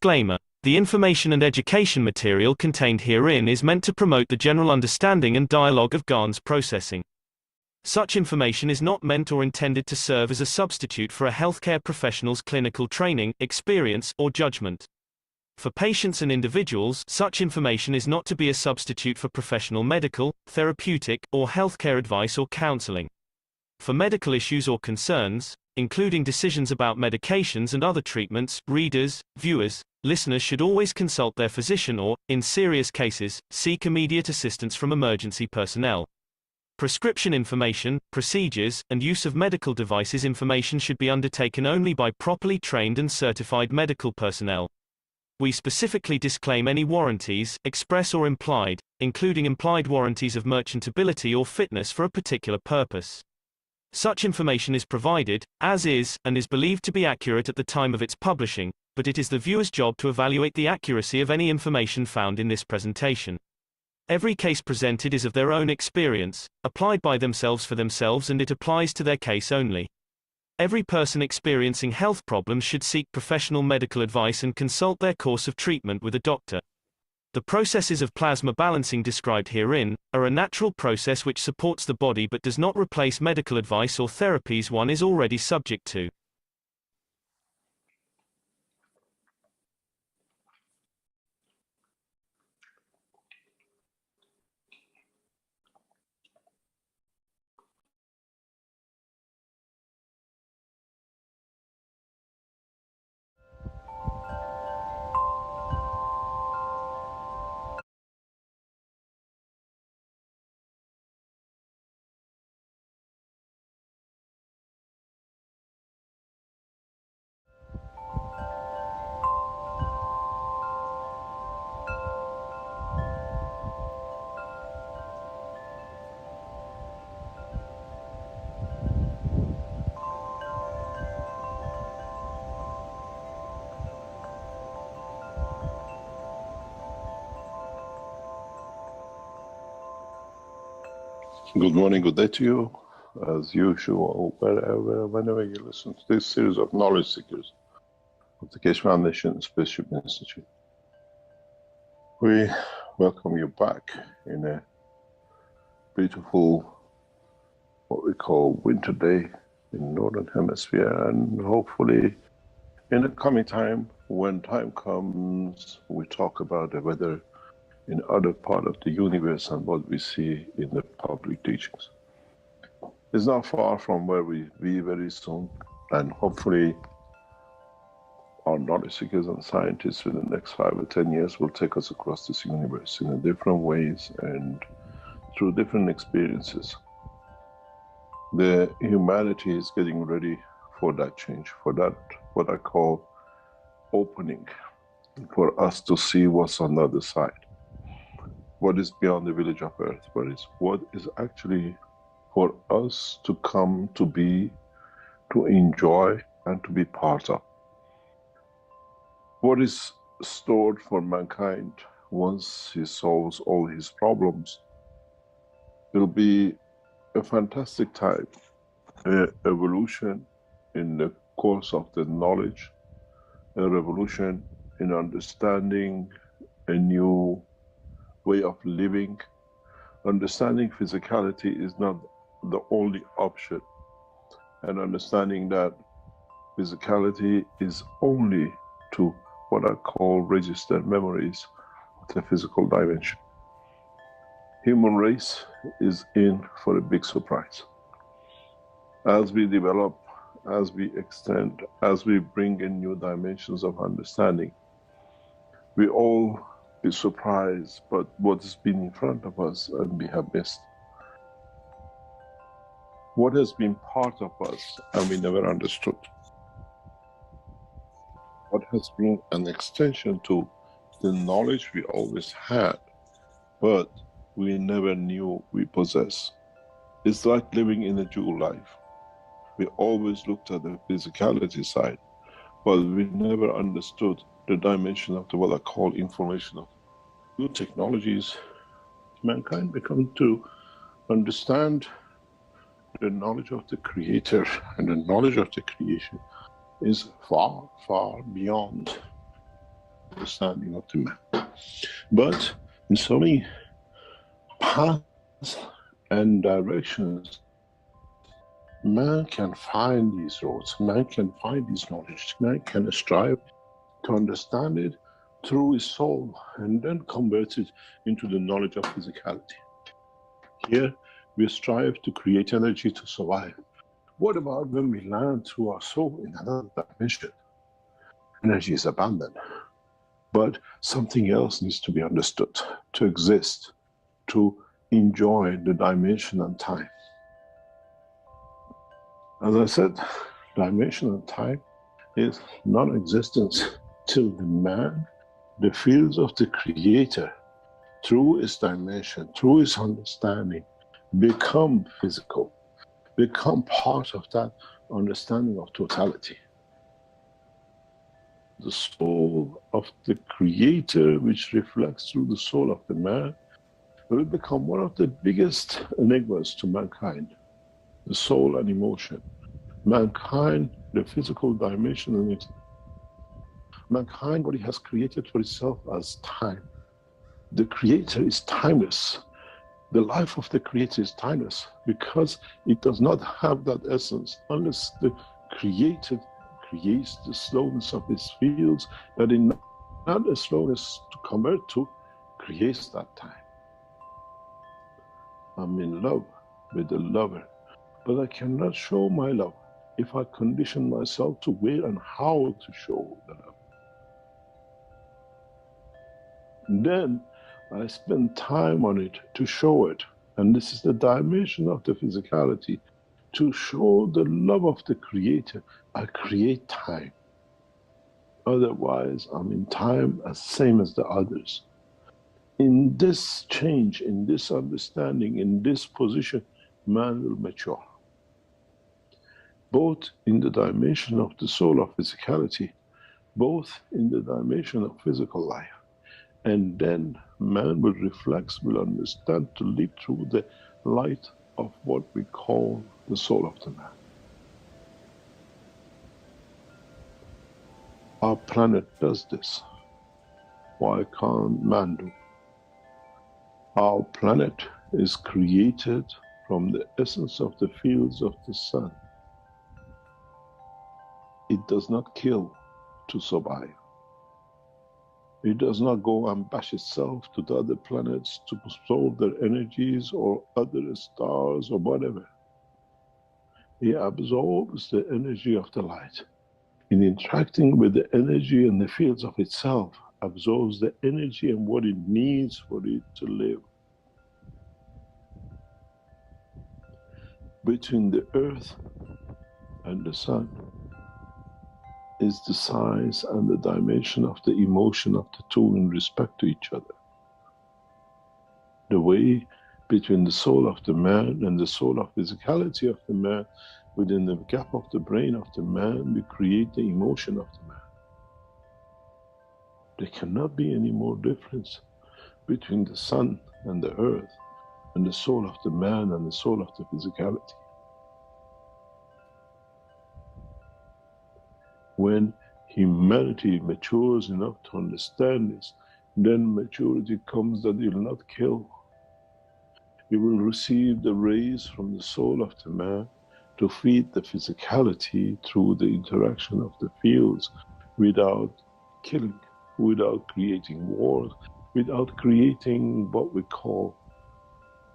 Disclaimer: the information and education material contained herein is meant to promote the general understanding and dialogue of GAN's processing. Such information is not meant or intended to serve as a substitute for a healthcare professional's clinical training, experience, or judgment. For patients and individuals, such information is not to be a substitute for professional medical, therapeutic, or healthcare advice or counseling. For medical issues or concerns, including decisions about medications and other treatments, readers, viewers, listeners should always consult their physician or, in serious cases, seek immediate assistance from emergency personnel. Prescription information, procedures, and use of medical devices information should be undertaken only by properly trained and certified medical personnel. We specifically disclaim any warranties, express or implied, including implied warranties of merchantability or fitness for a particular purpose. Such information is provided, as is, and is believed to be accurate at the time of its publishing, but it is the viewer's job to evaluate the accuracy of any information found in this presentation. Every case presented is of their own experience, applied by themselves for themselves, and it applies to their case only. Every person experiencing health problems should seek professional medical advice and consult their course of treatment with a doctor. The processes of plasma balancing described herein are a natural process which supports the body but does not replace medical advice or therapies one is already subject to. Good morning, good day to you. As usual, whenever you listen to this series of knowledge seekers of the Keshe Foundation and Spaceship Institute, we welcome you back in a beautiful, what we call winter day in Northern Hemisphere, and hopefully in the coming time, when time comes, we talk about the weather in other part of the universe and what we see in the public teachings. It's not far from where we be very soon, and hopefully our knowledge seekers and scientists within the next 5 or 10 years will take us across this universe in a different ways and through different experiences. The humanity is getting ready for that change, for that, what I call opening, for us to see what's on the other side. What is beyond the village of earth, what is actually for us to come to be, to enjoy, and to be part of. What is stored for mankind once he solves all his problems will be a fantastic time, an evolution in the course of the knowledge, a revolution in understanding a new way of living. Understanding physicality is not the only option, and understanding that physicality is only to what I call registered memories of the physical dimension. Human race is in for a big surprise. As we develop, as we extend, as we bring in new dimensions of understanding, we all be surprised by what has been in front of us and we have missed. What has been part of us and we never understood. What has been an extension to the knowledge we always had, but we never knew we possess. It's like living in a dual life. We always looked at the physicality side, but we never understood the dimension of the, what I call information of new technologies. Mankind become to understand the knowledge of the Creator, and the knowledge of the creation is far, far beyond understanding of the man. But in so many paths and directions, man can find these roads, man can find these knowledge, man can strive to understand it through his soul and then convert it into the knowledge of physicality. Here, we strive to create energy to survive. What about when we land through our soul in another dimension? Energy is abundant, but something else needs to be understood to exist, to enjoy the dimension and time. As I said, dimension and time is non-existence till the man, the fields of the creator, through his dimension, through his understanding, become physical, become part of that understanding of totality. The soul of the creator, which reflects through the soul of the man, will become one of the biggest enigmas to mankind. The soul and emotion. Mankind, the physical dimension, and mankind, what he has created for itself as time. The creator is timeless. The life of the creator is timeless because it does not have that essence unless the creator creates the slowness of his fields that in not a slowness to convert to creates that time. I'm in love with the lover, but I cannot show my love if I condition myself to where and how to show the love. And then I spend time on it to show it. And this is the dimension of the physicality. To show the love of the creator, I create time. Otherwise, I'm in time as same as the others. In this change, in this understanding, in this position, man will mature. Both in the dimension of the soul of physicality, both in the dimension of physical life. And then man will reflect, will understand to live through the light of what we call the soul of the man. Our planet does this. Why can't man do? Our planet is created from the essence of the fields of the sun. It does not kill to survive. It does not go and bash itself to the other planets to absorb their energies or other stars or whatever. It absorbs the energy of the light. In interacting with the energy and the fields of itself, absorbs the energy and what it needs for it to live. Between the earth and the sun is the size and the dimension of the emotion of the two in respect to each other. The way between the soul of the man and the soul of physicality of the man, within the gap of the brain of the man, we create the emotion of the man. There cannot be any more difference between the sun and the earth and the soul of the man and the soul of the physicality. When humanity matures enough to understand this, then maturity comes that it will not kill. It will receive the rays from the soul of the man to feed the physicality through the interaction of the fields without killing, without creating wars, without creating what we call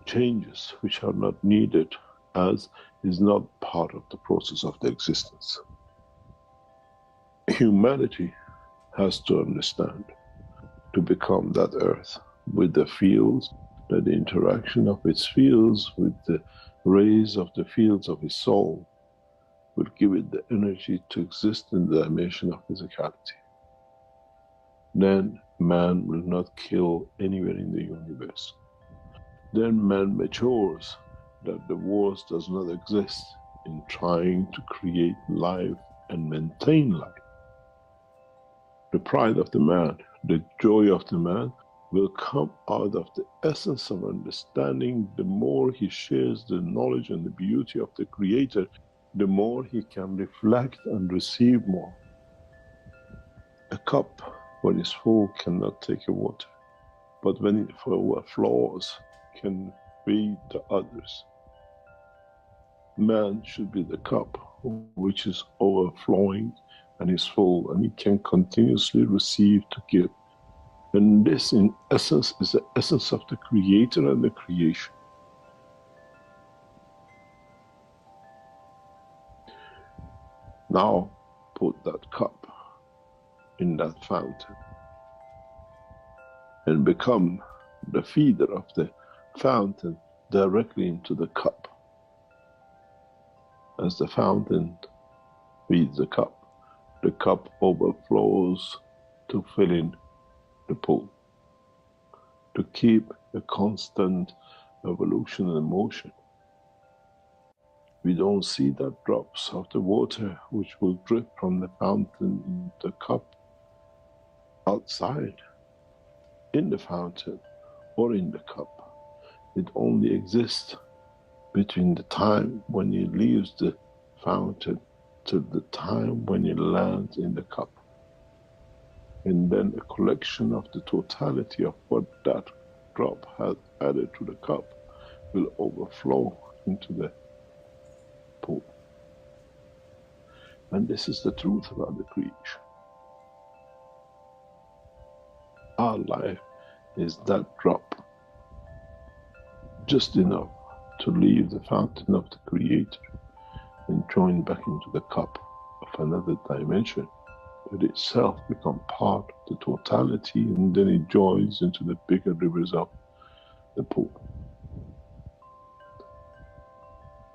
changes which are not needed, as is not part of the process of the existence. Humanity has to understand to become that earth with the fields, that the interaction of its fields with the rays of the fields of his soul will give it the energy to exist in the dimension of physicality. Then man will not kill anywhere in the universe. Then man matures that the wars does not exist in trying to create life and maintain life. The pride of the man, the joy of the man will come out of the essence of understanding. The more he shares the knowledge and the beauty of the Creator, the more he can reflect and receive more. A cup when it's full, cannot take your water, but when it overflows, can feed the others. Man should be the cup which is overflowing and is full, and he can continuously receive to give. And this, in essence, is the essence of the Creator and the creation. Now, put that cup in that fountain and become the feeder of the fountain directly into the cup. As the fountain feeds the cup overflows to fill in the pool, to keep a constant evolution and motion. We don't see that drops of the water which will drip from the fountain into the cup outside, in the fountain or in the cup. It only exists between the time when it leaves the fountain to the time when it lands in the cup. And then a collection of the totality of what that drop has added to the cup will overflow into the pool. And this is the truth about the creation. Our life is that drop, just enough to leave the fountain of the Creator and join back into the cup of another dimension, but itself become part of the totality, and then it joins into the bigger rivers of the pool.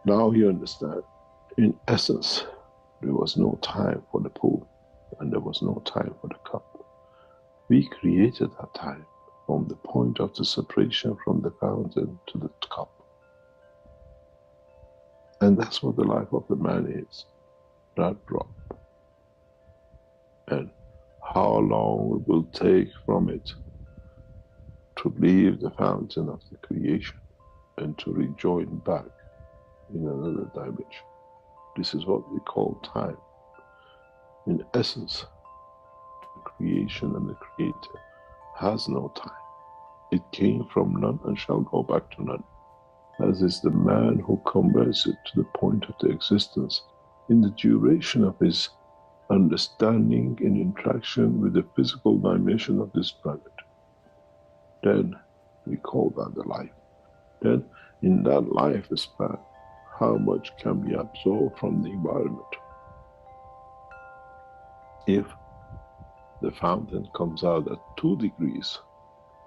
Now you understand, in essence, there was no time for the pool and there was no time for the cup. We created that time from the point of the separation from the fountain to the cup. And that's what the life of the man is, that drop. And how long it will take from it to leave the fountain of the creation and to rejoin back in another dimension. This is what we call time. In essence, the creation and the Creator has no time. It came from none and shall go back to none, as is the man who converts it to the point of the existence in the duration of his understanding in interaction with the physical dimension of this planet. Then we call that the life. Then in that lifespan, how much can be absorbed from the environment? If the fountain comes out at 2 degrees,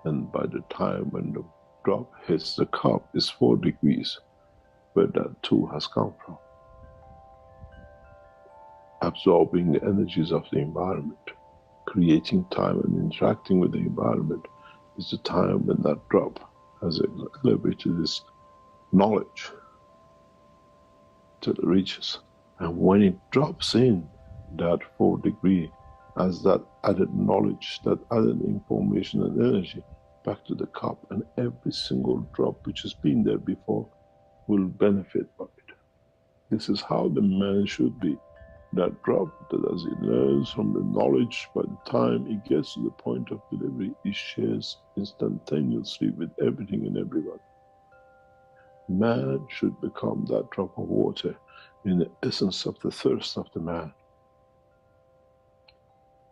and by the time when the drop hits the cup is 4 degrees, where that 2 has come from. Absorbing the energies of the environment, creating time and interacting with the environment is the time when that drop has elevated its knowledge till it reaches. And when it drops in that 4 degree as that added knowledge, that added information and energy back to the cup, and every single drop which has been there before will benefit by it. This is how the man should be. That drop, that as it learns from the knowledge, by the time it gets to the point of delivery, it shares instantaneously with everything and everyone. Man should become that drop of water in the essence of the thirst of the man.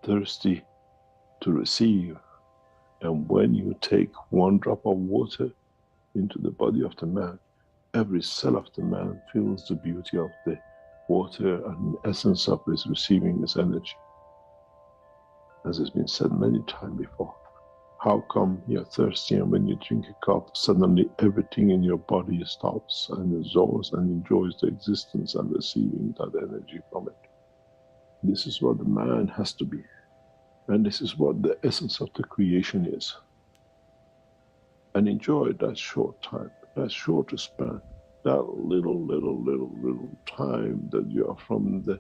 Thirsty to receive. And when you take 1 drop of water into the body of the man, every cell of the man feels the beauty of the water and the essence of his receiving this energy. As has been said many times before, how come you're thirsty and when you drink a cup, suddenly everything in your body stops and absorbs and enjoys the existence and receiving that energy from it? This is what the man has to be. And this is what the essence of the creation is. And enjoy that short time, that short span, that little time that you are from the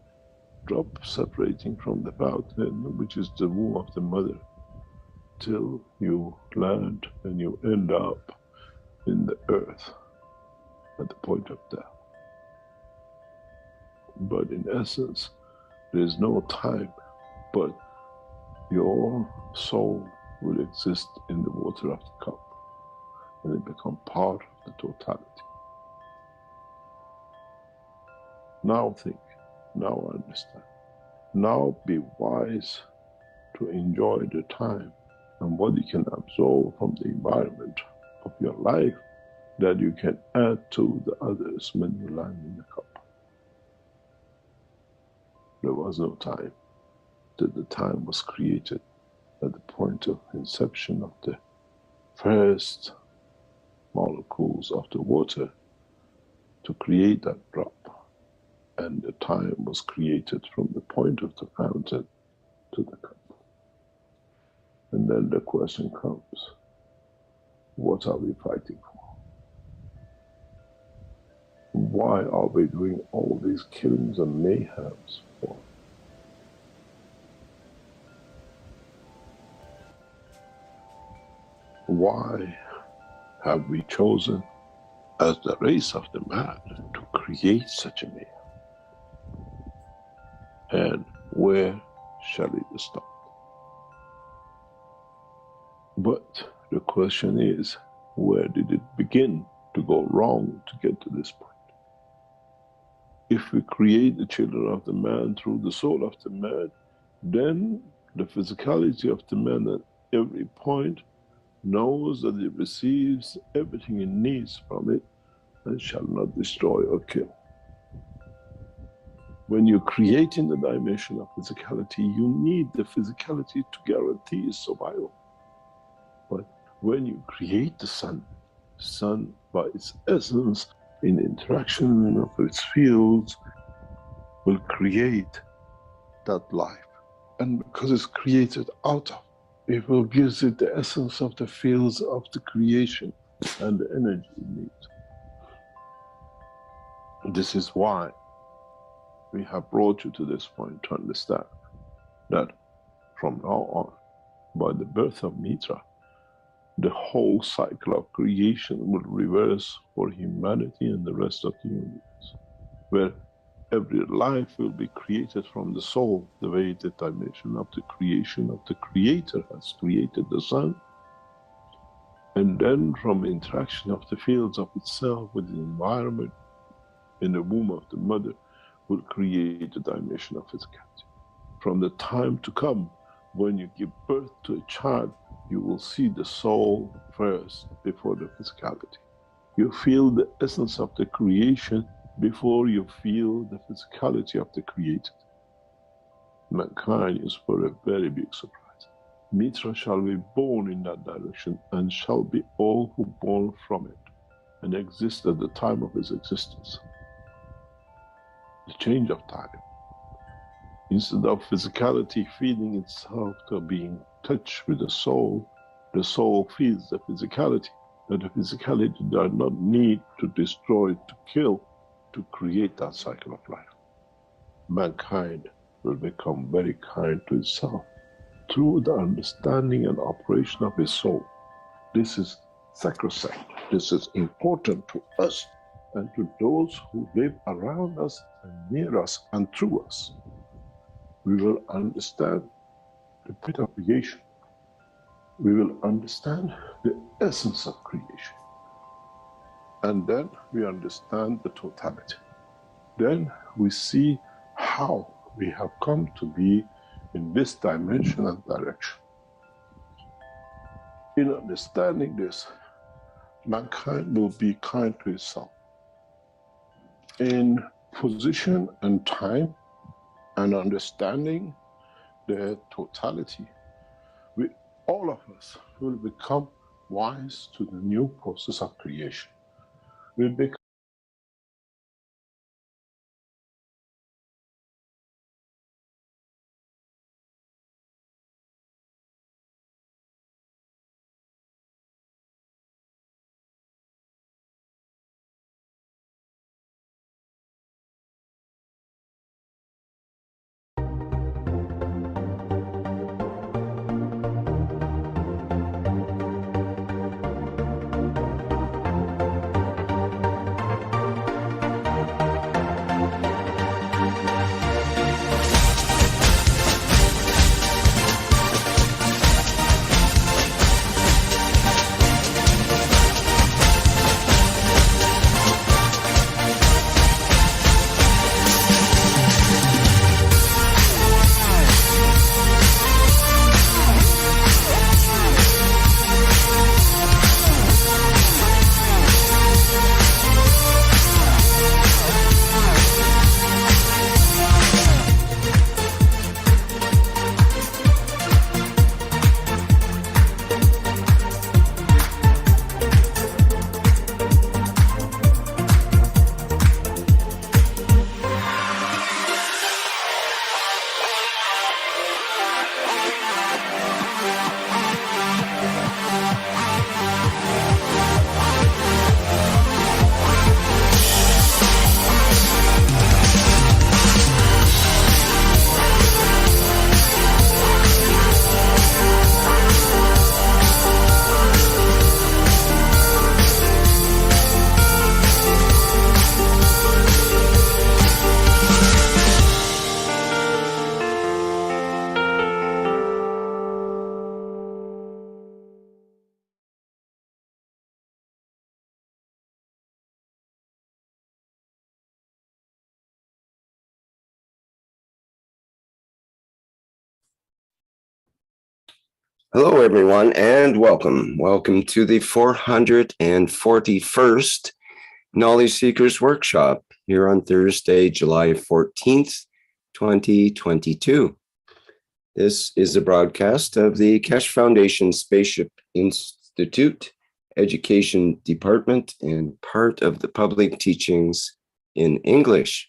drop separating from the fountain, which is the womb of the mother, till you land and you end up in the earth at the point of death. But in essence, there is no time, but your soul will exist in the water of the cup, and it become part of the totality. Now think, now understand. Now be wise to enjoy the time and what you can absorb from the environment of your life that you can add to the others when you land in the cup. There was no time, that the time was created at the point of inception of the first molecules of the water to create that drop. And the time was created from the point of the fountain to the cup. And then the question comes, what are we fighting for? Why are we doing all these killings and mayhems for? Why have we chosen as the race of the man to create such a mayhem? And where shall it stop? But the question is, where did it begin to go wrong to get to this point? If we create the children of the man through the soul of the man, then the physicality of the man at every point knows that it receives everything it needs from it and shall not destroy or kill. When you're creating the dimension of physicality, you need the physicality to guarantee its survival. But when you create the sun by its essence, in interaction of its fields, will create that life. And because it's created out of, it will give it the essence of the fields of the creation and the energy it needs. This is why we have brought you to this point to understand that from now on, by the birth of Mitra, the whole cycle of creation will reverse for humanity and the rest of the universe, where every life will be created from the soul, the way the dimension of the creation of the Creator has created the sun, and then from interaction of the fields of itself with the environment in the womb of the mother will create the dimension of physicality. From the time to come, when you give birth to a child, you will see the soul first before the physicality. You feel the essence of the creation before you feel the physicality of the created. Mankind is for a very big surprise. Mitra shall be born in that direction and shall be all who born from it and exist at the time of his existence. The change of time. Instead of physicality feeding itself to being touched with the soul feeds the physicality, that the physicality does not need to destroy, to kill, to create that cycle of life. Mankind will become very kind to itself through the understanding and operation of his soul. This is sacrosanct. This is important to us and to those who live around us and near us and through us. We will understand the pit of creation. We will understand the essence of creation. And then we understand the totality. Then we see how we have come to be in this dimension and direction. In understanding this, mankind will be kind to itself. In position and time and understanding the totality, all of us will become wise to the new process of creation. We'll become Hello, everyone, and welcome. Welcome to the 441st Knowledge Seekers Workshop here on Thursday, July 14th, 2022. This is a broadcast of the Keshe Foundation Spaceship Institute Education Department and part of the public teachings in English.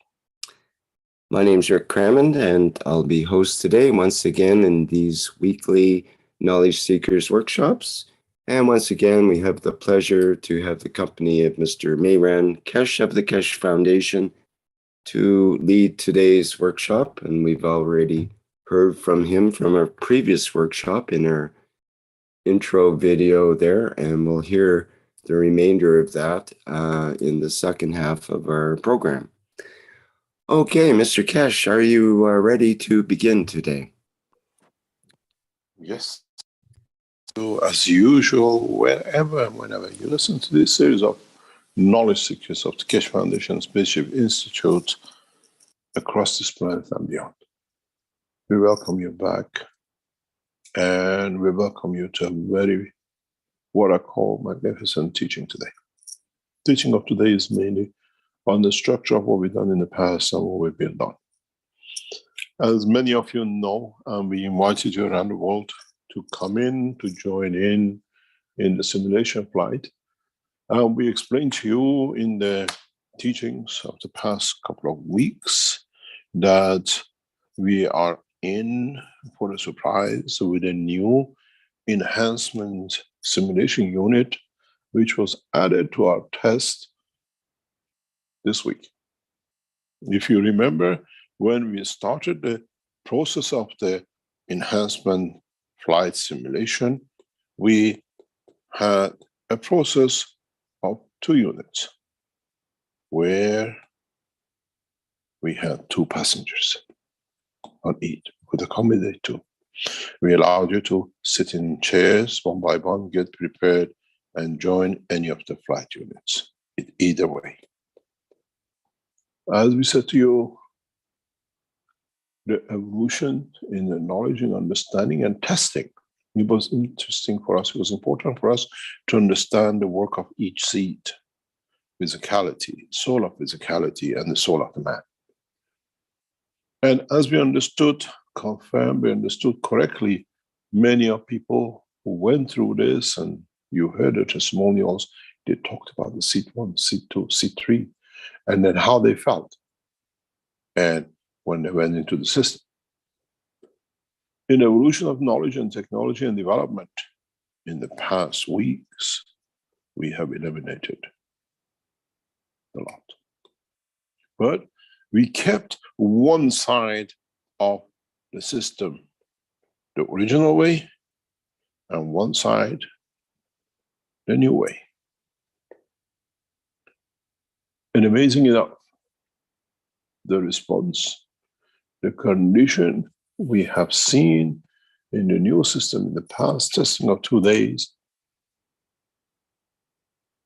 My name is Rick Crammond, and I'll be host today once again in these weekly Knowledge Seekers workshops. And once again, we have the pleasure to have the company of Mr. Mehran Keshe of the Keshe Foundation to lead today's workshop. And we've already heard from him from our previous workshop in our intro video there, and we'll hear the remainder of that in the second half of our program. Okay, Mr. Keshe, are you ready to begin today? Yes. So, as usual, wherever and whenever you listen to this series of knowledge seekers of the Keshe Foundation Spaceship Institute across this planet and beyond, we welcome you back, and we welcome you to a very, what I call, magnificent teaching today. Teaching of today is mainly on the structure of what we've done in the past and what we've built on. As many of you know, we invited you around the world to come in, to join in the simulation flight. We explained to you in the teachings of the past couple of weeks that we are in for a surprise with a new enhancement simulation unit, which was added to our test this week. If you remember, when we started the process of the enhancement flight simulation, we had a process of 2 units where we had 2 passengers on each, could accommodate 2. We allowed you to sit in chairs one by one, get prepared, and join any of the flight units, either way. As we said to you, the evolution in the knowledge and understanding and testing, it was interesting for us, it was important for us to understand the work of each seat, physicality, soul of physicality, and the soul of the man. And as we understood, confirmed, we understood correctly, many of people who went through this, and you heard the testimonials, they talked about the seat 1, seat 2, seat 3, and then how they felt. And when they went into the system. In the evolution of knowledge and technology and development, in the past weeks, we have eliminated a lot. But we kept one side of the system the original way, and one side the new way. And amazing enough, the response, the condition we have seen in the new system in the past testing of 2 days,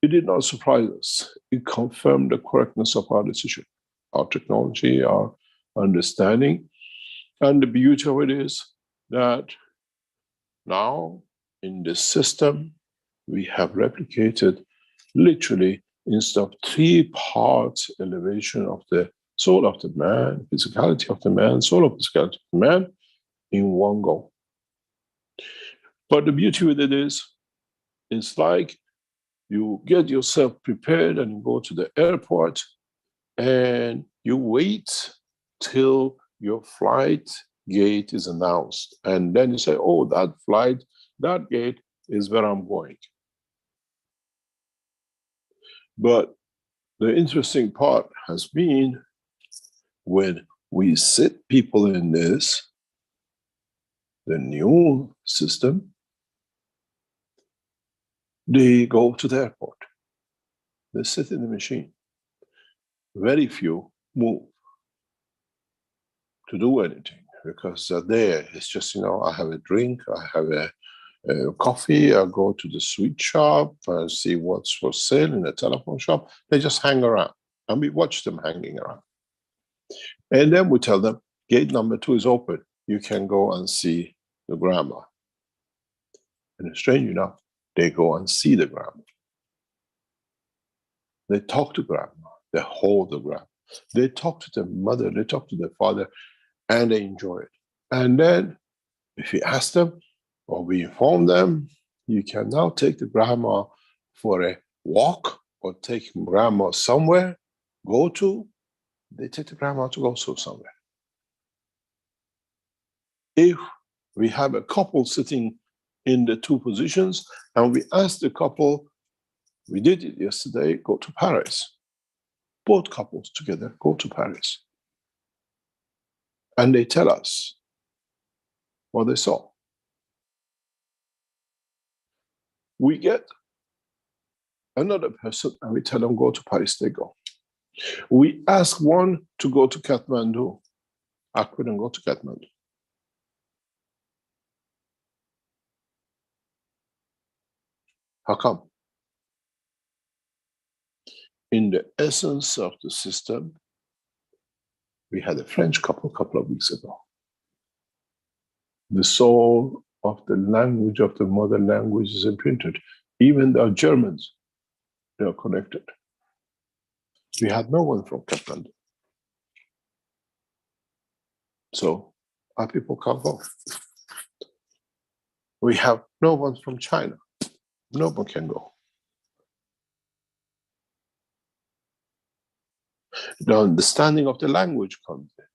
it did not surprise us. It confirmed the correctness of our decision, our technology, our understanding. And the beauty of it is that now in this system, we have replicated literally, instead of 3 parts elevation of the soul of the man, physicality of the man, soul of physicality of the man, in one go. But the beauty with it is, it's like you get yourself prepared and you go to the airport and you wait till your flight gate is announced. And then you say, oh, that flight, that gate is where I'm going. But the interesting part has been when we sit people in this, the new system, they go to the airport. They sit in the machine. Very few move to do anything because they're there. It's just, I have a drink, I have a coffee, I go to the sweet shop, I see what's for sale in the telephone shop. They just hang around and we watch them hanging around. And then we tell them, gate number 2 is open. You can go and see the grandma. And strange enough, they go and see the grandma. They talk to grandma. They hold the grandma. They talk to the mother. They talk to the father, and they enjoy it. And then, if you ask them or we inform them, you can now take the grandma for a walk or take grandma somewhere, they take the grandma to go to somewhere. If we have a couple sitting in the two positions and we ask the couple, we did it yesterday, go to Paris. Both couples together go to Paris. And they tell us what they saw. We get another person and we tell them go to Paris, they go. We ask one to go to Kathmandu. I couldn't go to Kathmandu. How come? In the essence of the system, we had a French couple a couple of weeks ago. The soul of the language of the mother language is imprinted. Even the Germans, they are connected. We had no one from Kathmandu. So our people can't go. We have no one from China. No one can go. The understanding of the language comes in.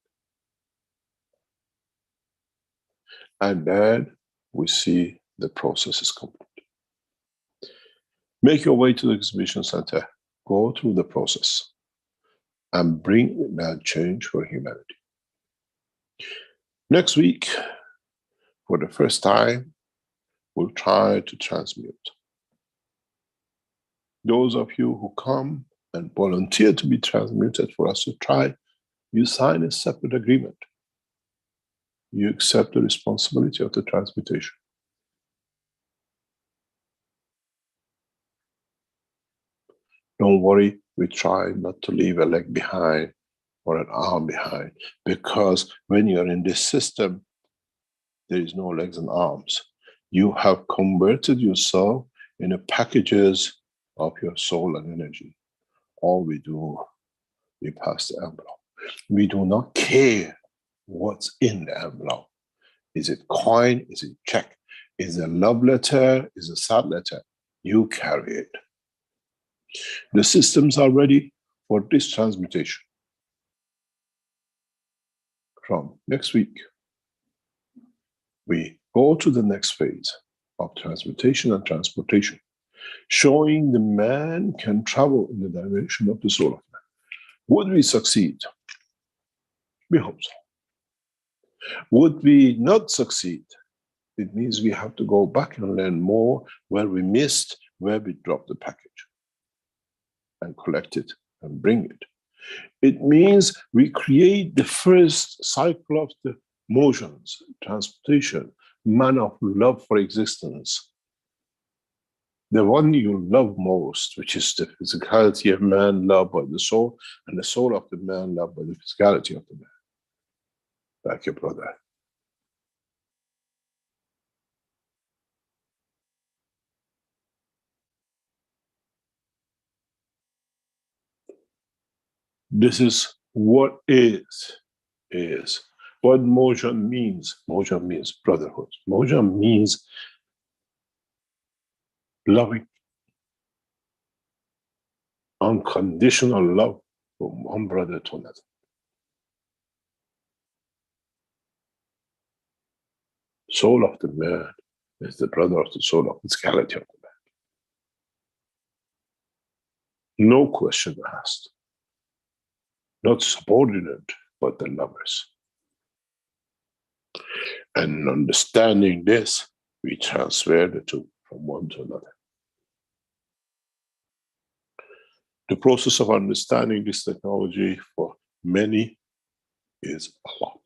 And then we see the process is complete. Make your way to the exhibition center. Go through the process and bring that change for humanity. Next week, for the first time, we'll try to transmute. Those of you who come and volunteer to be transmuted for us to try, you sign a separate agreement. You accept the responsibility of the transmutation. Don't worry, we try not to leave a leg behind or an arm behind, because when you're in this system, there is no legs and arms. You have converted yourself into packages of your soul and energy. All we do, we pass the envelope. We do not care what's in the envelope. Is it coin? Is it check? Is it a love letter? Is it a sad letter? You carry it. The systems are ready for this transmutation. From next week, we go to the next phase of transmutation and transportation, showing the man can travel in the direction of the soul of man. Would we succeed? We hope so. Would we not succeed? It means we have to go back and learn more where we missed, where we dropped the package, and collect it and bring it. It means we create the first cycle of the motions, transportation, man of love for existence. The one you love most, which is the physicality of man loved by the soul, and the soul of the man loved by the physicality of the man. Like your brother. This is what is. What motion means. Motion means brotherhood. Motion means loving. Unconditional love from one brother to another. Soul of the man is the brother of the soul of physicality of the man. No question asked. Not subordinate, but the lovers. And understanding this, we transfer the two from one to another. The process of understanding this technology for many is a lot.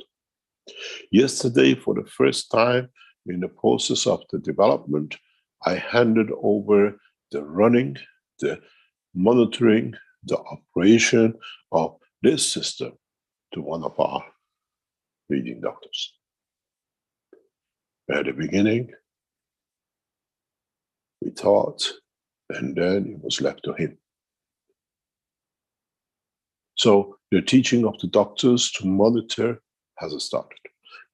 Yesterday, for the first time in the process of the development, I handed over the running, the monitoring, the operation of this system to one of our leading doctors. At the beginning, we thought, and then it was left to him. So the teaching of the doctors to monitor has started.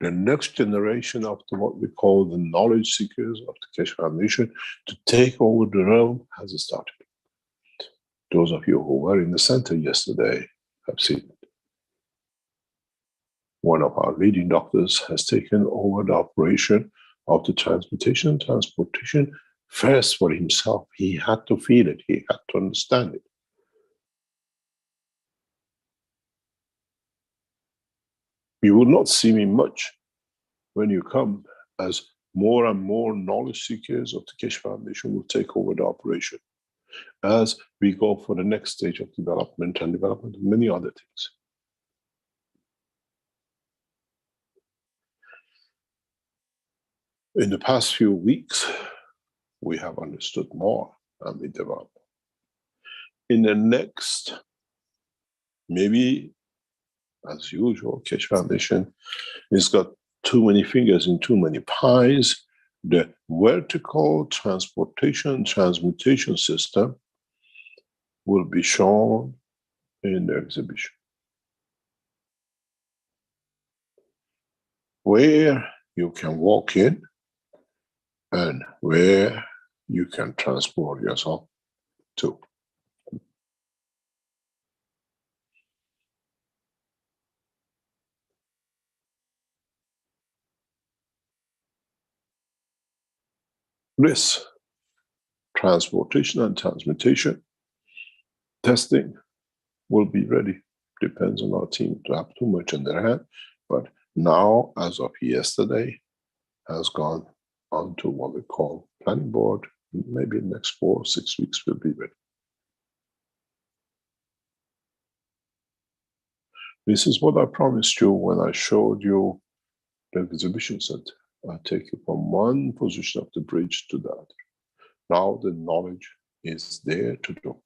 The next generation of what we call the knowledge seekers of the Keshe Foundation to take over the realm has started. Those of you who were in the center yesterday have seen it. One of our leading doctors has taken over the operation of the transmutation and transportation first for himself. He had to feel it. He had to understand it. You will not see me much when you come, as more and more knowledge seekers of the Keshe Foundation will take over the operation as we go for the next stage of development and development of many other things. In the past few weeks, we have understood more and we develop. In the next, maybe as usual, Keshe Foundation has got too many fingers in too many pies. The vertical transportation transmutation system will be shown in the exhibition, where you can walk in and where you can transport yourself to. This transportation and transmutation testing will be ready. Depends on our team to have too much in their hand, but now, as of yesterday, has gone on to what we call planning board. Maybe the next 4 or 6 weeks will be ready. This is what I promised you when I showed you the exhibition center. I take you from one position of the bridge to the other. Now the knowledge is there to do.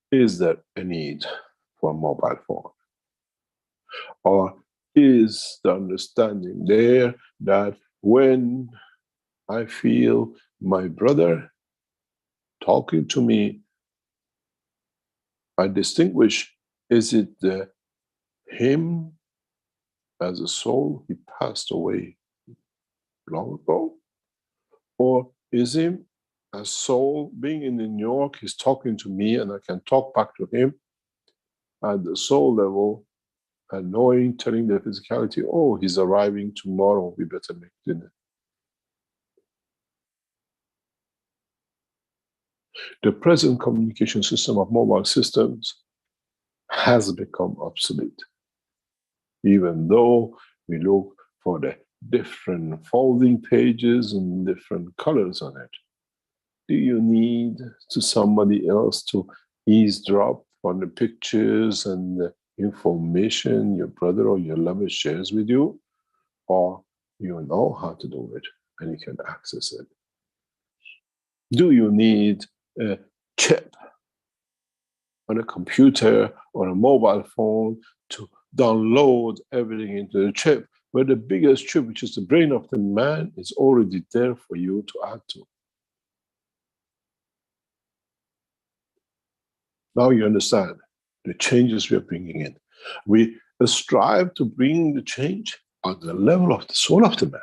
Is there a need for a mobile phone? Or is the understanding there that when I feel my brother talking to me, I distinguish, is it him as a soul, he passed away long ago? Or is him as soul being in New York, he's talking to me and I can talk back to him at the soul level and knowing, telling the physicality, oh, he's arriving tomorrow, we better make dinner. The present communication system of mobile systems has become obsolete. Even though we look for the different folding pages and different colors on it. Do you need to somebody else to eavesdrop on the pictures and the information your brother or your lover shares with you? Or you know how to do it and you can access it? Do you need a chip on a computer or a mobile phone to download everything into the chip, where the biggest chip, which is the brain of the man, is already there for you to add to? Now you understand the changes we are bringing in. We strive to bring the change on the level of the soul of the man,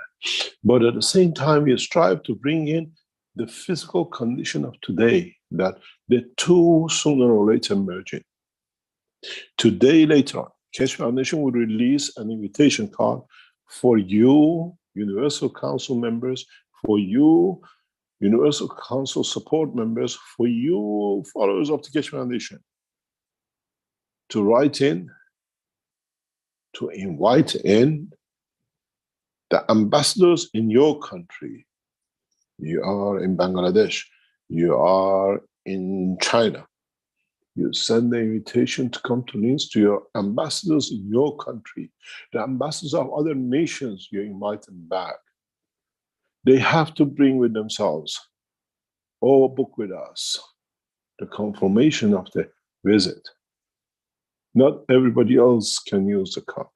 but at the same time, we strive to bring in the physical condition of today, that the two sooner or later merge in. Today, later on, Keshe Foundation will release an invitation card for you, Universal Council members, for you, Universal Council support members, for you, followers of the Keshe Foundation, to write in, to invite in the ambassadors in your country. You are in Bangladesh, you are in China. You send the invitation to come to Linz to your ambassadors in your country. The ambassadors of other nations, you invite them back. They have to bring with themselves, or book with us, the confirmation of the visit. Not everybody else can use the card.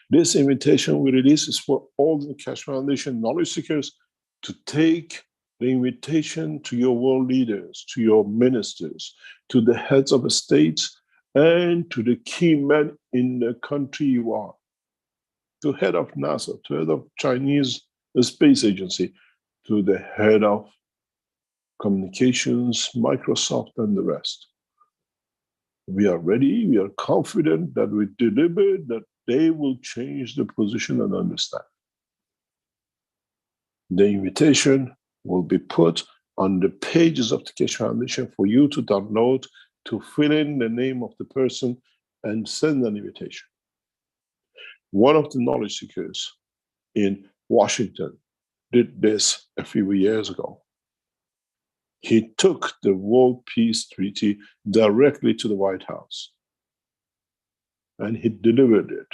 This invitation we release is for all the Keshe Foundation knowledge seekers to take the invitation to your world leaders, to your ministers, to the heads of the states, and to the key men in the country you are, to head of NASA, to head of Chinese Space Agency, to the head of communications, Microsoft, and the rest. We are ready, we are confident that we deliver, that they will change the position and understand. The invitation will be put on the pages of the Keshe Foundation for you to download, to fill in the name of the person and send an invitation. One of the knowledge seekers in Washington did this a few years ago. He took the World Peace Treaty directly to the White House, and he delivered it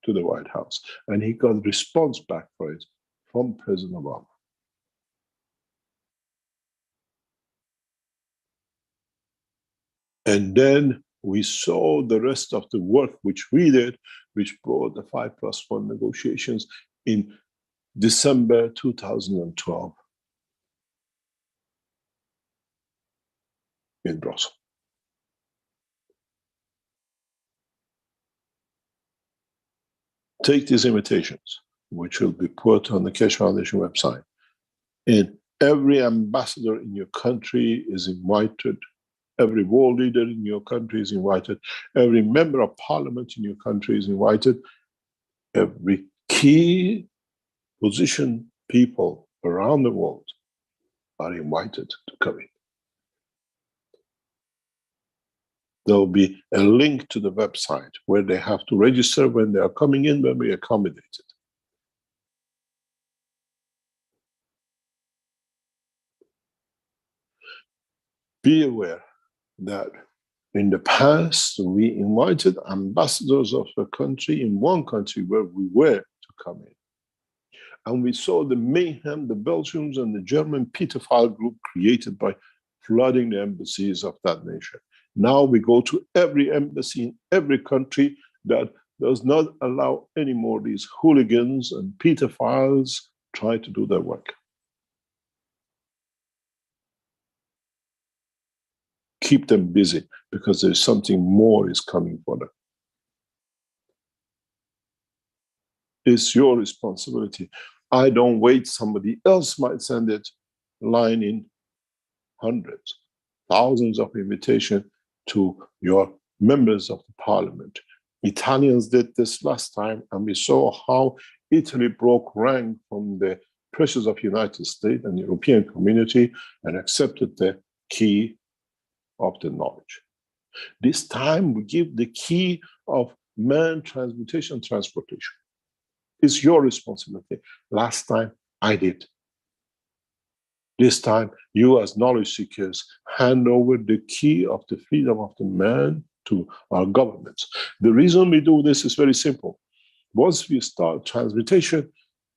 to the White House, and he got a response back for it from President Obama. And then we saw the rest of the work which we did, which brought the 5+1 negotiations in December 2012 in Brussels. Take these invitations, which will be put on the Keshe Foundation website, and every ambassador in your country is invited. Every world leader in your country is invited. Every member of parliament in your country is invited. Every key position people around the world are invited to come in. There will be a link to the website where they have to register when they are coming in, when we accommodate it. Be aware that in the past, we invited ambassadors of the country in one country where we were to come in. And we saw the mayhem the Belgians and the German pedophile group created by flooding the embassies of that nation. Now we go to every embassy in every country that does not allow any more these hooligans and pedophiles try to do their work. Keep them busy, because there's something more is coming for them. It's your responsibility. I don't wait, somebody else might send it, line in hundreds, thousands of invitations to your members of the parliament. Italians did this last time, and we saw how Italy broke rank from the pressures of the United States and European community and accepted the key of the knowledge. This time we give the key of man transmutation transportation. It's your responsibility. Last time I did. This time, you as knowledge seekers hand over the key of the freedom of the man to our governments. The reason we do this is very simple. Once we start transmutation,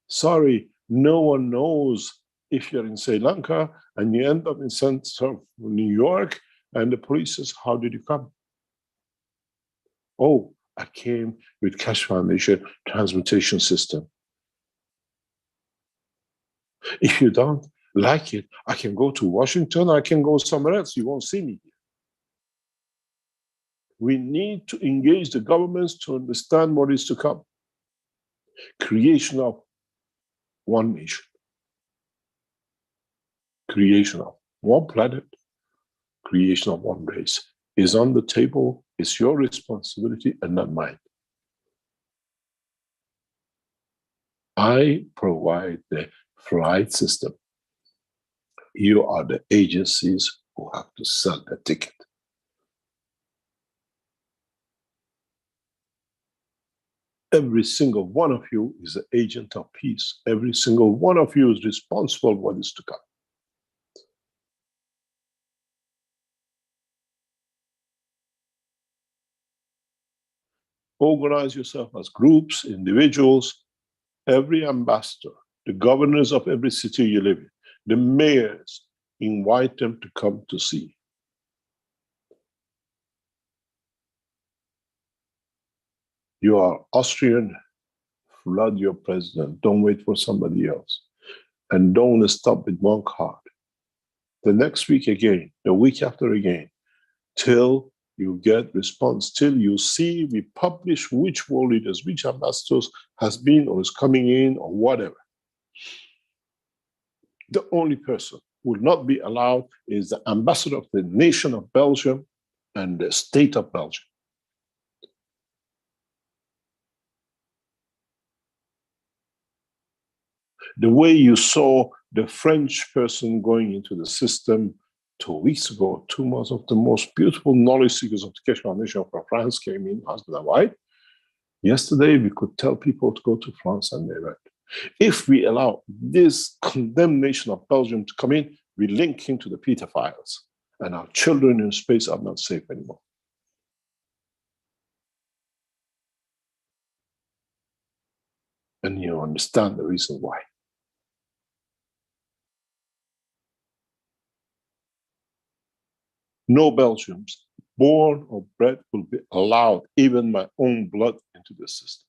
sorry, no one knows if you're in Sri Lanka and you end up in central New York and the police says, how did you come? Oh, I came with Keshe Foundation transmutation system. If you don't like it, I can go to Washington, I can go somewhere else. You won't see me here. We need to engage the governments to understand what is to come. Creation of one nation. Creation of one planet. Creation of one race is on the table. It's your responsibility and not mine. I provide the flight system. You are the agencies who have to sell the ticket. Every single one of you is an agent of peace. Every single one of you is responsible for what is to come. Organize yourself as groups, individuals, every ambassador, the governors of every city you live in, the mayors, invite them to come to see. You are Austrian, flood your president. Don't wait for somebody else. And don't stop with one card. The next week again, the week after again, till you get response, till you see we publish which world leaders, which ambassadors has been or is coming in or whatever. The only person who will not be allowed is the ambassador of the nation of Belgium and the state of Belgium. The way you saw the French person going into the system 2 weeks ago, 2 months of the most beautiful knowledge seekers of the Keshe Foundation from France came in, husband and wife. Yesterday, we could tell people to go to France and they went. If we allow this condemnation of Belgium to come in, we link him to the Peter files, and our children in space are not safe anymore. And you understand the reason why. No Belgians, born or bred, will be allowed, even my own blood, into the system.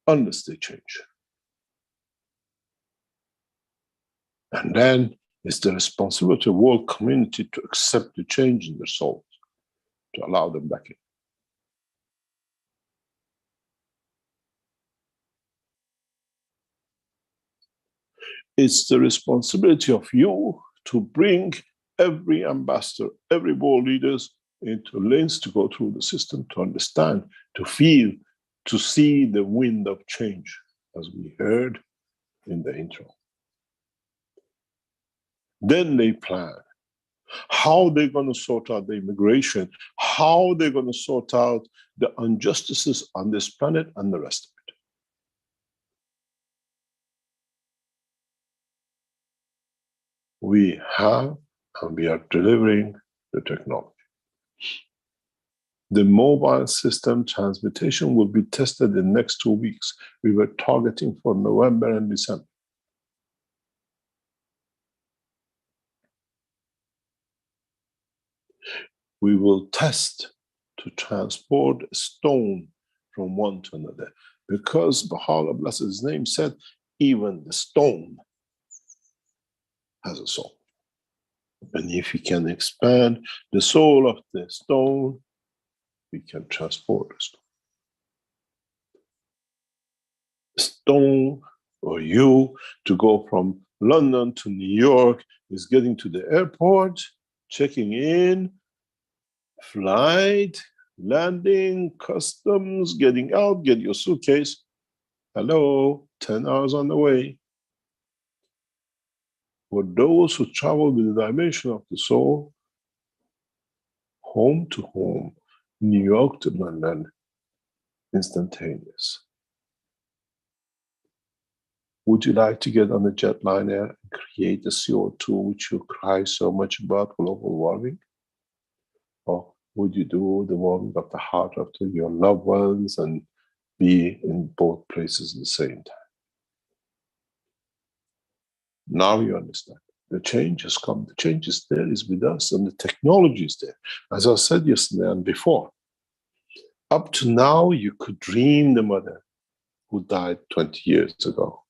Unless they change. And then it's the responsibility of the world community to accept the change in their souls, to allow them back in. It's the responsibility of you to bring every ambassador, every world leaders into lanes to go through the system, to understand, to feel, to see the wind of change, as we heard in the intro. Then they plan how they're going to sort out the immigration, how they're going to sort out the injustices on this planet and the rest of it. We have and we are delivering the technology. The mobile system transmutation will be tested in the next 2 weeks. We were targeting for November and December. We will test to transport a stone from one to another, because Baha'u'llah, bless his name, said even the stone has a soul. And if we can expand the soul of the stone, we can transport the stone. Stone, or you, to go from London to New York is getting to the airport, checking in, flight, landing, customs, getting out, get your suitcase. Hello, 10 hours on the way. For those who travel with the dimension of the soul, home to home, New York to London, instantaneous. Would you like to get on a jetliner and create the CO2 which you cry so much about, global warming? Or would you do the warming of the heart of your loved ones and be in both places at the same time? Now you understand. The change has come. The change is there, is with us, and the technology is there. As I said yesterday and before, up to now, you could dream the mother who died 20 years ago.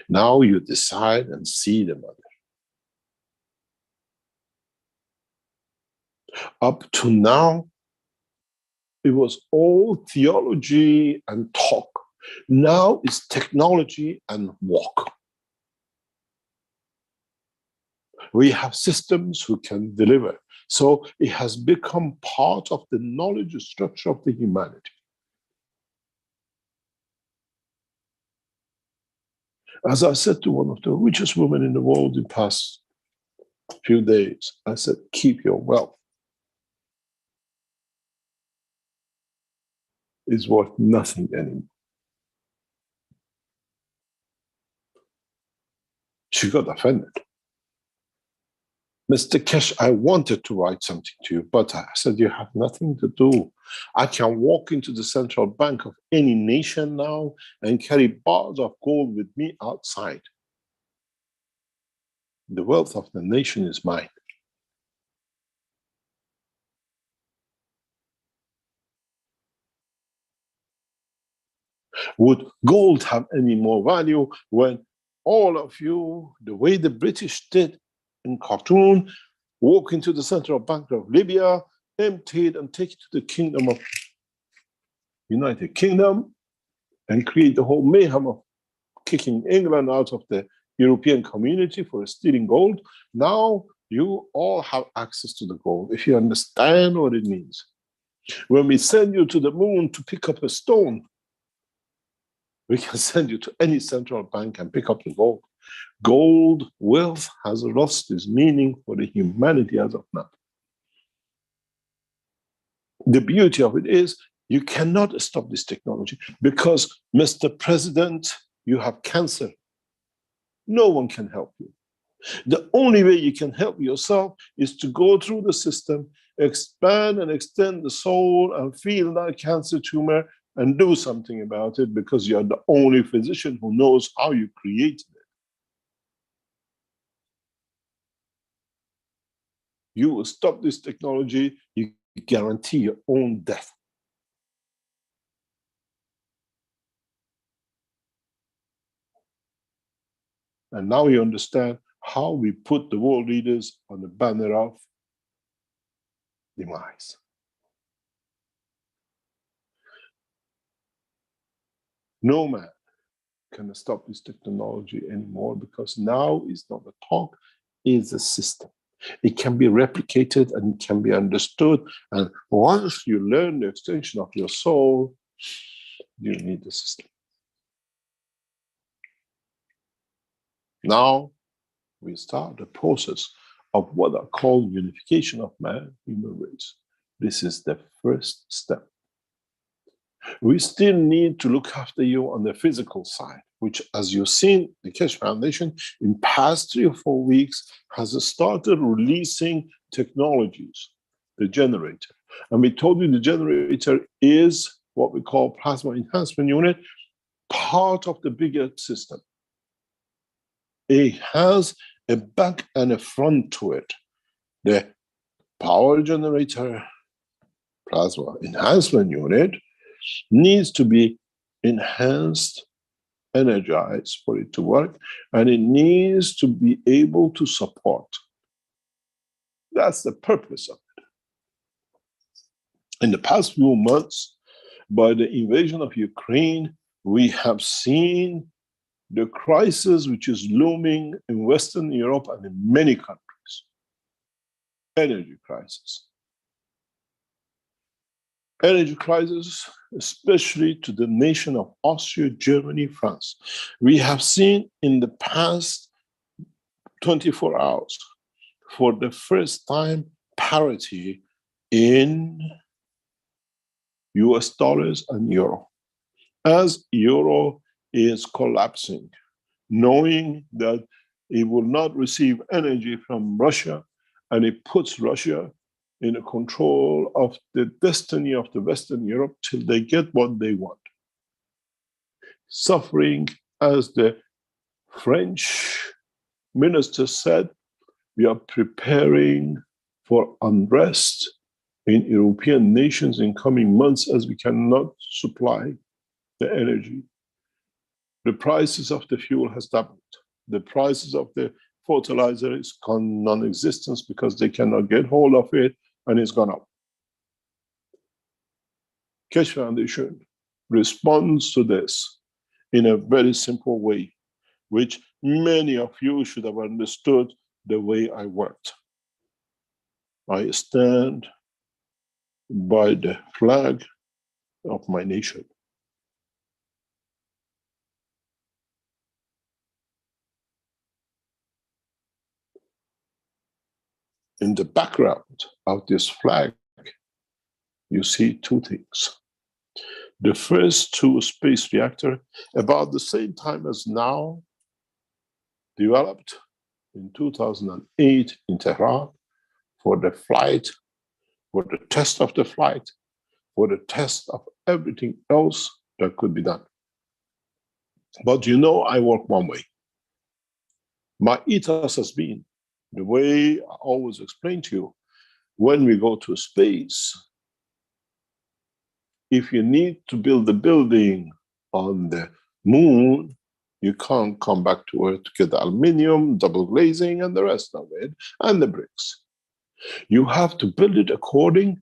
Now you decide and see the mother. Up to now, it was all theology and talk. Now it's technology and walk. We have systems who can deliver. So it has become part of the knowledge structure of the humanity. As I said to one of the richest women in the world in the past few days, I said, keep your wealth. It's worth nothing anymore. She got offended. Mr. Keshe, I wanted to write something to you, but I said, you have nothing to do. I can walk into the central bank of any nation now and carry bars of gold with me outside. The wealth of the nation is mine. Would gold have any more value when all of you, the way the British did in Khartoum, walk into the central bank of Libya, empty it and take it to the kingdom of United Kingdom and create the whole mayhem of kicking England out of the European community for stealing gold? Now you all have access to the gold if you understand what it means. When we send you to the moon to pick up a stone, we can send you to any central bank and pick up the gold. Gold wealth has lost its meaning for the humanity as of now. The beauty of it is you cannot stop this technology because, Mr. President, you have cancer. No one can help you. The only way you can help yourself is to go through the system, expand and extend the soul and feel that cancer tumor and do something about it because you're the only physician who knows how you created it. You will stop this technology, you guarantee your own death. And now you understand how we put the world leaders on the banner of demise. No man can stop this technology anymore because now it's not a talk, it's a system. It can be replicated and it can be understood. And once you learn the extension of your soul, you need the system. Now we start the process of what are called unification of man, human race. This is the first step. We still need to look after you on the physical side, which, as you've seen, the Keshe Foundation in past 3 or 4 weeks has started releasing technologies, the generator. And we told you the generator is what we call plasma enhancement unit, part of the bigger system. It has a back and a front to it. The power generator, plasma enhancement unit, needs to be enhanced, energized for it to work, and it needs to be able to support. That's the purpose of it. In the past few months, by the invasion of Ukraine, we have seen the crisis which is looming in Western Europe and in many countries. Energy crisis. Energy crisis, especially to the nation of Austria, Germany, France. We have seen in the past 24 hours, for the first time, parity in US dollars and euro. As euro is collapsing, knowing that it will not receive energy from Russia, and it puts Russia in a control of the destiny of the Western Europe till they get what they want. Suffering, as the French minister said, we are preparing for unrest in European nations in coming months as we cannot supply the energy. The prices of the fuel has doubled. The prices of the fertilizer is gone non-existence because they cannot get hold of it, and it's gone up. Keshe Foundation responds to this in a very simple way, which many of you should have understood the way I worked. I stand by the flag of my nation. In the background of this flag, you see 2 things. The first 2 space reactors, about the same time as now, developed in 2008 in Tehran for the flight, for the test of the flight, for the test of everything else that could be done. But you know, I work one way. My ethos has been the way I always explain to you, when we go to space, if you need to build a building on the moon, you can't come back to Earth to get the aluminium, double glazing, and the rest of it, and the bricks. You have to build it according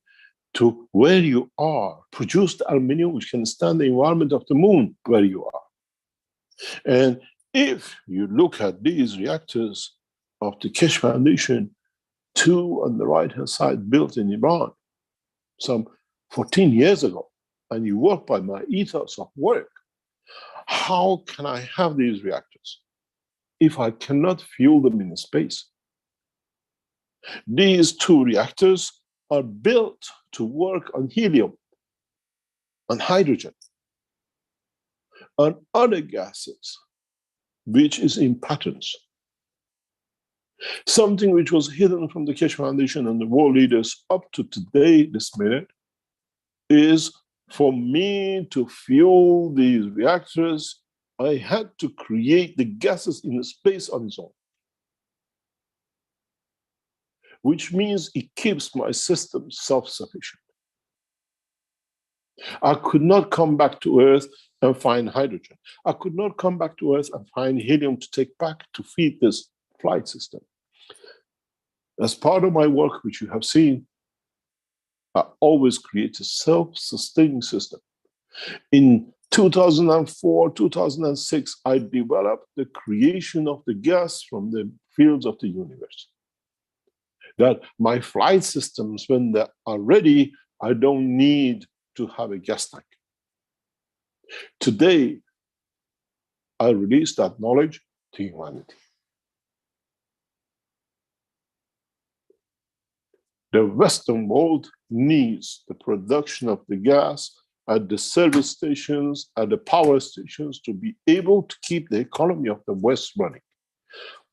to where you are. Produce the aluminium which can stand the environment of the moon where you are. And if you look at these reactors of the Keshe Foundation, two on the right-hand side built in Iran some 14 years ago, and you work by my ethos of work, how can I have these reactors if I cannot fuel them in space? These two reactors are built to work on helium, on hydrogen, on other gases, which is in patents. Something which was hidden from the Keshe Foundation and the world leaders up to today, this minute, is for me to fuel these reactors, I had to create the gases in space on its own, which means it keeps my system self-sufficient. I could not come back to Earth and find hydrogen. I could not come back to Earth and find helium to take back to feed this flight system. As part of my work, which you have seen, I always create a self-sustaining system. In 2004, 2006, I developed the creation of the gas from the fields of the universe. That my flight systems, when they are ready, I don't need to have a gas tank. Today, I release that knowledge to humanity. The Western world needs the production of the gas at the service stations, at the power stations, to be able to keep the economy of the West running.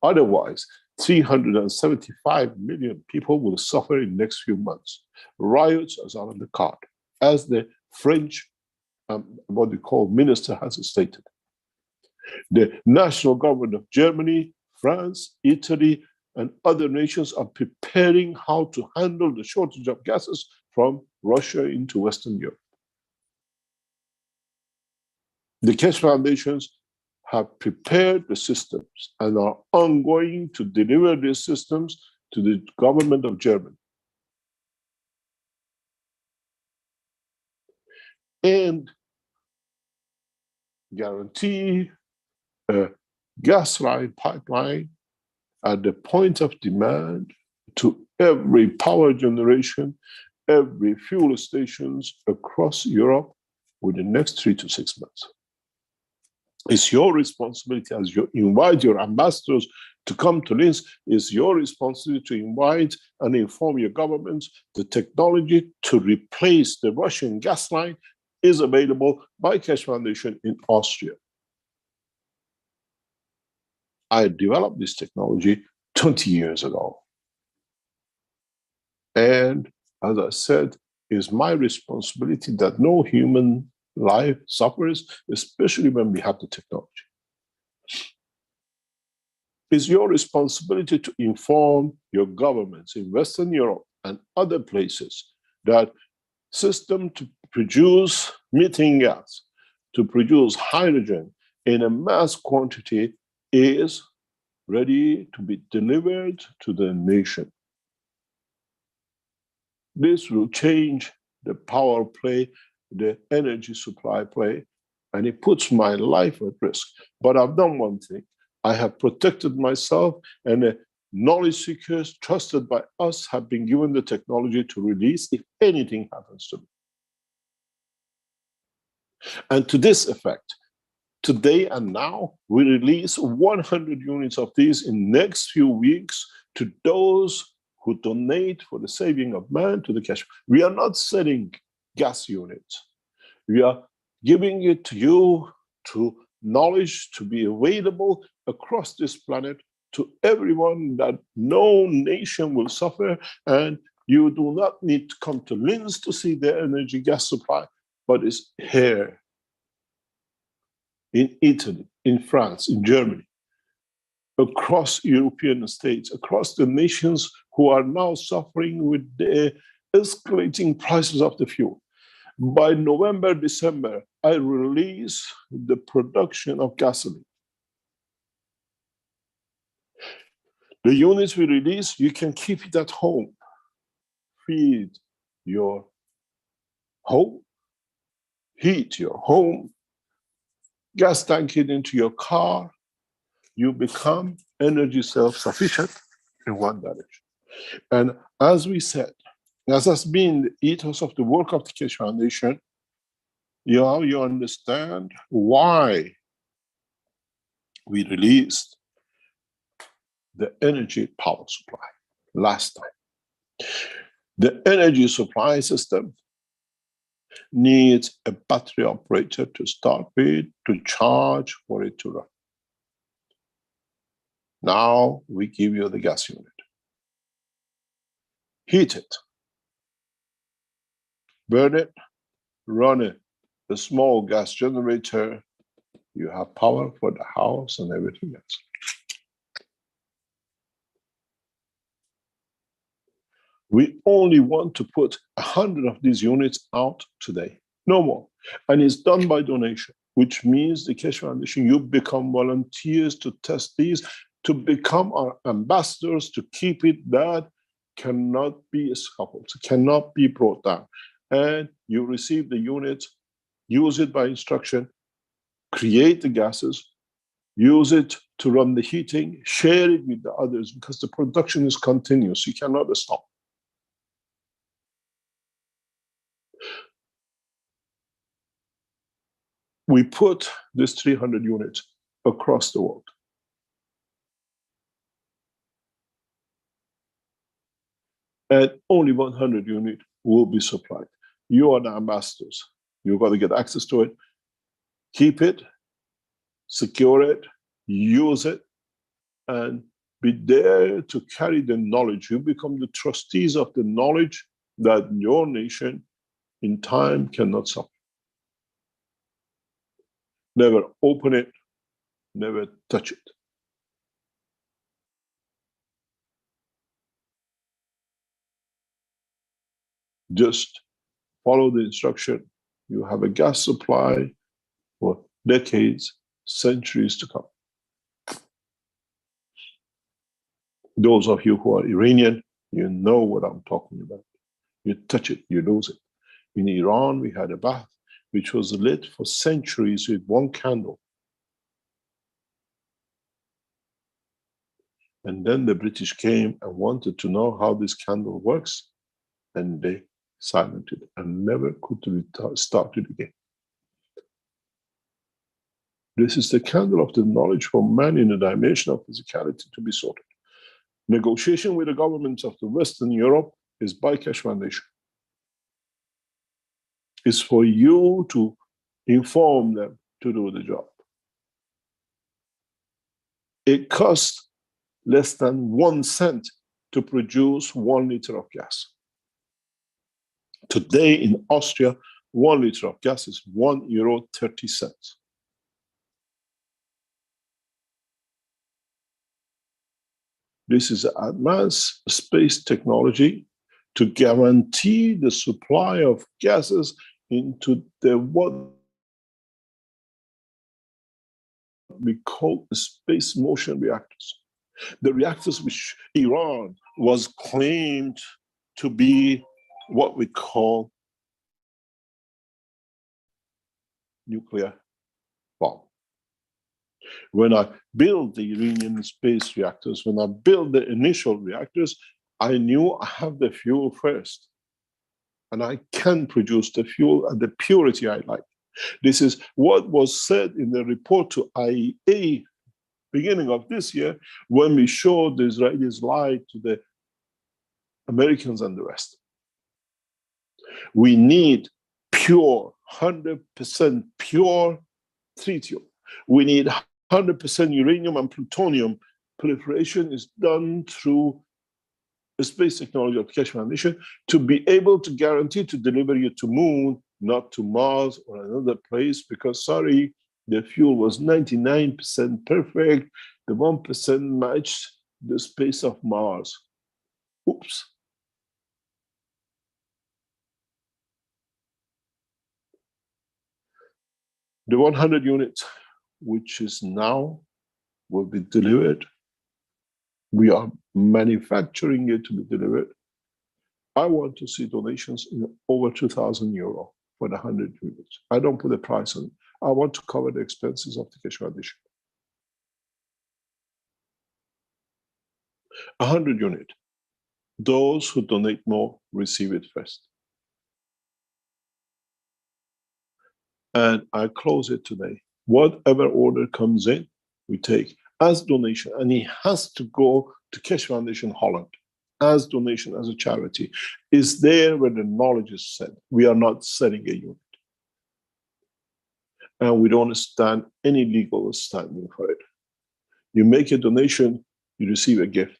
Otherwise, 375 million people will suffer in the next few months. Riots are on the card, as the French, what we call minister has stated. The national government of Germany, France, Italy, and other nations are preparing how to handle the shortage of gases from Russia into Western Europe. The Keshe Foundations have prepared the systems and are ongoing to deliver these systems to the government of Germany. And guarantee a gas line pipeline at the point of demand to every power generation, every fuel stations across Europe within the next 3 to 6 months. It's your responsibility as you invite your ambassadors to come to Linz. It's your responsibility to invite and inform your governments. The technology to replace the Russian gas line is available by Keshe Foundation in Austria. I developed this technology 20 years ago. And as I said, it's my responsibility that no human life suffers, especially when we have the technology. It's your responsibility to inform your governments in Western Europe and other places that system to produce methane gas, to produce hydrogen in a mass quantity is ready to be delivered to the nation. This will change the power play, the energy supply play, and it puts my life at risk. But I've done one thing. I have protected myself, and the knowledge seekers trusted by us have been given the technology to release if anything happens to me. And to this effect, today and now, we release 100 units of these in the next few weeks to those who donate for the saving of man to the Keshe. We are not selling gas units. We are giving it to you to knowledge to be available across this planet to everyone, that no nation will suffer, and you do not need to come to Linz to see the energy gas supply, but it's here in Italy, in France, in Germany. across European states, across the nations who are now suffering with the escalating prices of the fuel. By November, December, I release the production of gasoline. The units we release, you can keep it at home. Feed your home, heat your home, gas tank it into your car. You become energy self-sufficient in one direction. And as we said, as has been the ethos of the work of the Keshe Foundation, you understand why we released the energy power supply last time. The energy supply system needs a battery operator to start with, to charge for it to run. Now we give you the gas unit. Heat it, burn it, run it. The small gas generator, you have power for the house and everything else. We only want to put 100 of these units out today, no more. And it's done by donation, which means the Keshe Foundation, you become volunteers to test these, to become our ambassadors, to keep it. That cannot be scaffolded, cannot be brought down. And you receive the unit, use it by instruction, create the gases, use it to run the heating, share it with the others, because the production is continuous. You cannot stop. We put this 300 units across the world. And only 100 units will be supplied. You are the ambassadors. You've got to get access to it, keep it, secure it, use it, and be there to carry the knowledge. You become the trustees of the knowledge that your nation in time cannot suffer. Never open it, never touch it. Just follow the instruction. You have a gas supply for decades, centuries to come. Those of you who are Iranian, you know what I'm talking about. You touch it, you lose it. In Iran, we had a bath which was lit for centuries with one candle. And then the British came and wanted to know how this candle works, and they silenced it and never could start it again. This is the candle of the knowledge for man in the dimension of physicality to be sorted. Negotiation with the governments of the Western Europe is by Keshe Foundation. It's for you to inform them to do the job. It costs less than 1 cent to produce 1 liter of gas. Today in Austria, 1 liter of gas is €1.30. This is advanced space technology to guarantee the supply of gases into the what we call the space motion reactors. The reactors which Iran was claimed to be what we call nuclear bomb. When I built the Iranian space reactors, when I built the initial reactors, I knew I have the fuel first. And I can produce the fuel at the purity I like. This is what was said in the report to IEA beginning of this year, when we showed the Israelis lied to the Americans and the rest. We need pure, 100% pure tritium. We need 100% uranium and plutonium. Proliferation is done through the space technology of Keshe Foundation to be able to guarantee to deliver you to moon, not to Mars or another place, because sorry, The fuel was 99% perfect. The 1% matched the space of Mars. Oops. The 100 units, which is now, will be delivered. We are manufacturing it to be delivered. I want to see donations in over 2,000 euro for the 100 units. I don't put a price on it. I want to cover the expenses of the Keshe Foundation. 100 units. Those who donate more receive it first. And I close it today. Whatever order comes in, we take as donation, and it has to go to Keshe Foundation Holland as donation, as a charity. Is there where the knowledge is set. We are not setting a unit. And we don't stand any legal standing for it. You make a donation, you receive a gift.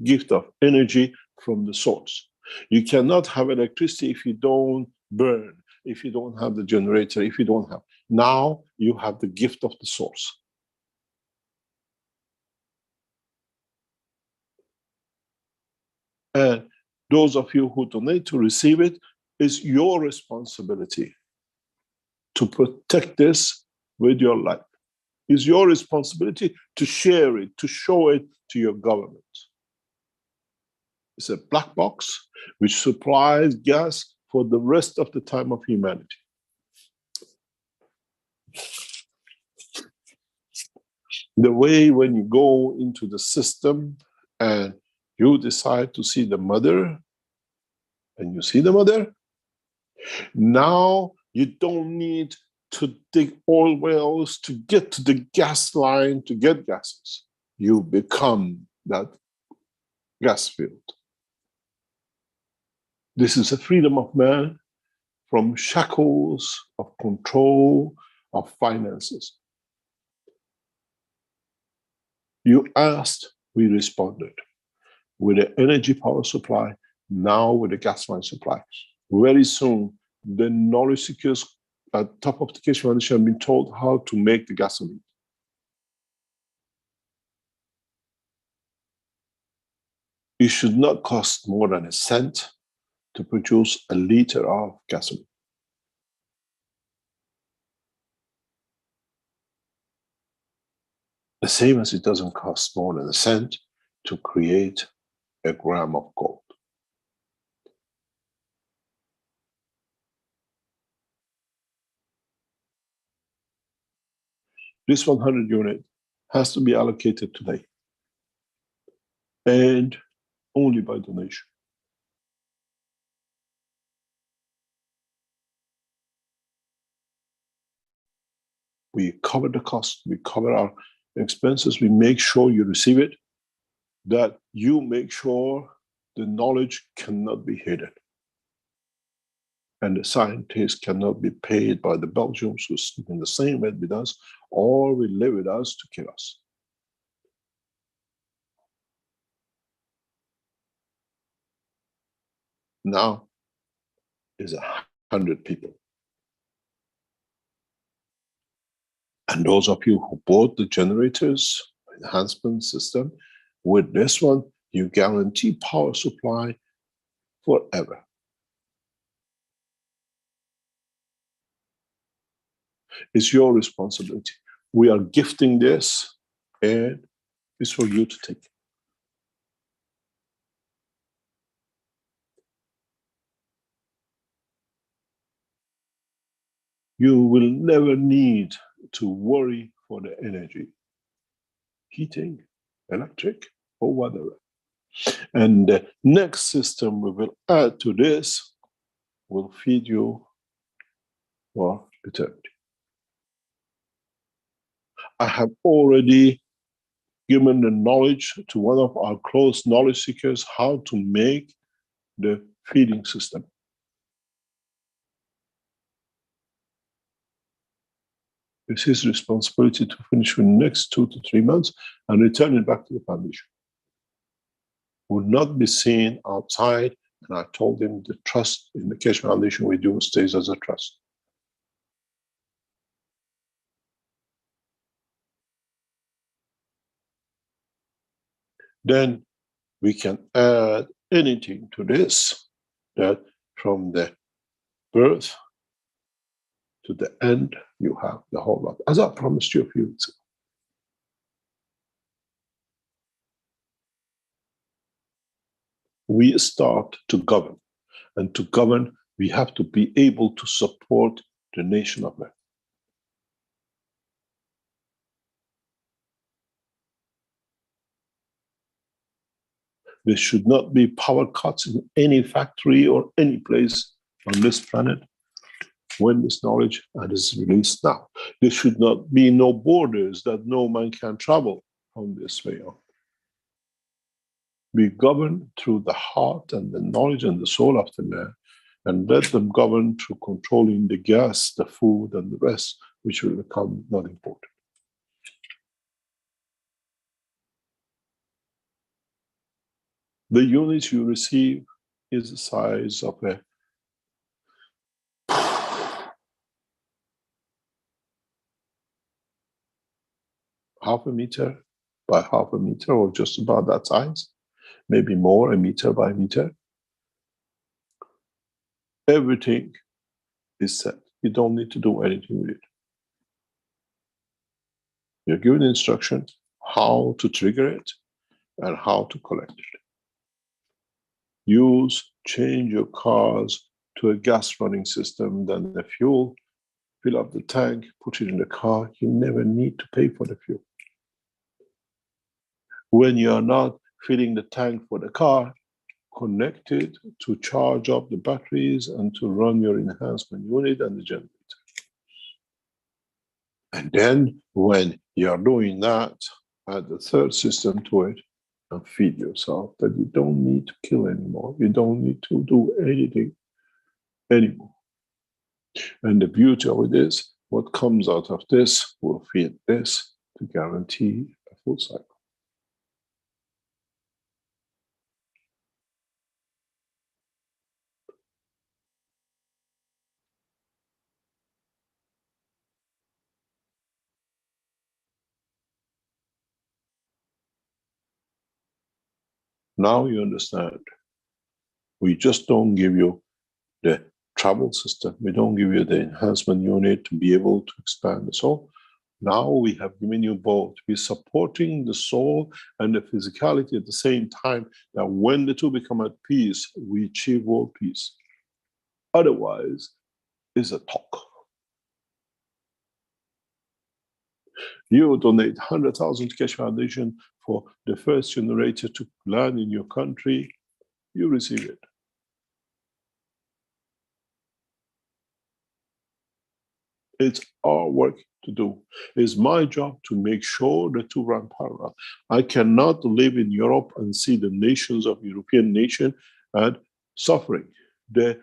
Gift of energy from the source. You cannot have electricity if you don't burn, if you don't have the generator, if you don't have. Now you have the gift of the source. And those of you who donate to receive it, it's your responsibility to protect this with your life. It's your responsibility to share it, to show it to your government. It's a black box which supplies gas for the rest of the time of humanity. The way when you go into the system and you decide to see the mother, and you see the mother, now you don't need to dig oil wells to get to the gas line to get gases. You become that gas field. This is a freedom of man from shackles of control of finances. You asked, we responded. With the energy power supply, now with the gas line supply. Very soon, the knowledge seekers at top of the Keshe Foundation have been told how to make the gasoline. It should not cost more than a cent to produce a liter of gasoline. The same as it doesn't cost more than a cent to create a gram of gold. This 100 unit has to be allocated today, and only by donation. We cover the cost, we cover our expenses, we make sure you receive it, that you make sure the knowledge cannot be hidden. And the scientists cannot be paid by the Belgians who sleep in the same bed with us or will live with us to kill us. Now is 100 people. And those of you who bought the generators, enhancement system, with this one, you guarantee power supply forever. It's your responsibility. We are gifting this, and it's for you to take. You will never need to worry for the energy, heating, electric, or whatever. And the next system we will add to this will feed you for eternity. I have already given the knowledge to one of our close knowledge seekers how to make the feeding system. It's his responsibility to finish in the next 2 to 3 months and return it back to the foundation. Will not be seen outside, and I told him the trust in the Keshe Foundation we do stays as a trust. Then we can add anything to this, that from the birth to the end, you have the whole lot, as I promised you a few weeks ago. We start to govern, and to govern, we have to be able to support the nation of man. There should not be power cuts in any factory or any place on this planet when this knowledge is released now. There should not be no borders that no man can travel from this way on. We govern through the heart and the knowledge and the soul of the man, and let them govern through controlling the gas, the food, and the rest, which will become not important. The units you receive is the size of a half a meter by half a meter, or just about that size, maybe more, a meter by meter. Everything is set. You don't need to do anything with it. You're given instructions how to trigger it and how to collect it. Change your cars to a gas running system, then the fuel, fill up the tank, put it in the car. You never need to pay for the fuel. When you are not filling the tank for the car, connect it to charge up the batteries and to run your enhancement unit and the generator. And then when you're doing that, add the third system to it and feed yourself, that you don't need to kill anymore. You don't need to do anything anymore. And the beauty of it is, what comes out of this will feed this to guarantee a full cycle. Now you understand. We just don't give you the travel system. We don't give you the enhancement unit to be able to expand the soul. Now we have given you both. We're supporting the soul and the physicality at the same time, that when the two become at peace, we achieve world peace. Otherwise, it's a talk. You donate 100,000 to Keshe Foundation for the first generator to land in your country, you receive it. It's our work to do. It's my job to make sure the two run parallel. I cannot live in Europe and see the nations of European nation and suffering. The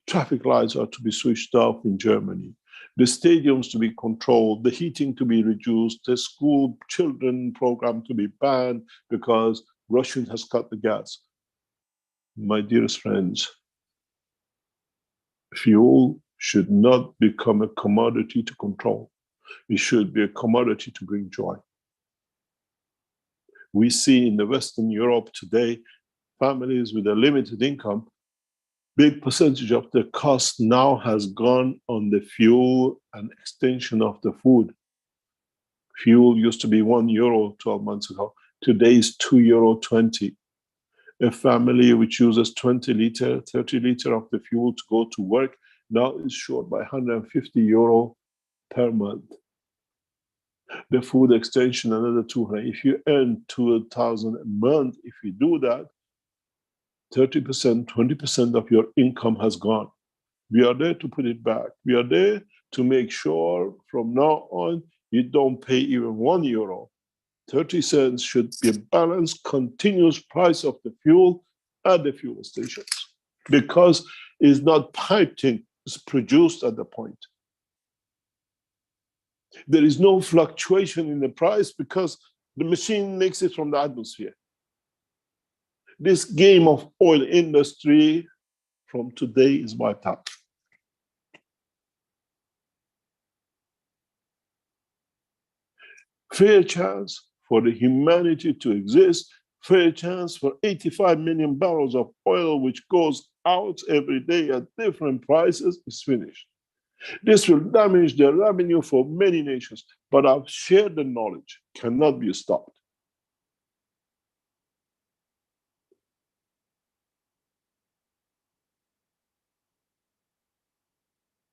traffic lights are to be switched off in Germany. The stadiums to be controlled, the heating to be reduced, the school children program to be banned because Russia has cut the gas. My dearest friends, fuel should not become a commodity to control. It should be a commodity to bring joy. We see in the Western Europe today, families with a limited income, big percentage of the cost now has gone on the fuel and extension of the food. Fuel used to be €1 12 months ago. Today is €2.20. A family which uses 20 liter, 30 liter of the fuel to go to work now is short by €150 per month. The food extension, another 200. If you earn 2,000 a month, if you do that, 30%, 20% of your income has gone. We are there to put it back. We are there to make sure from now on, you don't pay even €1. 30 cents should be a balanced, continuous price of the fuel at the fuel stations, because it's not piped in, it's produced at the point. There is no fluctuation in the price because the machine makes it from the atmosphere. This game of oil industry from today is wiped out. Fair chance for the humanity to exist fair chance for 85 million barrels of oil, which goes out every day at different prices, is finished. This will damage the revenue for many nations, but I've shared the knowledge, cannot be stopped.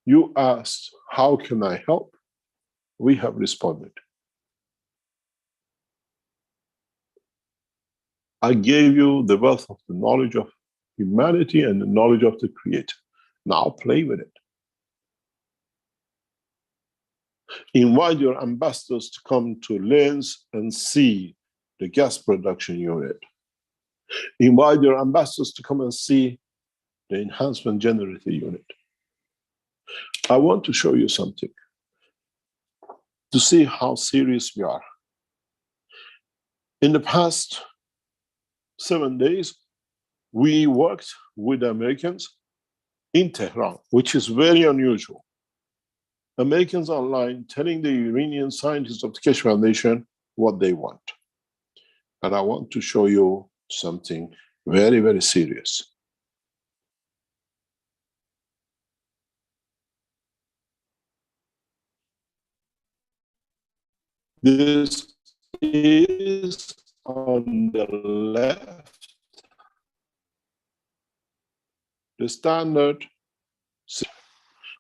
You asked, how can I help? We have responded. I gave you the wealth of the knowledge of humanity and the knowledge of the Creator. Now play with it. Invite your ambassadors to come to Lens and see the gas production unit. Invite your ambassadors to come and see the enhancement generator unit. I want to show you something to see how serious we are. In the past 7 days, we worked with the Americans in Tehran, which is very unusual. Americans online telling the Iranian scientists of the Keshe Foundation what they want. And I want to show you something very, very serious. This is on the left, the standard.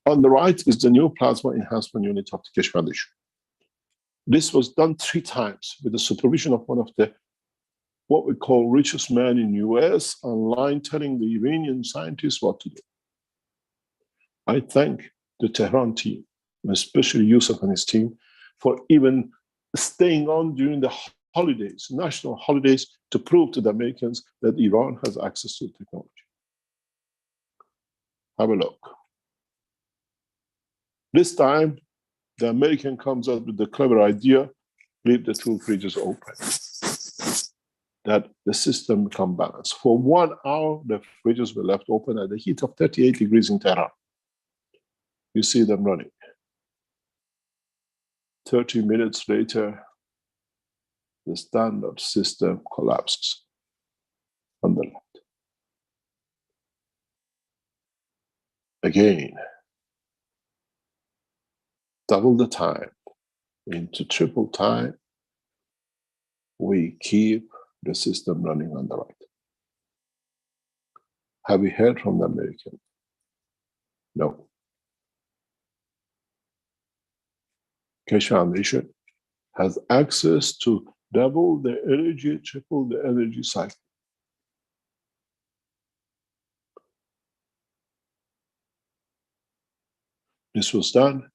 On the right is the new plasma enhancement unit of the Keshe Foundation. This was done 3 times with the supervision of one of the, what we call richest man in US, online telling the Iranian scientists what to do. I thank the Tehran team, especially Yusuf and his team, for even staying on during the holidays, national holidays, to prove to the Americans that Iran has access to the technology. Have a look. This time, the American comes up with the clever idea, leave the 2 fridges open, that the system become balanced. For 1 hour, the fridges were left open at the heat of 38 degrees in Tehran. You see them running. 30 minutes later, the standard system collapses on the left. Again, double the time into triple time, we keep the system running on the right. Have we heard from the American? No. Keshe Foundation has access to double the energy, triple the energy cycle. This was done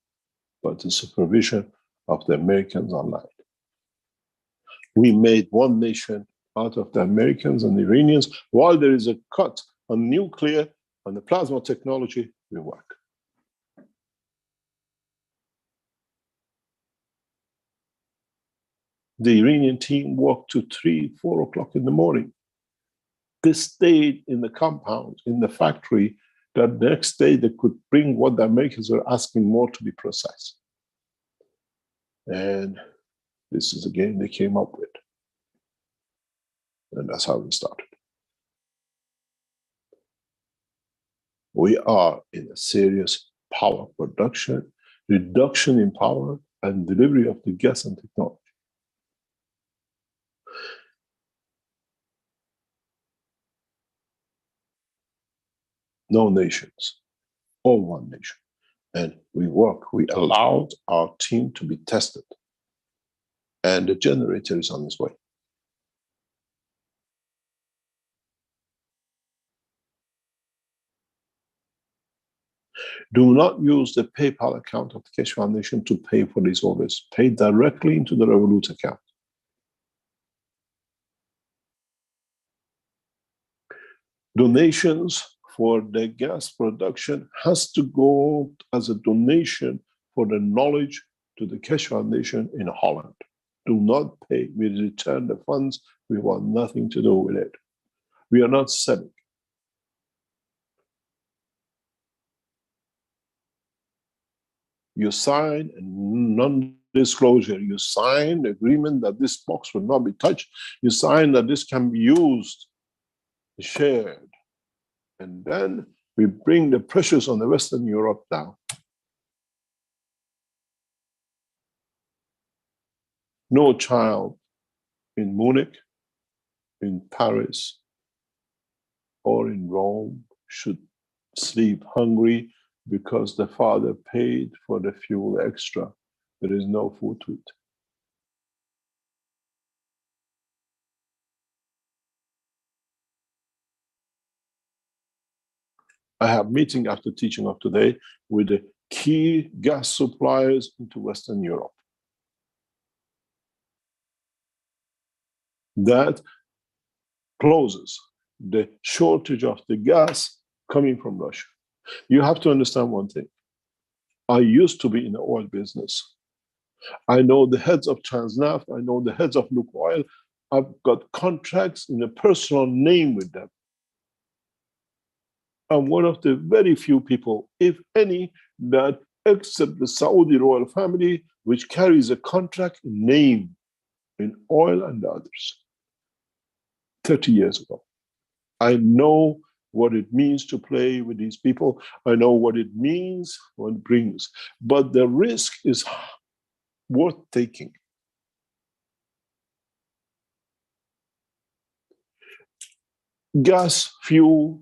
by the supervision of the Americans online. We made one nation out of the Americans and the Iranians. While there is a cut on nuclear, on the plasma technology, we work. The Iranian team worked to 3, 4 o'clock in the morning. They stayed in the compound, in the factory, that the next day they could bring what the Americans were asking more to be processed. And this is the game they came up with. And that's how we started. We are in a serious power production, reduction in power, and delivery of the gas and technology. No nations, all one nation. And we work, we allowed our team to be tested. And the generator is on its way. Do not use the PayPal account of the Keshe Foundation to pay for these orders. Pay directly into the Revolut account. Donations for the gas production has to go as a donation for the knowledge to the Keshe Foundation in Holland. Do not pay. We return the funds. We want nothing to do with it. We are not selling. You sign a disclosure. You sign the agreement that this box will not be touched. You sign that this can be used, shared. And then we bring the pressures on the Western Europe down. No child in Munich, in Paris, or in Rome should sleep hungry because the father paid for the fuel extra. There is no food to eat. I have meeting after teaching of today with the key gas suppliers into Western Europe. That closes the shortage of the gas coming from Russia. You have to understand one thing. I used to be in the oil business. I know the heads of Transnaft. I know the heads of Lukoil. I've got contracts in a personal name with them. I'm one of the very few people, if any, that except the Saudi royal family, which carries a contract name in oil and others. 30 years ago. I know what it means to play with these people. I know what it means, what it brings. But the risk is worth taking. Gas fuel,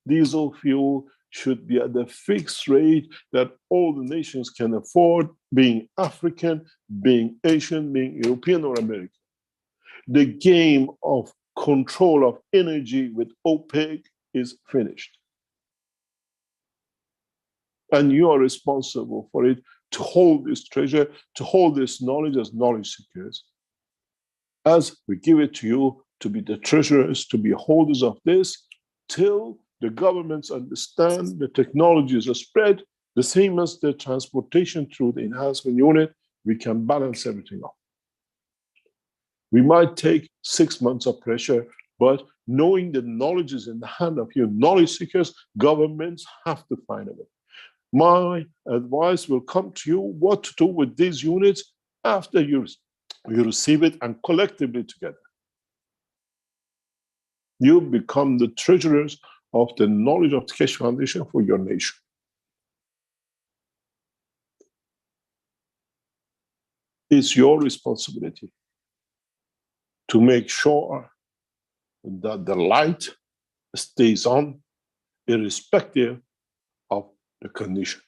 diesel fuel should be at the fixed rate that all the nations can afford, being African, being Asian, being European or American. The game of control of energy with OPEC is finished. And you are responsible for it, to hold this treasure, to hold this knowledge as knowledge seekers. As we give it to you to be the treasurers, to be holders of this, till the governments understand the technologies are spread, the same as the transportation through the enhancement unit, we can balance everything up. We might take 6 months of pressure, but knowing the knowledge is in the hand of you knowledge seekers, governments have to find a way. My advice will come to you what to do with these units after you receive it and collectively together. You become the treasurers of the knowledge of the Keshe Foundation for your nation. It's your responsibility to make sure that the light stays on, irrespective of the condition.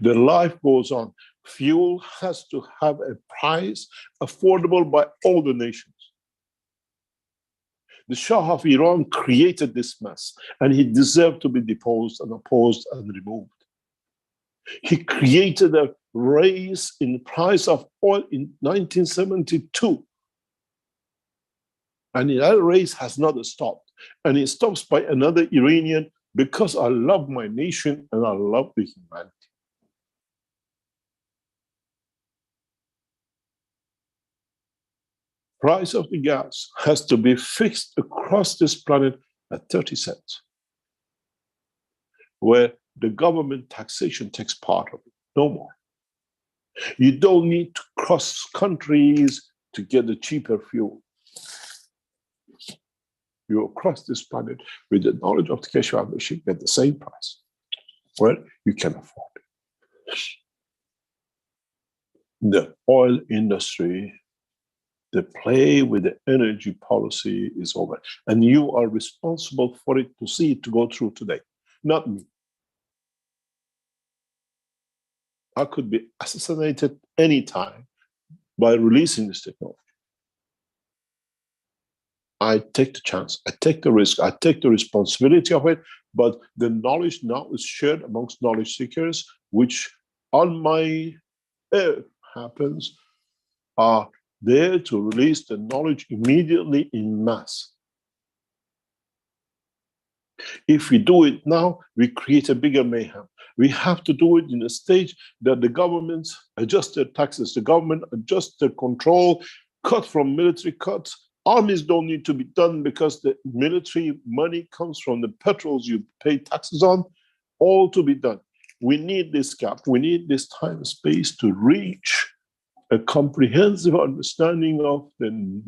The life goes on. Fuel has to have a price affordable by all the nations. The Shah of Iran created this mess, and he deserved to be deposed and opposed and removed. He created a race in the price of oil in 1972. And that race has not stopped. And it stops by another Iranian, because I love my nation and I love the humanity. Price of the gas has to be fixed across this planet at 30 cents, where the government taxation takes part of it, no more. You don't need to cross countries to get a cheaper fuel. You across this planet with the knowledge of the Keshe Foundation get the same price, where you can afford it. The oil industry, the play with the energy policy is over. And you are responsible for it to see it to go through today, not me. I could be assassinated anytime by releasing this technology. I take the chance, I take the risk, I take the responsibility of it, but the knowledge now is shared amongst knowledge seekers, which on my earth happens, are there to release the knowledge immediately in mass. If we do it now, we create a bigger mayhem. We have to do it in a stage that the governments adjust their taxes, the government adjusts their control, cut from military cuts. Armies don't need to be done because the military money comes from the petrols you pay taxes on, all to be done. We need this gap. We need this time and space to reach a comprehensive understanding of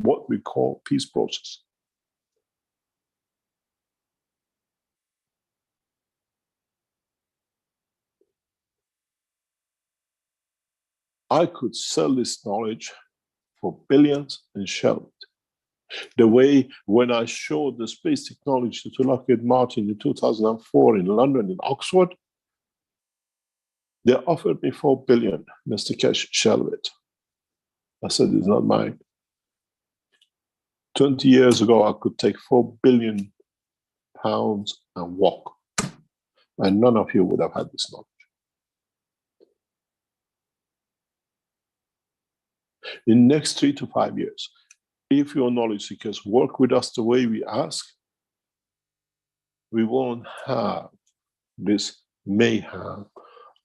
what we call peace process. I could sell this knowledge for billions and shelve it. The way when I showed the space technology to Lockheed Martin in 2004 in London, in Oxford, they offered me 4 billion. Mr. Keshe, shelve it. I said, it's not mine. 20 years ago, I could take 4 billion pounds and walk. And none of you would have had this knowledge. In the next 3 to 5 years, if your knowledge seekers work with us the way we ask, we won't have this mayhem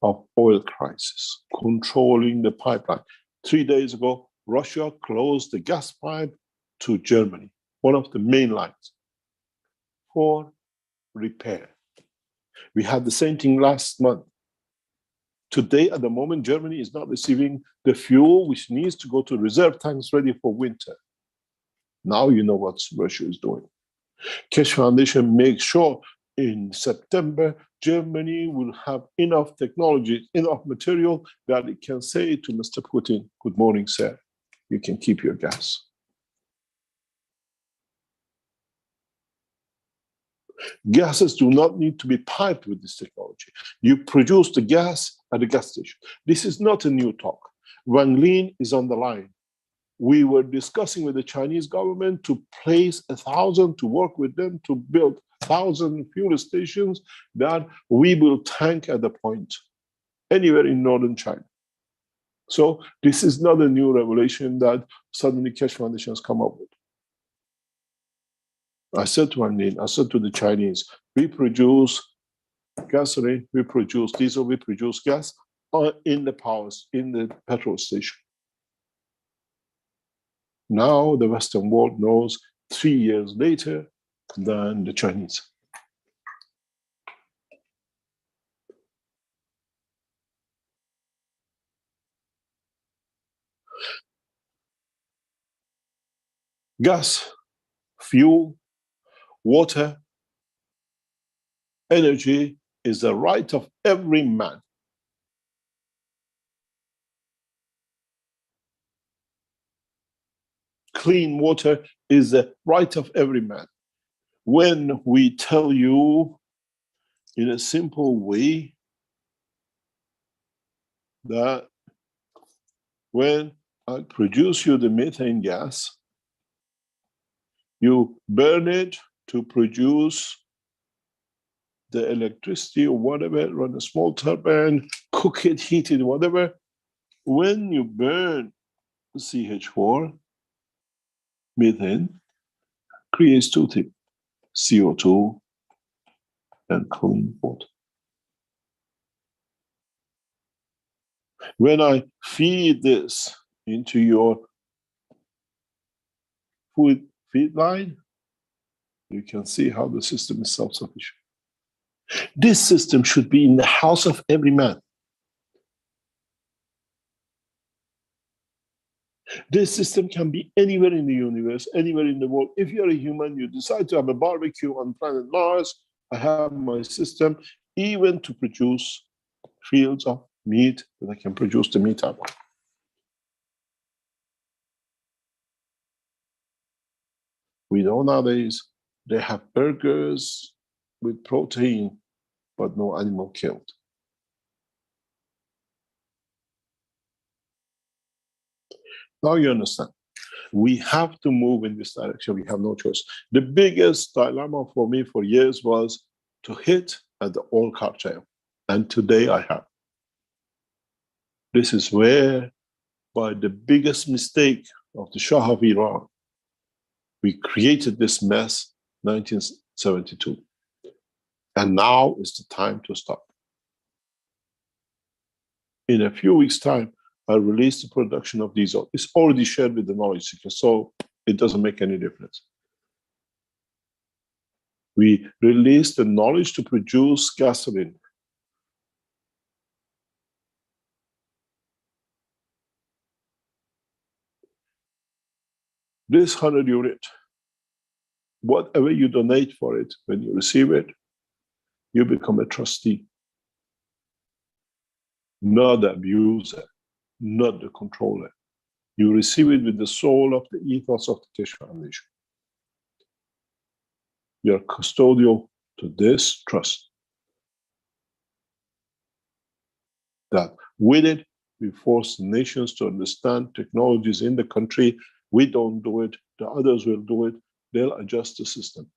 of oil crisis controlling the pipeline. 3 days ago, Russia closed the gas pipe to Germany, one of the main lines, for repair. We had the same thing last month. Today, at the moment, Germany is not receiving the fuel which needs to go to reserve tanks ready for winter. Now you know what Russia is doing. Keshe Foundation makes sure in September, Germany will have enough technology, enough material that it can say to Mr. Putin, good morning, sir, you can keep your gas. Gases do not need to be piped with this technology. You produce the gas at the gas station. This is not a new talk. Wang Lin is on the line. We were discussing with the Chinese government to place 1,000, to work with them to build 1,000 fuel stations that we will tank at the point anywhere in northern China. So this is not a new revelation that suddenly Keshe Foundation has come up with. I said to Wang Lin, I said to the Chinese, we produce gasoline, we produce diesel, we produce gas in the powers, in the petrol station. Now the Western world knows 3 years later than the Chinese. Gas, fuel, water, energy is the right of every man. Clean water is the right of every man. When we tell you in a simple way that when I produce you the methane gas, you burn it to produce the electricity or whatever, run a small turbine, cook it, heat it, whatever. When you burn CH4, methane creates two things, CO2 and clean water. When I feed this into your food feed line, you can see how the system is self-sufficient. This system should be in the house of every man. This system can be anywhere in the universe, anywhere in the world. If you're a human, you decide to have a barbecue on planet Mars, I have my system, even to produce fields of meat that I can produce the meat out of. We know nowadays they have burgers with protein, but no animal killed. Now you understand. We have to move in this direction. We have no choice. The biggest dilemma for me for years was to hit at the oil cartel. And today I have. This is where, by the biggest mistake of the Shah of Iran, we created this mess, 1972. And now is the time to stop. In a few weeks' time, I'll release the production of diesel. It's already shared with the knowledge seekers, so it doesn't make any difference. We release the knowledge to produce gasoline. This 100 unit, whatever you donate for it, when you receive it, you become a trustee, not the abuser, not the controller. You receive it with the soul of the ethos of the Keshe Foundation. You're custodial to this trust. That with it, we force nations to understand technologies in the country. We don't do it, the others will do it. They'll adjust the system.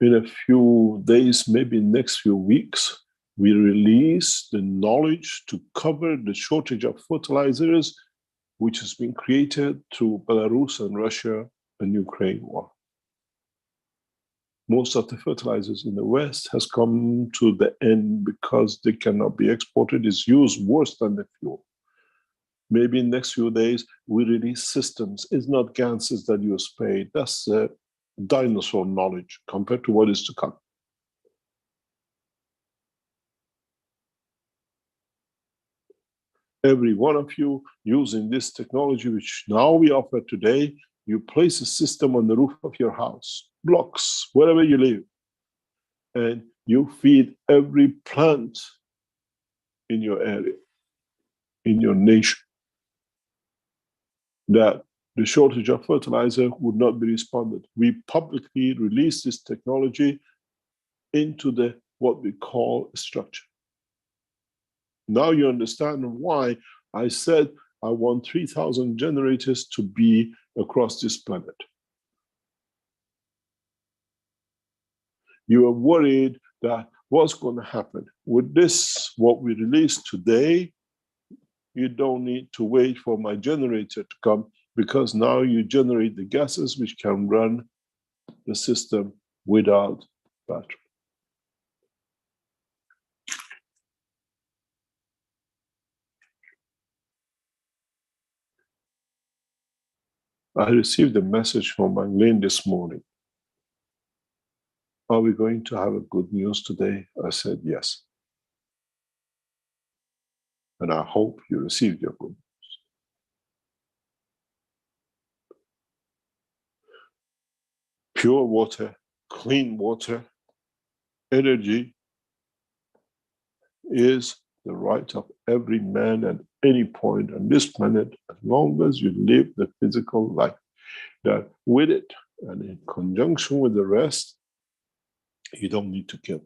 In a few days, maybe next few weeks, we release the knowledge to cover the shortage of fertilizers, which has been created through Belarus and Russia and Ukraine war. Most of the fertilizers in the West has come to the end because they cannot be exported. It's used worse than the fuel. Maybe in the next few days, we release systems. It's not gases that you spray. That's dinosaur knowledge compared to what is to come. Every one of you using this technology, which now we offer today, you place a system on the roof of your house, blocks, wherever you live, and you feed every plant in your area, in your nation, that the shortage of fertilizer would not be responded. We publicly release this technology into the what we call structure. Now you understand why I said I want 3,000 generators to be across this planet. You are worried that what's going to happen with this, what we release today. You don't need to wait for my generator to come, because now you generate the gases which can run the system without battery. I received a message from Manglin this morning. Are we going to have a good news today? I said yes. And I hope you received your good news. Pure water, clean water, energy is the right of every man at any point on this planet, as long as you live the physical life. That with it and in conjunction with the rest, you don't need to kill.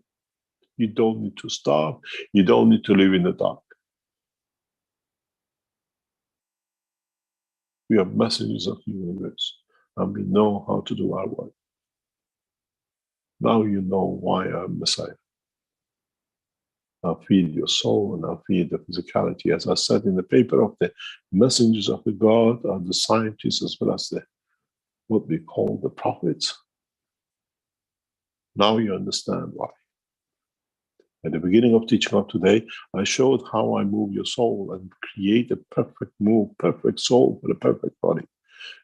You don't need to starve. You don't need to live in the dark. We are messengers of the universe, and we know how to do our work. Now you know why I'm Messiah. I'll feed your soul and I'll feed the physicality. As I said in the paper, of the messengers of the God are the scientists as well as the what we call the prophets. Now you understand why. At the beginning of teaching of today, I showed how I move your soul and create a perfect move, perfect soul for the perfect body.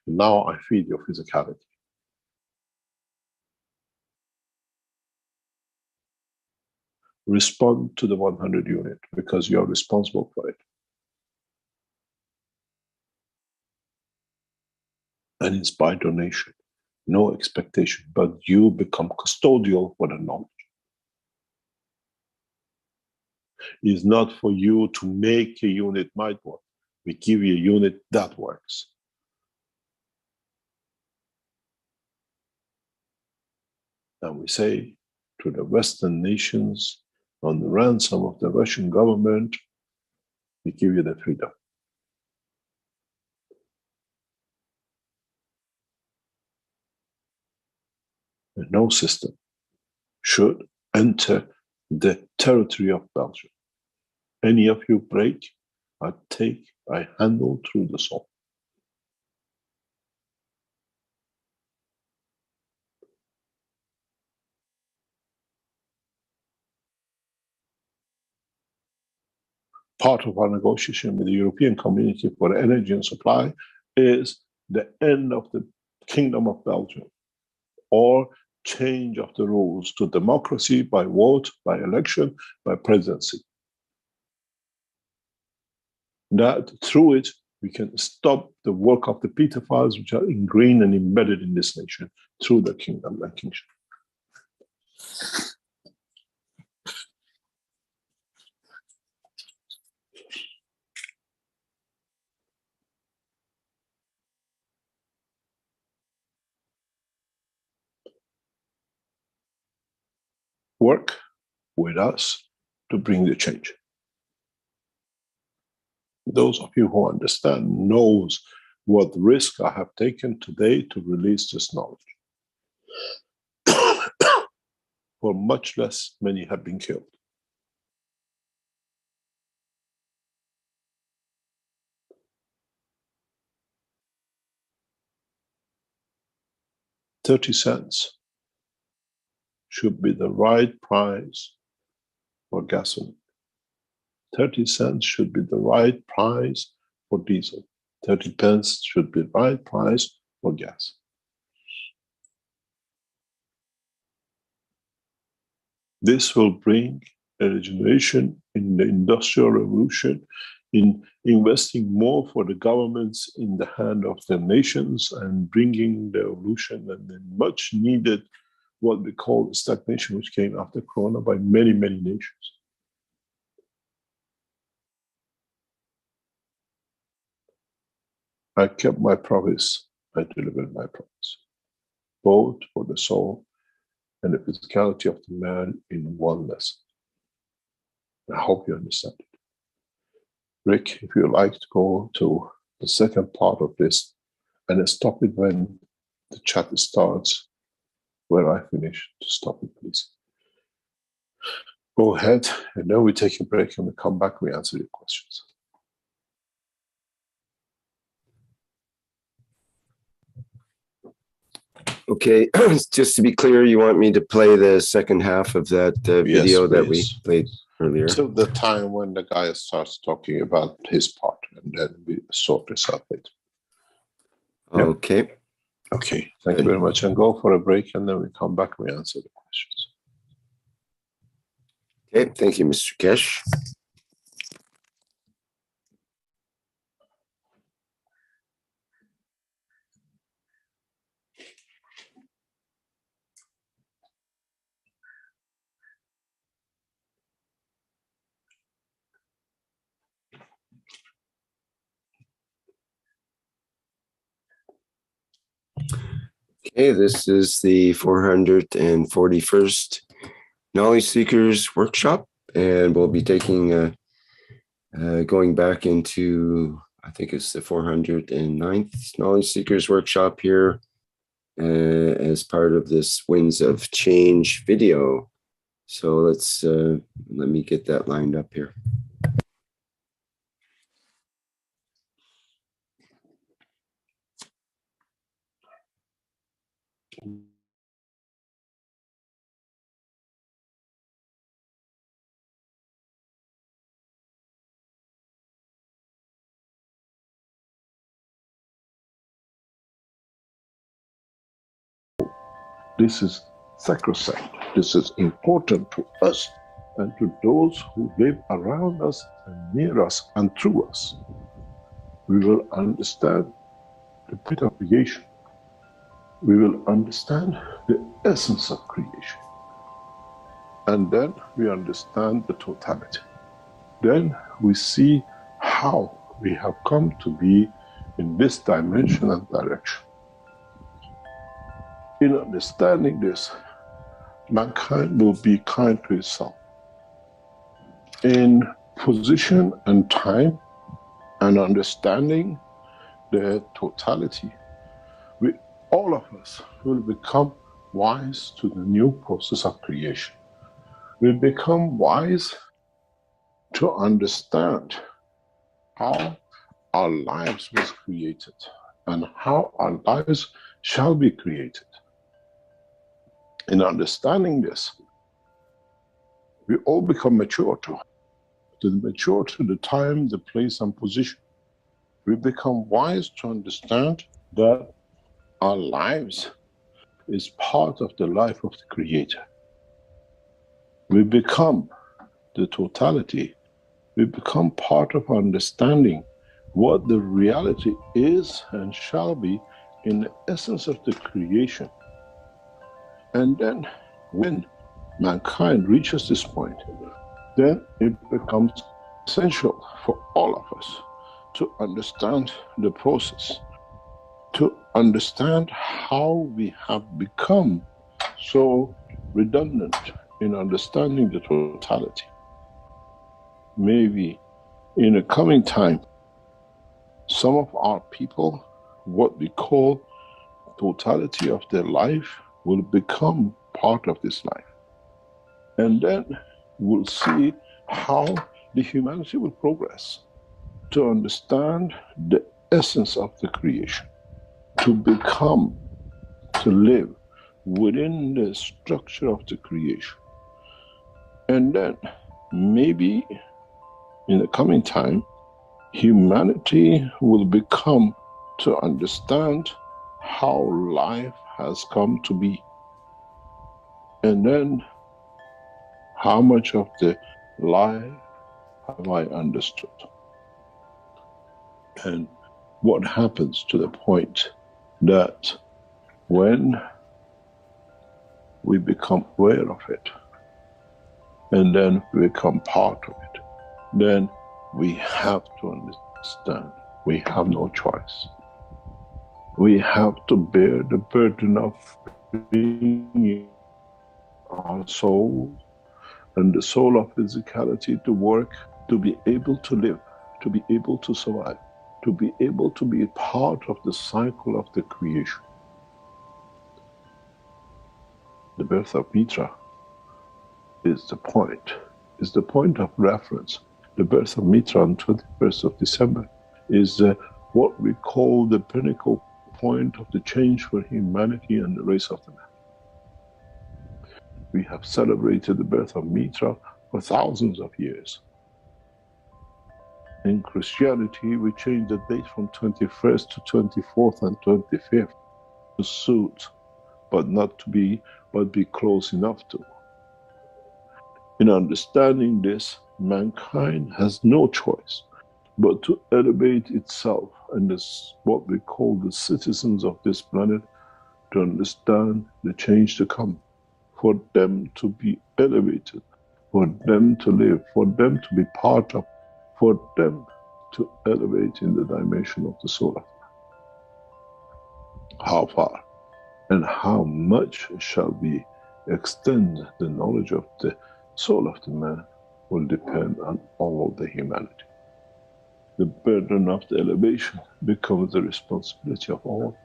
And now I feed your physicality. Respond to the 100 unit because you are responsible for it. And it's by donation, no expectation, but you become custodial for the knowledge. It's not for you to make a unit might work. We give you a unit that works. And we say to the Western nations, on the ransom of the Russian government, we give you the freedom. And no system should enter the territory of Belgium. Any of you break, I handle through the soul. Part of our negotiation with the European Community for Energy and Supply is the end of the Kingdom of Belgium, or change of the rules to democracy by vote, by election, by presidency. That through it, we can stop the work of the pedophiles which are ingrained and embedded in this nation through the kingdom and kingship. Work with us to bring the change. Those of you who understand knows what risk I have taken today to release this knowledge. For much less, many have been killed. $0.30 should be the right price for gasoline. 30 cents should be the right price for diesel. 30 pence should be the right price for gas. This will bring a regeneration in the industrial revolution, in investing more for the governments in the hand of the nations and bringing the evolution and the much needed what we call stagnation, which came after Corona by many, many nations. I kept my promise, I delivered my promise, both for the soul and the physicality of the man in one lesson. I hope you understand it. Rick, if you'd like to go to the second part of this, and stop it when the chat starts, where I finish, to stop it, please. Go ahead, and then we take a break and we come back, we answer your questions. Okay, just to be clear, you want me to play the second half of that video Yes, that we played earlier? Till the time when the guy starts talking about his part, and then we sort this out later. Okay. Yep. Okay, thank you very much. And go for a break, and then we come back, we answer the questions. Okay, thank you, Mr. Keshe. Okay, this is the 441st Knowledge Seekers Workshop, and we'll be taking, going back into, I think it's the 409th Knowledge Seekers Workshop here as part of this Winds of Change video. So let's, let me get that lined up here. This is sacrosanct. This is important to us and to those who live around us and near us and through us. We will understand the bit of creation. We will understand the essence of creation. And then we understand the totality. Then we see how we have come to be in this dimension and direction. In understanding this, mankind will be kind to itself. In position and time and understanding the totality, all of us will become wise to the new process of creation. We'll become wise to understand how our lives was created and how our lives shall be created. In understanding this, we all become mature to the time, the place, and position. We become wise to understand that our lives is part of the life of the Creator. We become the totality. We become part of understanding what the reality is and shall be in the essence of the creation. And then when mankind reaches this point, then it becomes essential for all of us to understand the process, to understand how we have become so redundant in understanding the totality. Maybe in a coming time, some of our people, what we call totality of their life, will become part of this life. And then we'll see how the humanity will progress to understand the essence of the creation, to become, to live within the structure of the creation. And then maybe in the coming time, humanity will become to understand how life has come to be. And then how much of the life have I understood? And what happens to the point that when we become aware of it, and then we become part of it, then we have to understand we have no choice. We have to bear the burden of bringing our soul and the soul of physicality to work, to be able to live, to be able to survive, to be able to be a part of the cycle of the creation. The birth of Mitra is the point of reference. The birth of Mitra on 21st of December is what we call the pinnacle point of the change for humanity and the race of the man. We have celebrated the birth of Mitra for thousands of years. In Christianity, we changed the date from 21st to 24th and 25th to suit, but be close enough to. In understanding this, mankind has no choice but to elevate itself and this, what we call the citizens of this planet, to understand the change to come, for them to be elevated, for them to live, for them to be part of, for them to elevate in the dimension of the soul of man. How far and how much shall we extend the knowledge of the soul of the man will depend on all the humanity. The burden of the elevation becomes the responsibility of all,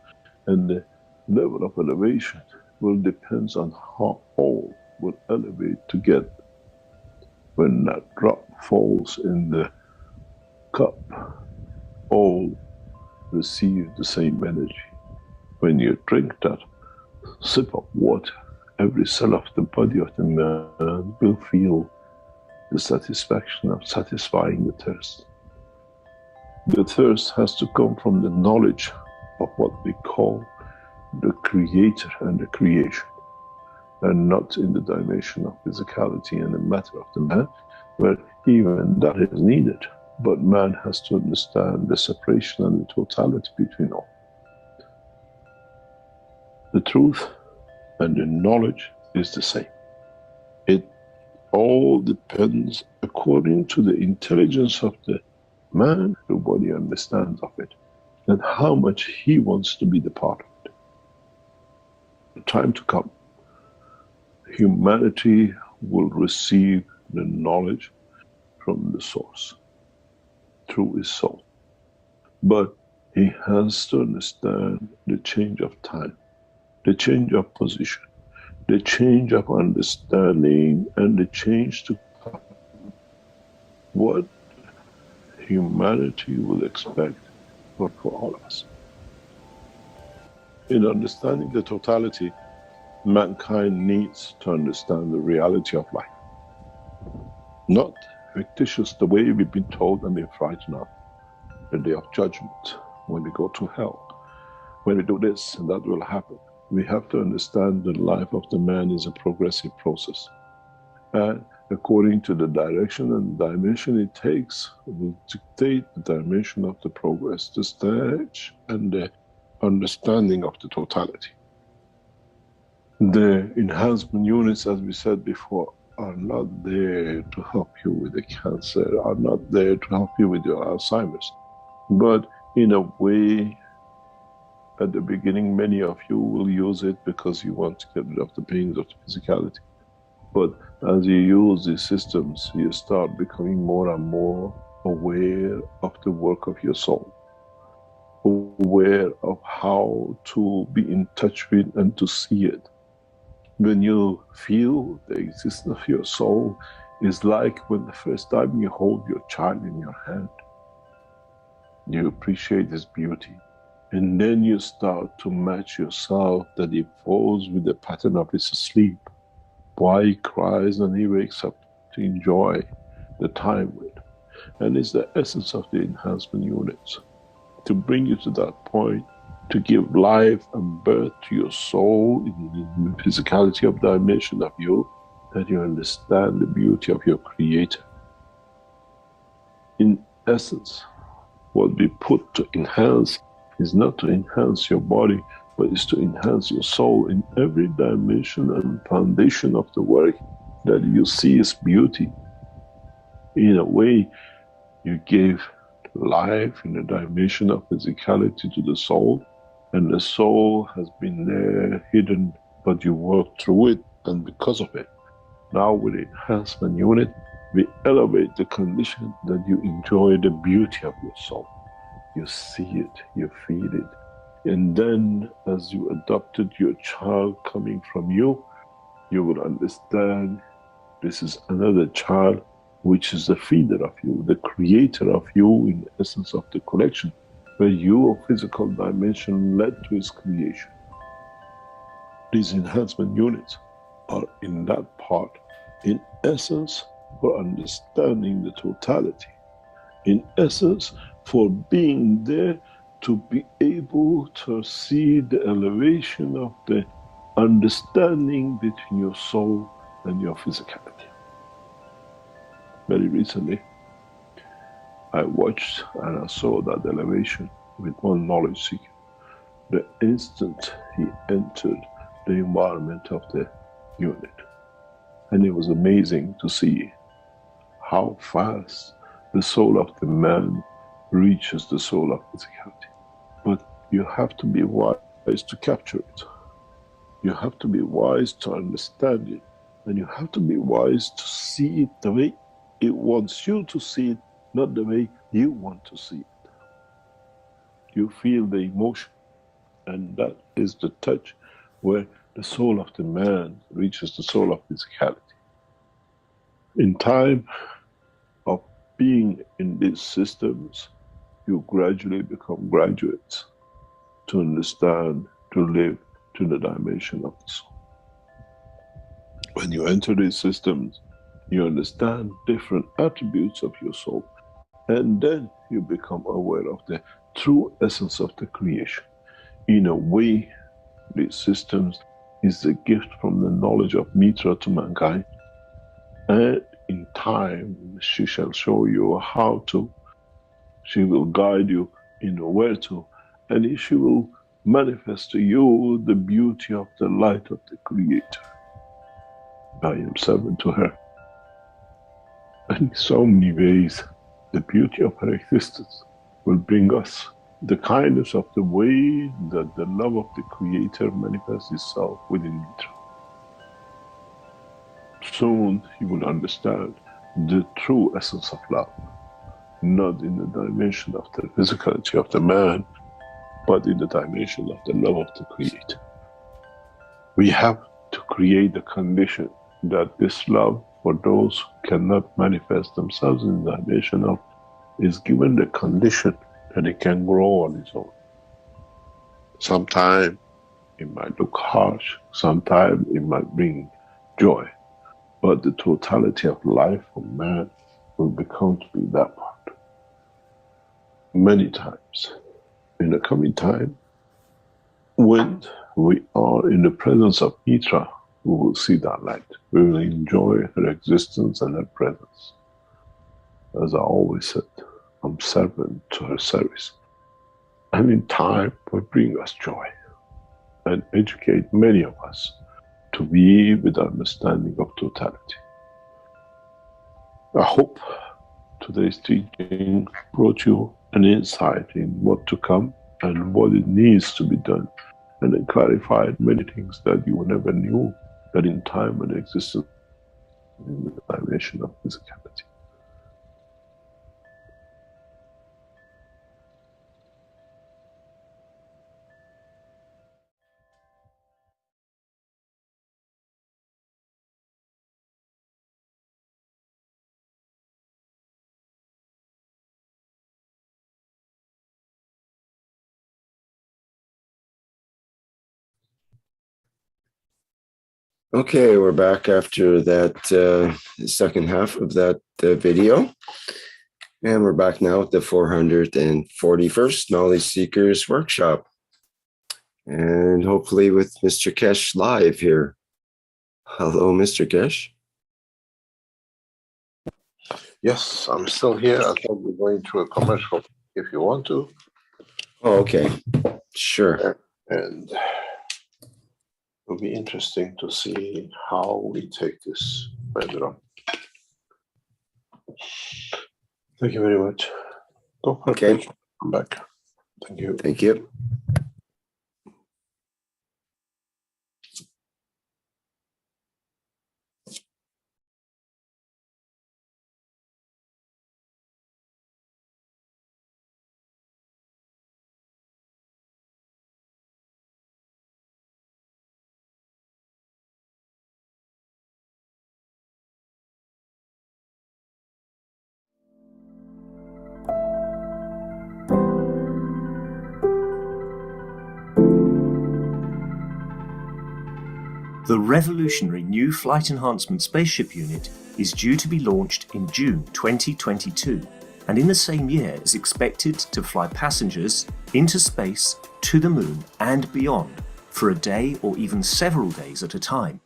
and the level of elevation will depend on how all will elevate together. When that drop falls in the cup, all receive the same energy. When you drink that sip of water, every cell of the body of the man will feel the satisfaction of satisfying the thirst. The thirst has to come from the knowledge of what we call the Creator and the creation, and not in the dimension of physicality and the matter of the man, where even that is needed. But man has to understand the separation and the totality between all. The truth and the knowledge is the same. It all depends according to the intelligence of the man, the body understands of it, and how much he wants to be the part of it. The time to come, humanity will receive the knowledge from the source, through his soul. But he has to understand the change of time, the change of position, the change of understanding, and the change to come. What humanity will expect for all of us. In understanding the totality, mankind needs to understand the reality of life. Not fictitious the way we've been told and been frightened of. The day of judgment, when we go to hell, when we do this and that will happen. we have to understand the life of the man is a progressive process. And according to the direction and dimension it takes, will dictate the dimension of the progress, the stage, and the understanding of the totality. The enhancement units, as we said before, are not there to help you with the cancer, are not there to help you with your Alzheimer's. But in a way, at the beginning, many of you will use it because you want to get rid of the pains of the physicality. But as you use these systems, you start becoming more and more aware of the work of your soul, aware of how to be in touch with and to see it. When you feel the existence of your soul, is like when the first time you hold your child in your hand. You appreciate his beauty. And then you start to match yourself that it falls with the pattern of his sleep. Why he cries and he wakes up to enjoy the time with. And it's the essence of the enhancement units. To bring you to that point, to give life and birth to your soul in the physicality of dimension of you, that you understand the beauty of your Creator. In essence, what we put to enhance is not to enhance your body, but is to enhance your soul in every dimension and foundation of the work that you see as beauty. In a way, you gave life in a dimension of physicality to the soul, and the soul has been there hidden, but you work through it, and because of it, now with the enhancement unit, we elevate the condition that you enjoy the beauty of your soul. You see it, you feel it. And then as you adopted your child coming from you, you will understand this is another child which is the feeder of you, the creator of you in the essence of the collection, where your physical dimension led to its creation. These enhancement units are in that part, in essence, for understanding the totality, in essence, for being there to be able to see the elevation of the understanding between your soul and your physicality. Very recently, I watched and I saw that elevation with one knowledge seeker. The instant he entered the environment of the unit. And it was amazing to see how fast the soul of the man reaches the soul of physicality. But you have to be wise to capture it. You have to be wise to understand it. And you have to be wise to see it the way it wants you to see it, not the way you want to see it. You feel the emotion, and that is the touch where the soul of the man reaches the soul of physicality. In time of being in these systems, you gradually become graduates to understand, to live to the dimension of the soul. When you enter these systems, you understand different attributes of your soul, and then you become aware of the true essence of the creation. In a way, these systems is the gift from the knowledge of Mitra to mankind, and in time she shall show you how to, she will guide you in where to, and she will manifest to you the beauty of the light of the Creator. I am servant to her. And in so many ways, the beauty of her existence will bring us the kindness of the way that the love of the Creator manifests itself within Mitra. Soon you will understand the true essence of love, not in the dimension of the physicality of the man, but in the dimension of the love of the Creator. We have to create the condition that this love for those who cannot manifest themselves in the dimension of is given the condition that it can grow on its own. Sometimes it might look harsh, sometimes it might bring joy, but the totality of life for man will become to be that part. Many times in the coming time, when we are in the presence of Mitra, we will see that light. We will enjoy her existence and her presence. As I always said, I'm servant to her service. And in time will bring us joy and educate many of us to be with understanding of totality. I hope today's teaching brought you an insight in what to come and what it needs to be done, and it clarified many things that you never knew that in time and existence in the dimension of physicality. Okay, we're back after that second half of that video. And we're back now at the 441st Knowledge Seekers Workshop. And hopefully with Mr. Keshe live here. Hello, Mr. Keshe. Yes, I'm still here. I thought we're going to a commercial if you want to. Oh, okay. Sure. And it'll be interesting to see how we take this further on. Thank you very much. Okay. I'm back. Thank you. Thank you. The revolutionary new Flight Enhancement Spaceship unit is due to be launched in June 2022, and in the same year is expected to fly passengers into space, to the moon and beyond for a day or even several days at a time.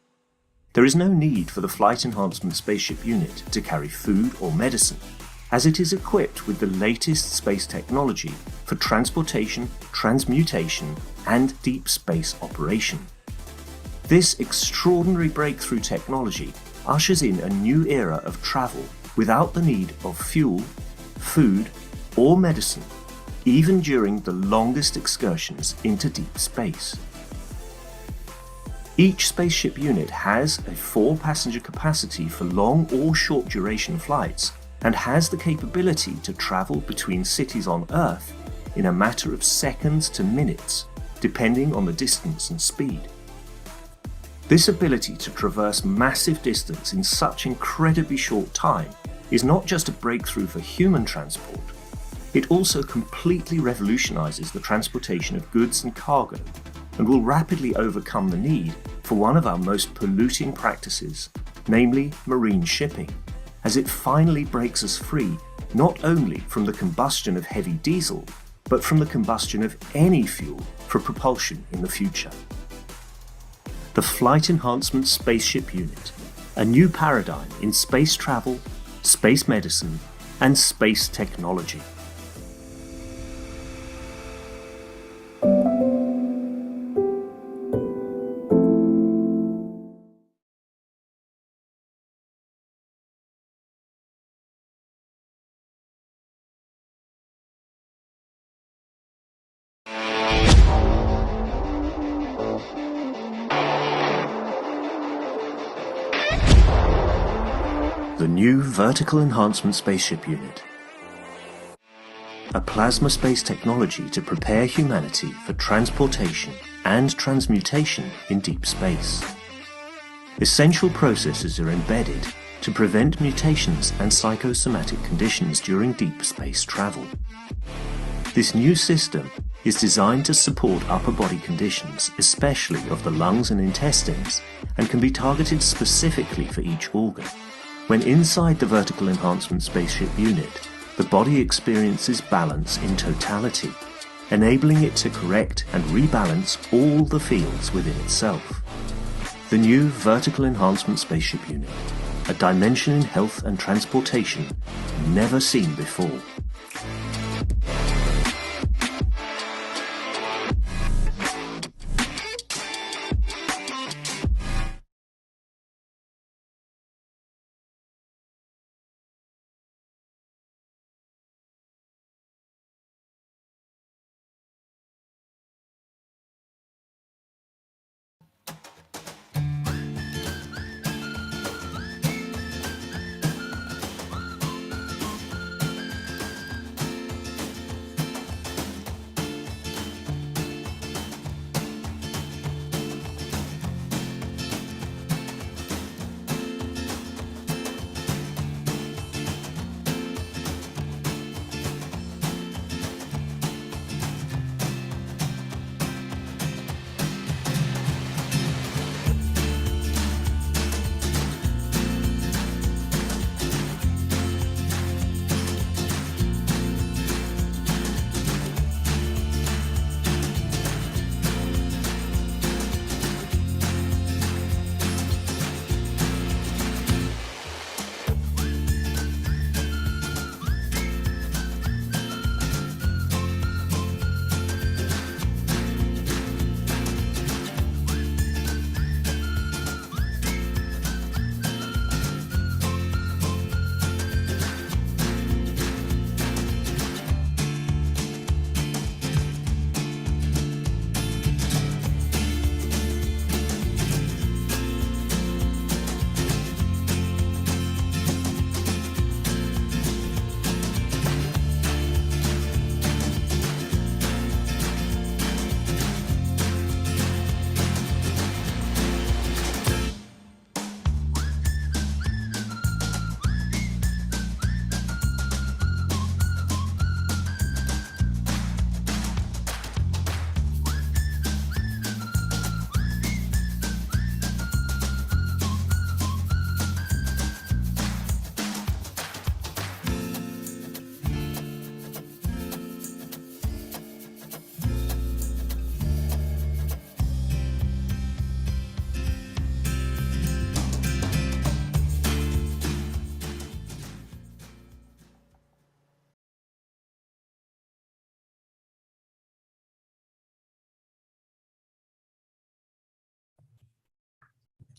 There is no need for the Flight Enhancement Spaceship unit to carry food or medicine, as it is equipped with the latest space technology for transportation, transmutation and deep space operation. This extraordinary breakthrough technology ushers in a new era of travel without the need of fuel, food, or medicine, even during the longest excursions into deep space. Each spaceship unit has a 4-passenger capacity for long or short duration flights and has the capability to travel between cities on Earth in a matter of seconds to minutes, depending on the distance and speed. This ability to traverse massive distance in such incredibly short time is not just a breakthrough for human transport, it also completely revolutionizes the transportation of goods and cargo and will rapidly overcome the need for one of our most polluting practices, namely marine shipping, as it finally breaks us free not only from the combustion of heavy diesel, but from the combustion of any fuel for propulsion in the future. The Flight Enhancement Spaceship Unit, a new paradigm in space travel, space medicine, and space technology. The new Vertical Enhancement Spaceship Unit, a plasma space technology to prepare humanity for transportation and transmutation in deep space. Essential processes are embedded to prevent mutations and psychosomatic conditions during deep space travel. This new system is designed to support upper body conditions, especially of the lungs and intestines, and can be targeted specifically for each organ. When inside the Vertical Enhancement Spaceship Unit, the body experiences balance in totality, enabling it to correct and rebalance all the fields within itself. The new Vertical Enhancement Spaceship Unit, a dimension in health and transportation never seen before.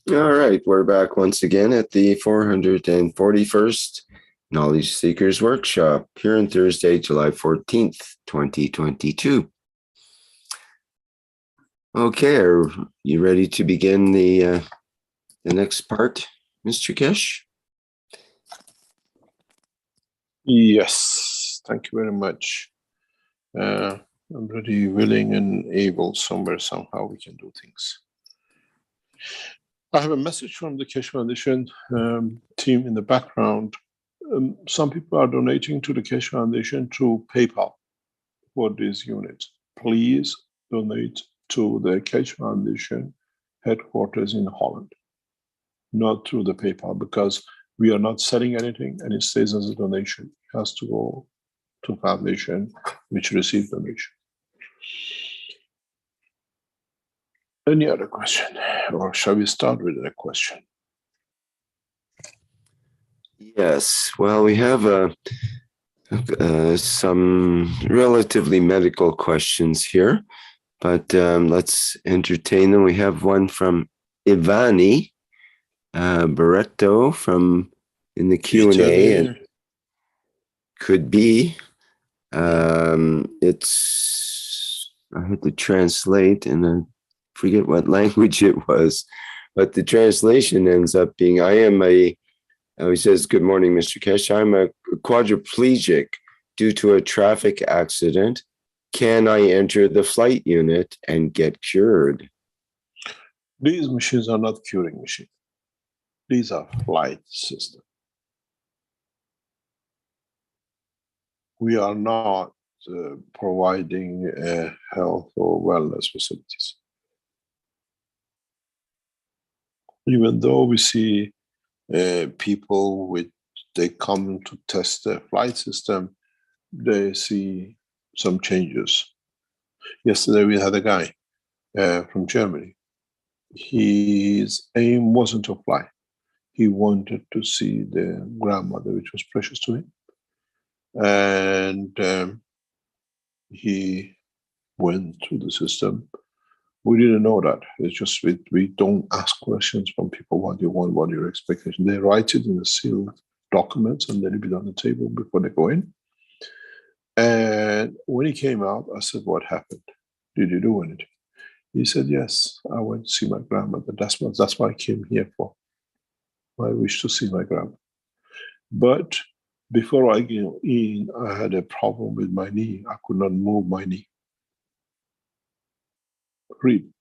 All right, we're back once again at the 441st Knowledge Seekers Workshop here on Thursday, July 14th, 2022. Okay, are you ready to begin the next part, Mr. Keshe? Yes, thank you very much. I'm really willing and able somewhere, somehow we can do things. I have a message from the Keshe Foundation team in the background. Some people are donating to the Keshe Foundation through PayPal for this unit. Please donate to the Keshe Foundation headquarters in Holland, not through the PayPal, because we are not selling anything and it stays as a donation. It has to go to foundation which receives donation. Any other question, or shall we start with a question? Yes, well, we have some relatively medical questions here, but let's entertain them. We have one from Ivani Barreto from in the Q&A. And could be. It's, I had to translate and I forget what language it was, but the translation ends up being, he says, good morning, Mr. Keshe. I'm a quadriplegic due to a traffic accident. Can I enter the flight unit and get cured? These machines are not curing machines. These are flight systems. We are not providing health or wellness facilities. Even though we see people they come to test the flight system, they see some changes. Yesterday we had a guy from Germany. His aim wasn't to fly. He wanted to see the grandmother, which was precious to him. And he went through the system. We didn't know that. It's just we don't ask questions from people. What do you want? What are your expectations? They write it in a sealed documents and they leave it on the table before they go in. And when he came out, I said, "What happened? Did you do anything?" He said, "Yes, I went to see my grandmother. That's what I came here for. I wish to see my grandmother. But before I came in, I had a problem with my knee. I could not move my knee. Really.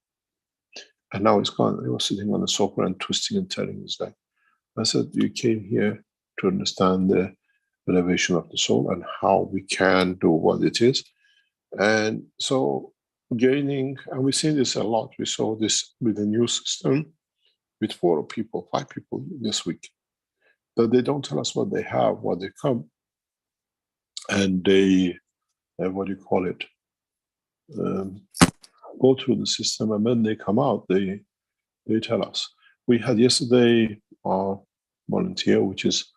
And now it's gone." He was sitting on the sofa and twisting and turning his leg. I said, "You came here to understand the elevation of the soul and how we can do what it is." And so gaining, and we've seen this a lot. We saw this with the new system with 5 people this week, that they don't tell us what they have, what they come, and they, what do you call it, go through the system, and when they come out, they tell us. We had yesterday our volunteer, which is,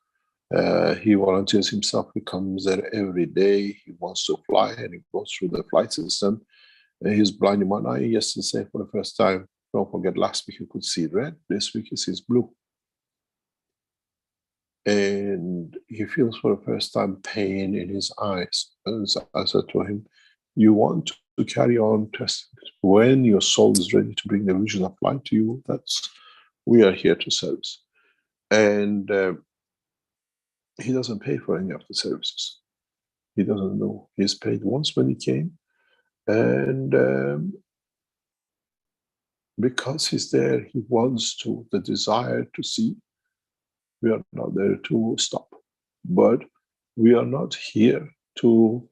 he volunteers himself. He comes there every day. He wants to fly, and he goes through the flight system. He's blind in one eye. Yesterday, for the first time, don't forget, last week he could see red. This week he sees blue. And he feels for the first time pain in his eyes. And I said to him, "You want to carry on testing. When your soul is ready to bring the vision of light to you, we are here to service." And he doesn't pay for any of the services. He doesn't know. He's paid once when he came. And because he's there, he wants to, the desire to see. We are not there to stop. But we are not here to,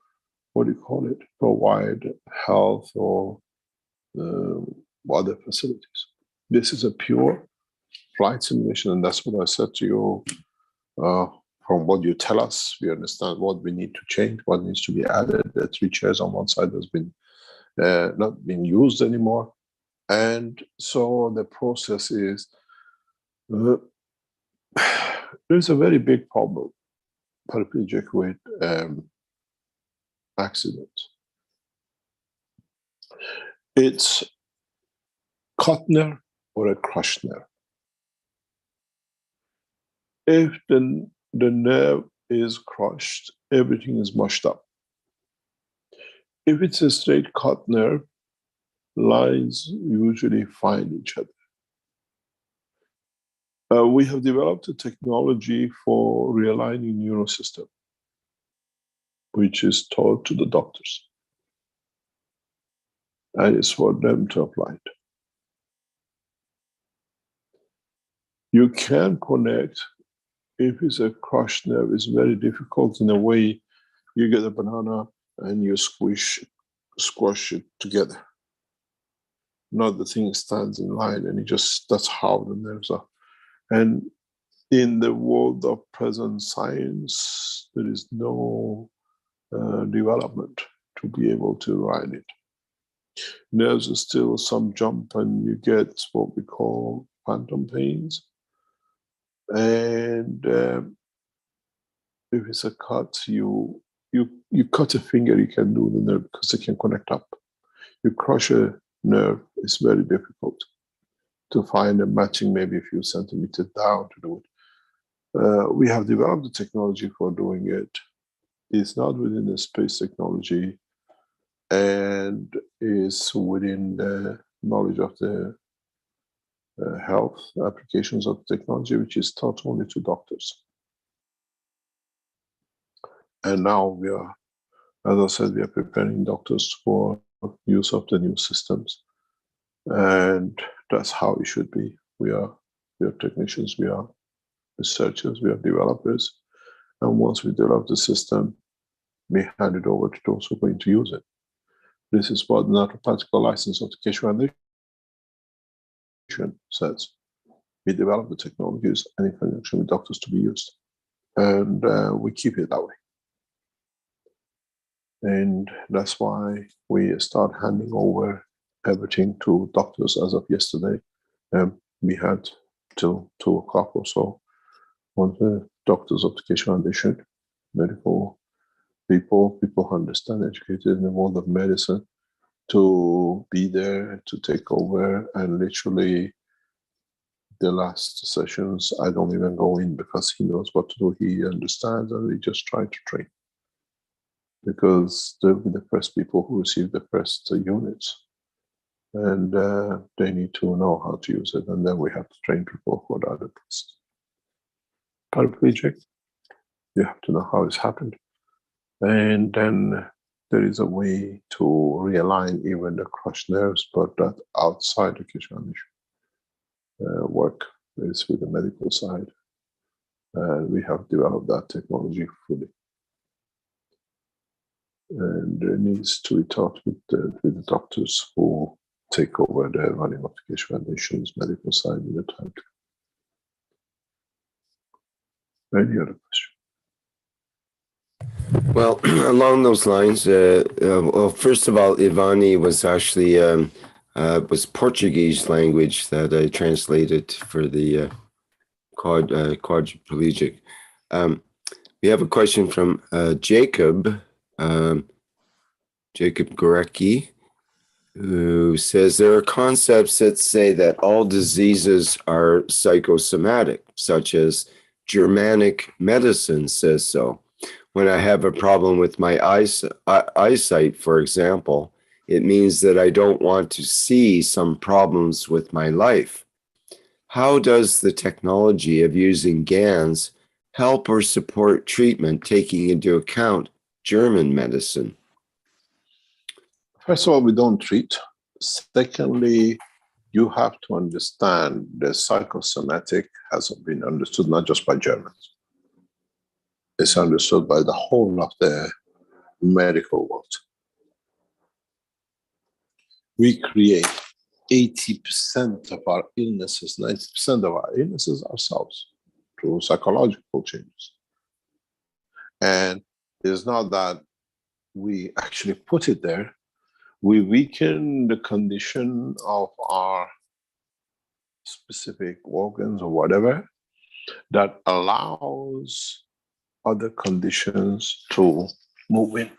what do you call it, provide health or other facilities. This is a pure flight simulation, and that's what I said to you. From what you tell us, we understand what we need to change, what needs to be added. The 3 chairs on one side has been not being used anymore. And so the process is, there's a very big problem, paraplegic with accidents. It's cut nerve or a crushed nerve. If the nerve is crushed, everything is mushed up. If it's a straight cut nerve, lines usually find each other. We have developed a technology for realigning neurosystem, which is taught to the doctors. And it's for them to apply it. You can connect. If it's a crushed nerve, it's very difficult. In a way, you get a banana and you squash it together. Not the thing stands in line, and that's how the nerves are. And in the world of present science, there is no development to be able to ride it. Nerves are still some jump, and you get what we call phantom pains. And if it's a cut, you cut a finger, you can do the nerve because they can connect up. You crush a nerve, it's very difficult to find a matching, maybe a few centimeters down to do it. We have developed the technology for doing it. It's not within the space technology, and is within the knowledge of the health applications of technology, which is taught only to doctors. And now we are, as I said, we are preparing doctors for use of the new systems. And that's how it should be. We are technicians, we are researchers, we are developers. And once we develop the system, we hand it over to those who are going to use it. This is what the not-for-practical license of the Keshe Foundation says. We develop the technologies and in conjunction with doctors to be used. And we keep it that way. And that's why we start handing over everything to doctors as of yesterday. We had till 2 o'clock or so on the doctors of the Keshe Foundation, medical people who understand, educated in the world of medicine, to be there, to take over. And literally the last sessions, I don't even go in because he knows what to do. He understands, and we just try to train. Because they'll be the first people who receive the first units. And they need to know how to use it. And then we have to train people for the other tests. Paraplegic, you have to know how it's happened. And then there is a way to realign even the crushed nerves, but that outside the Keshe Foundation work is with the medical side. And we have developed that technology fully. And it needs to be taught with the doctors who take over the running of the Keshe Foundation's medical side in the time. Any other question? Well, along those lines, well, first of all, Ivani was actually was Portuguese language that I translated for the quadriplegic. We have a question from Jacob Gorecki, who says there are concepts that say that all diseases are psychosomatic, such as Germanic medicine says so. When I have a problem with my eyesight, for example, it means that I don't want to see some problems with my life. How does the technology of using GANs help or support treatment, taking into account German medicine? First of all, we don't treat. Secondly, you have to understand the psychosomatic hasn't been understood not just by Germans. It's understood by the whole of the medical world. We create 80% of our illnesses, 90% of our illnesses ourselves through psychological changes. And it's not that we actually put it there. We weaken the condition of our specific organs or whatever that allows other conditions to move in.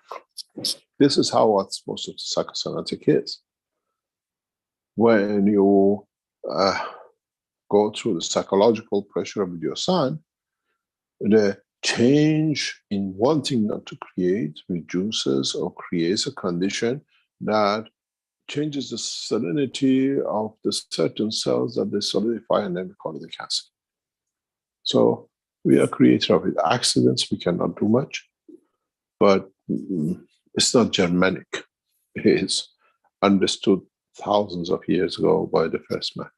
This is how what most of the psychosomatic is. When you go through the psychological pressure with your son, the change in wanting not to create reduces or creates a condition that changes the salinity of the certain cells that they solidify, and then we call it a cancer. So we are creator of it. Accidents, we cannot do much, but it's not Germanic. It's understood thousands of years ago by the first man.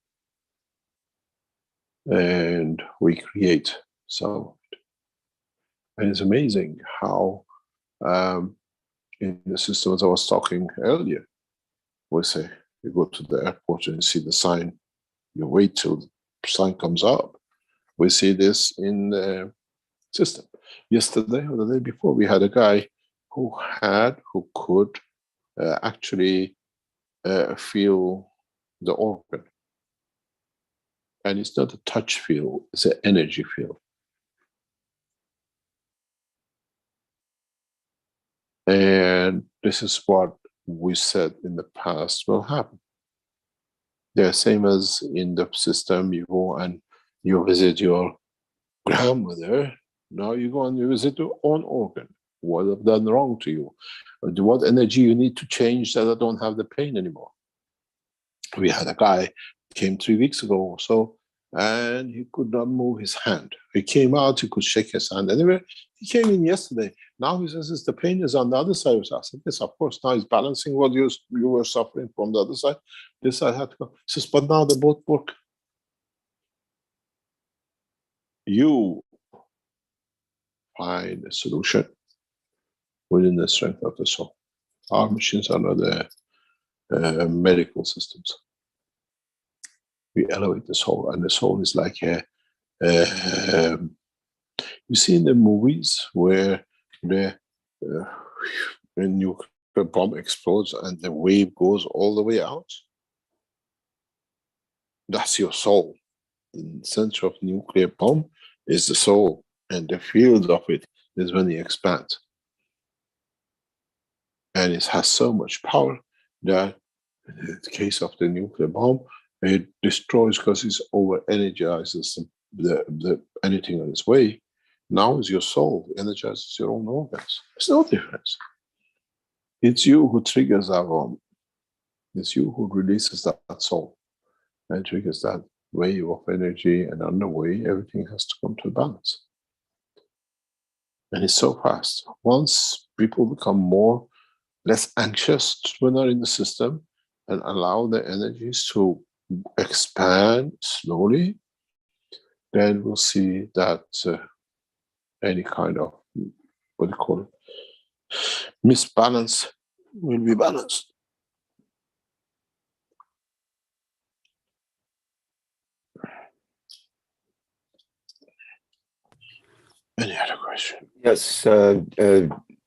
And we create some of it. And it's amazing how in the system, as I was talking earlier, we say, you go to the airport and you see the sign, you wait till the sign comes up. We see this in the system. Yesterday or the day before, we had a guy who could actually feel the organ. And it's not a touch feel, it's an energy feel. And this is what we said in the past will happen. The same as in the system, you go and you visit your grandmother. Now you go and you visit your own organ. What have done wrong to you? What energy you need to change that I don't have the pain anymore? We had a guy came 3 weeks ago or so, and he could not move his hand. He came out, he could shake his hand anywhere. He came in yesterday. Now he says the pain is on the other side. I said, yes, of course. Now he's balancing what you were suffering from the other side. This side had to go. He says, but now they both work. You find a solution within the strength of the soul. Our machines are not the medical systems. We elevate the soul, and the soul is like a you see in the movies where the a nuclear bomb explodes and the wave goes all the way out? That's your soul. The center of nuclear bomb is the soul, and the field of it is when it expands. And it has so much power that in the case of the nuclear bomb, it destroys because it over energizes anything on its way. Now is your soul, energizes your own organs. There's no difference. It's you who triggers that bomb. It's you who releases that soul and triggers that wave of energy, and on the way, everything has to come to a balance. And it's so fast. Once people become less anxious when they're in the system and allow the energies to expand slowly, then we'll see that any kind of, what do you call it, misbalance will be balanced. Any other question? Yes,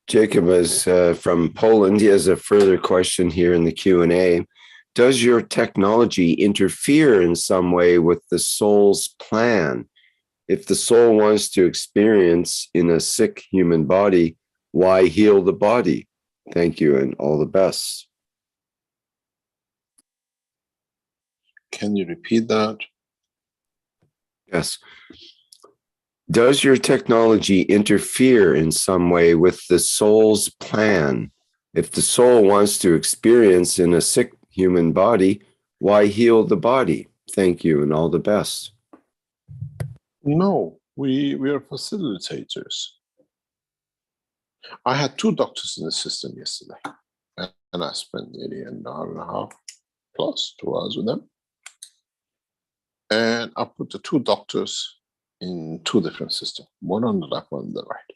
Jacob is from Poland. He has a further question here in the Q&A. Does your technology interfere in some way with the soul's plan? If the soul wants to experience in a sick human body, why heal the body? Thank you and all the best. Can you repeat that? Yes. Does your technology interfere in some way with the soul's plan? If the soul wants to experience in a sick human body, why heal the body? Thank you and all the best. No, we are facilitators. I had 2 doctors in the system yesterday, and I spent nearly an hour and a half plus 2 hours with them. And I put the 2 doctors in 2 different systems, one on the left, one on the right.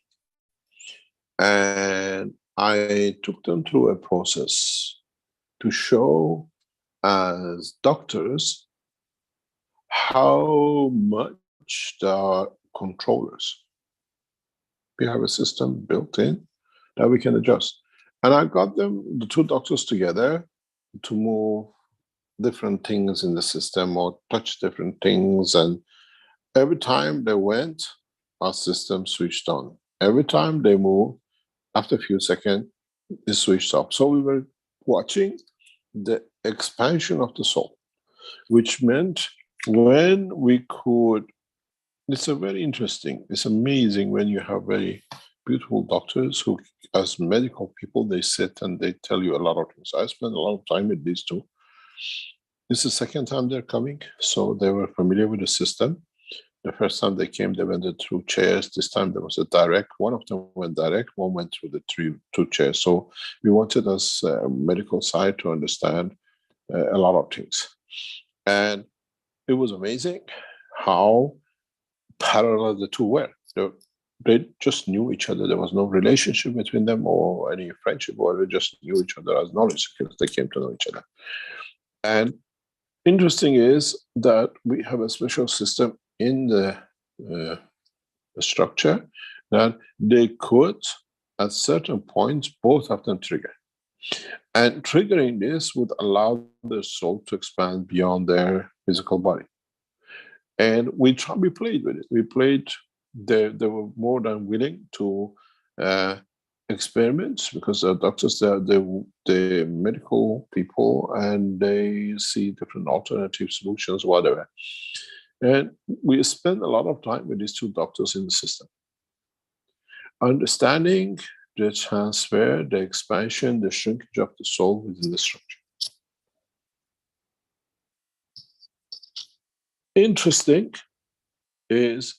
And I took them through a process to show as doctors how much they are controllers. We have a system built in that we can adjust. And I got them, the 2 doctors together, to move different things in the system or touch different things, and every time they went, our system switched on. Every time they moved, after a few seconds, it switched off. So we were watching the expansion of the soul, which meant when we could, it's a very interesting, it's amazing when you have very beautiful doctors who, as medical people, they sit and they tell you a lot of things. I spent a lot of time with these 2. This is the second time they're coming, so they were familiar with the system. The first time they came, they went through chairs. This time there was a direct. One of them went direct, one went through the 2 chairs. So we wanted as a medical side to understand a lot of things. And it was amazing how parallel the 2 were. They just knew each other. There was no relationship between them or any friendship, or they just knew each other as knowledge because they came to know each other. And interesting is that we have a special system in the structure that they could, at certain points, both of them trigger. And triggering this would allow the soul to expand beyond their physical body. And we played with it. We played, they were more than willing to experiment, because the doctors, the medical people, and they see different alternative solutions, whatever. And we spend a lot of time with these 2 doctors in the system, understanding the transfer, the expansion, the shrinkage of the soul within the structure. Interesting is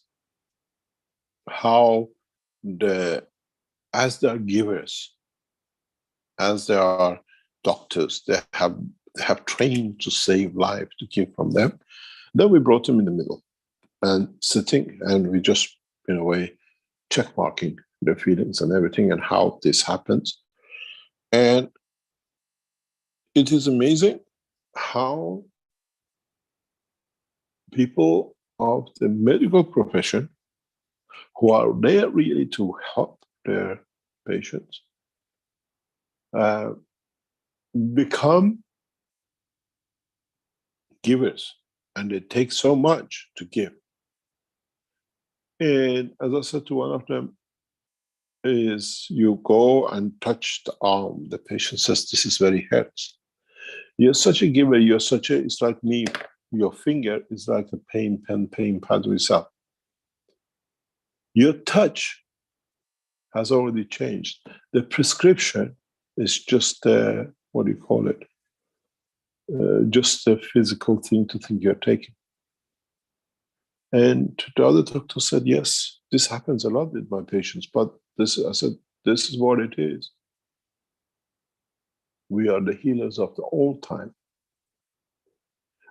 how as they are givers, as they are doctors, they have trained to save life, to give from them. Then we brought them in the middle and sitting, and we just, in a way, check marking their feelings and everything and how this happens. And it is amazing how people of the medical profession, who are there really to help their patients, become givers, and they take so much to give. And as I said to one of them, is you go and touch the arm. The patient says, this is very hurts. You're such a giver. You're such a, it's like me. Your finger is like a pain pen, pain pad we sell. Your touch has already changed. The prescription is just, what do you call it? Just a physical thing to think you're taking. And the other doctor said, yes, this happens a lot with my patients, but this, I said, this is what it is. We are the healers of the old time.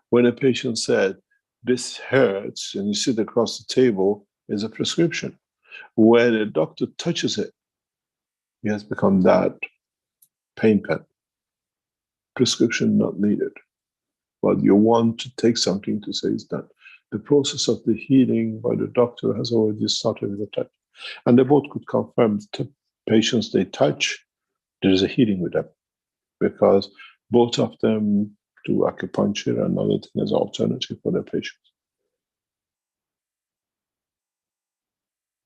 When a patient said, this hurts, and you sit across the table, is a prescription. When a doctor touches it, he has become that pain pen. Prescription not needed. But you want to take something to say it's done. The process of the healing by the doctor has already started with the touch. And they both could confirm the patients they touch, there is a healing with them. Because both of them do acupuncture and other things as alternative for their patients.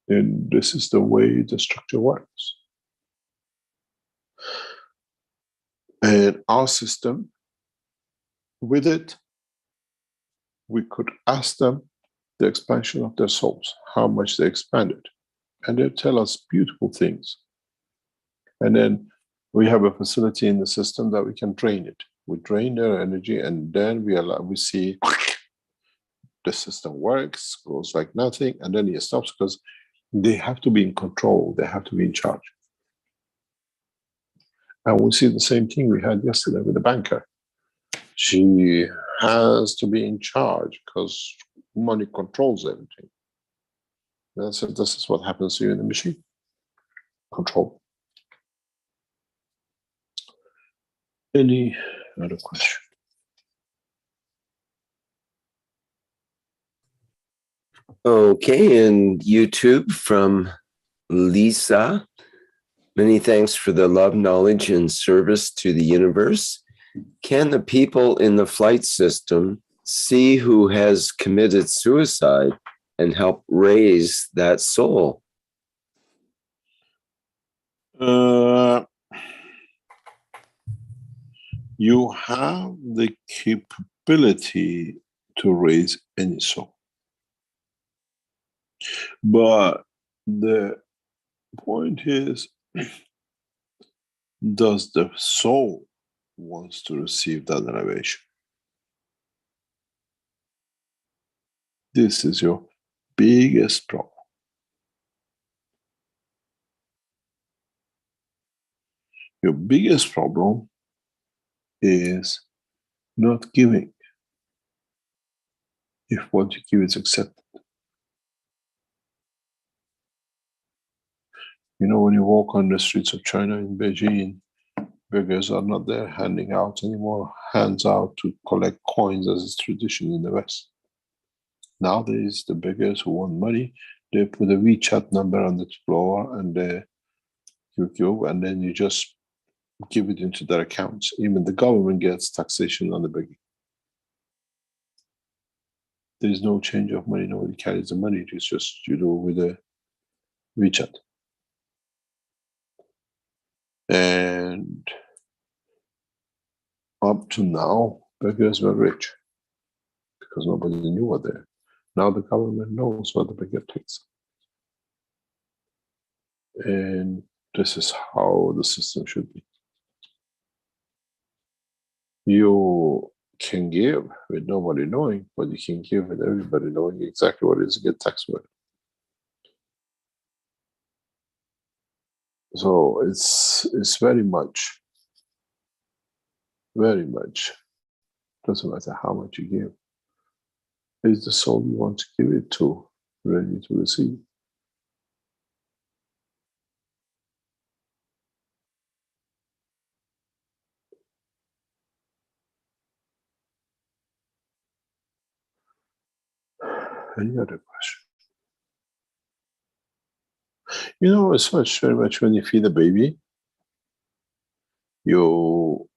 And this is the way the structure works. And our system, with it, we could ask them the expansion of their souls, how much they expanded. And they tell us beautiful things. And then we have a facility in the system that we can drain it. We drain their energy, and then we see the system works, goes like nothing, and then it stops because they have to be in control. They have to be in charge. And we see the same thing we had yesterday with the banker. She has to be in charge because money controls everything. And so this is what happens to you in the machine. Control. Any other question? Okay, and YouTube from Lisa. Many thanks for the love, knowledge, and service to the universe. Can the people in the flight system see who has committed suicide and help raise that soul? You have the capability to raise any soul. But the point is, does the soul wants to receive that elevation? This is your biggest problem. Your biggest problem is not giving if what you give is accepted. You know, when you walk on the streets of China in Beijing, beggars are not there handing out anymore, hands out to collect coins as is tradition in the West. Nowadays, the beggars who want money, they put a WeChat number on the floor and they give, and then you just give it into their accounts. Even the government gets taxation on the begging. There is no change of money. Nobody carries the money. It's just you do with a WeChat. And up to now, beggars were rich because nobody knew what they. Now the government knows what the beggar takes. And this is how the system should be. You can give with nobody knowing, but you can give with everybody knowing exactly what it is to get taxed with. So it's very much, doesn't matter how much you give. Is the soul you want to give it to ready to receive? Any other question? You know, it's very much when you feed a baby, You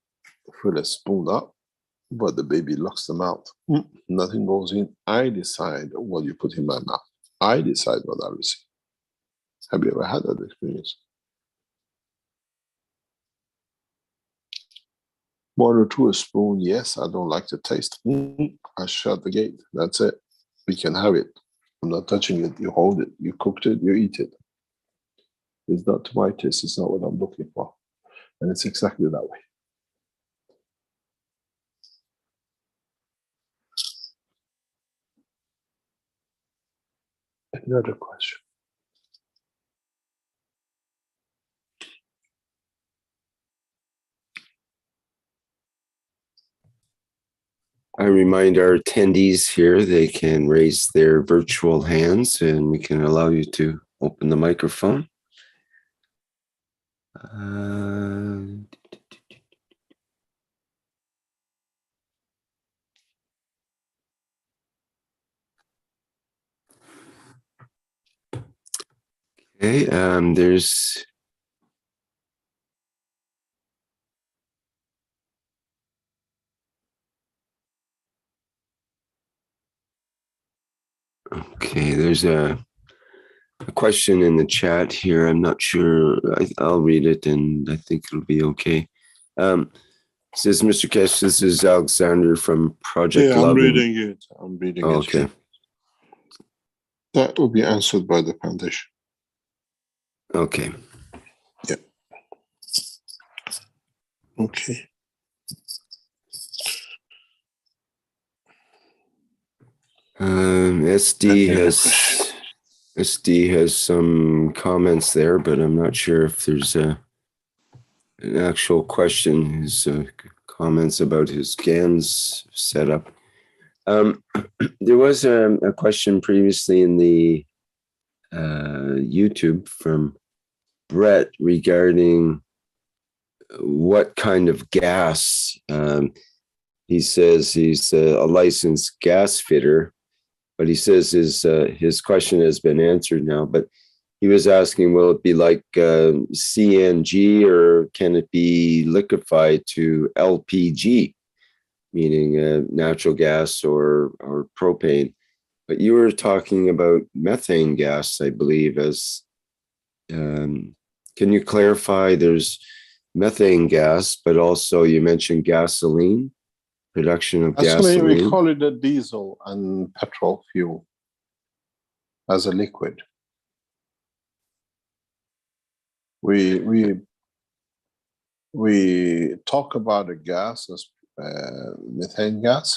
fill a spoon up, but the baby locks the mouth. Nothing goes in. I decide what you put in my mouth. I decide what I receive. Have you ever had that experience? 1 or 2 spoons, yes, I don't like the taste. I shut the gate. That's it. We can have it. I'm not touching it. You hold it. You cooked it. You eat it. It's not to my taste. It's not what I'm looking for. And it's exactly that way. Another question. I remind our attendees here, they can raise their virtual hands and we can allow you to open the microphone. Okay, there's a question in the chat here. I'm not sure. I'll read it and I think it'll be okay. Says, Mr. Keshe, this is Alexander from Project Yeah, I'm Love. reading it. I'm reading it. Okay. That will be answered by the foundation. Okay. Yeah. Okay. SD has some comments there, but I'm not sure if there's an actual question. His comments about his GANs setup. There was a question previously in the YouTube from Brett regarding what kind of gas. He says he's a licensed gas fitter, but he says his question has been answered now. But he was asking, will it be like CNG or can it be liquefied to LPG, meaning natural gas or propane? But you were talking about methane gas, I believe, as can you clarify? There's methane gas, but also you mentioned gasoline, production of gasoline. We call it a diesel and petrol fuel as a liquid. We talk about a gas as methane gas,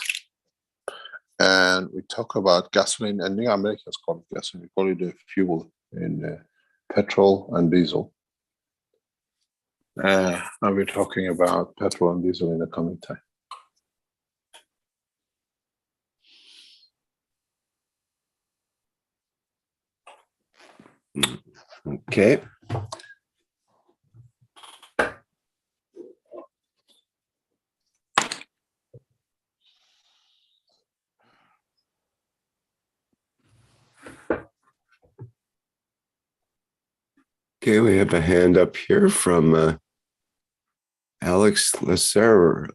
and we talk about gasoline, and the Americans call it gasoline. We call it a fuel in petrol and diesel. And we're talking about petrol and diesel in the coming time. Okay. Okay, we have a hand up here from Alex Lacerov.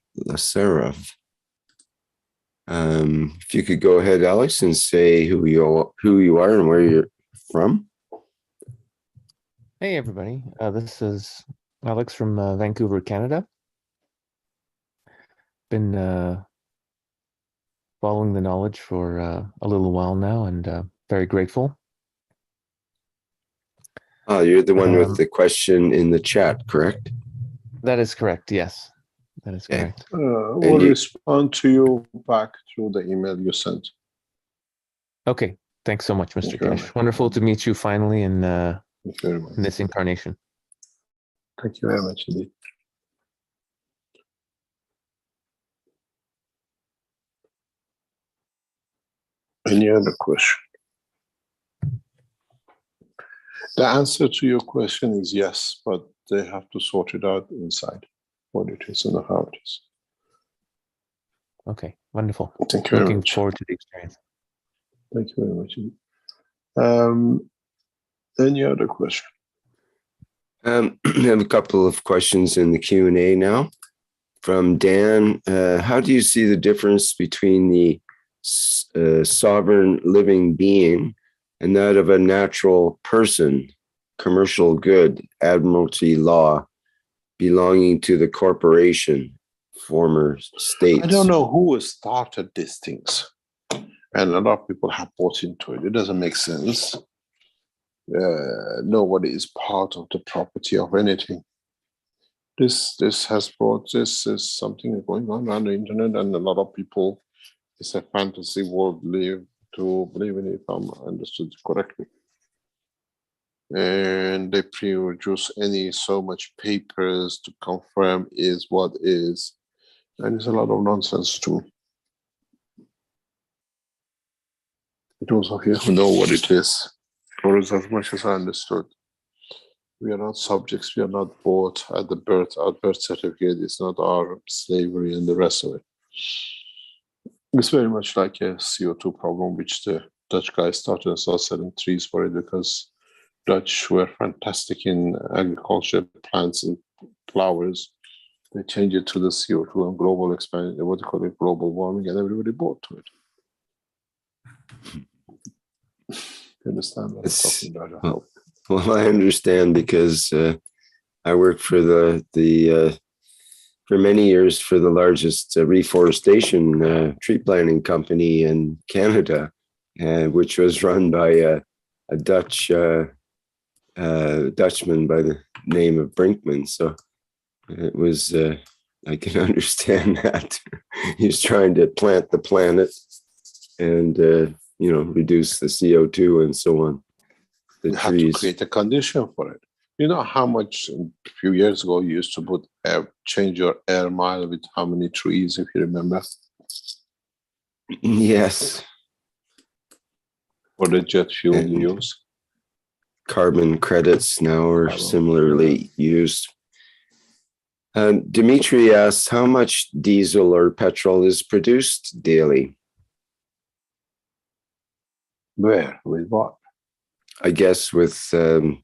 If you could go ahead, Alex, and say who you are and where you're from. Hey, everybody. This is Alex from Vancouver, Canada. Been following the knowledge for a little while now and very grateful. Oh, you're the one with the question in the chat, correct? That is correct, yes. That is correct. We'll respond to you back through the email you sent. Okay. Thanks so much, Mr. Keshe. Wonderful to meet you finally in Thank you very much. this incarnation. Thank you very much indeed. Any other question? The answer to your question is yes, but they have to sort it out inside, what it is and how it is. Okay, wonderful. Thank you very Looking much. forward to the experience. Thank you very much. Any other question? I have a couple of questions in the Q&A now. From Dan, how do you see the difference between the sovereign living being and that of a natural person, commercial good, admiralty law, belonging to the corporation, former states? I don't know who started these things. And a lot of people have bought into it. It doesn't make sense. Nobody is part of the property of anything. This is something going on the internet, and a lot of people, it's a fantasy world live to believe in it, if I'm understood correctly. And they produce so much papers to confirm is what is, and it's a lot of nonsense too. Those of you who know what it is, or as much as I understood, we are not subjects, we are not bought at the birth. Our birth certificate is not our slavery and the rest of it. It's very much like a CO2 problem, which the Dutch guys started and started selling trees for it because Dutch were fantastic in agriculture, plants and flowers. They changed it to the CO2 and global expansion, what they call it, global warming, and everybody bought to it. You understand what I'm talking about? I hope. Well, I understand because I worked for for many years for the largest reforestation tree planting company in Canada, which was run by a Dutchman by the name of Brinkman. So it was, I can understand that. He was trying to plant the planet and, reduce the CO2 and so on. You have to create a condition for it. You know how much a few years ago you used to change your air mile with how many trees, if you remember? Yes. For the jet fuel you use. Carbon credits now are similarly used. Dimitri asks, how much diesel or petrol is produced daily? Where? With what? I guess with the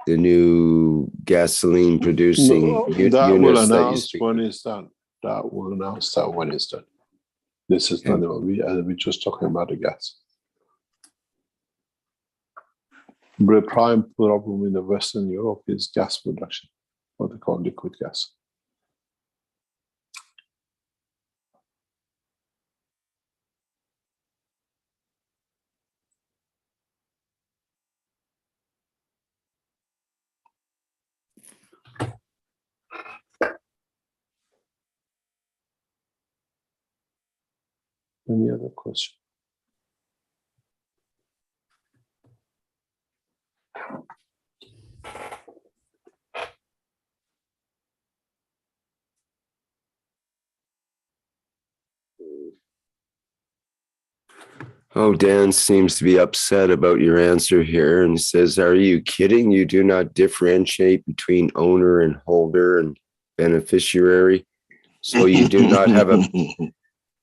new gasoline producing units that will announce that when it's done. That will announce that when it's done. This is not we're just talking about the gas. The prime problem in the Western Europe is gas production, what they call liquid gas. Any other question? Oh, Dan seems to be upset about your answer here and says, are you kidding? You do not differentiate between owner and holder and beneficiary. So you do not have a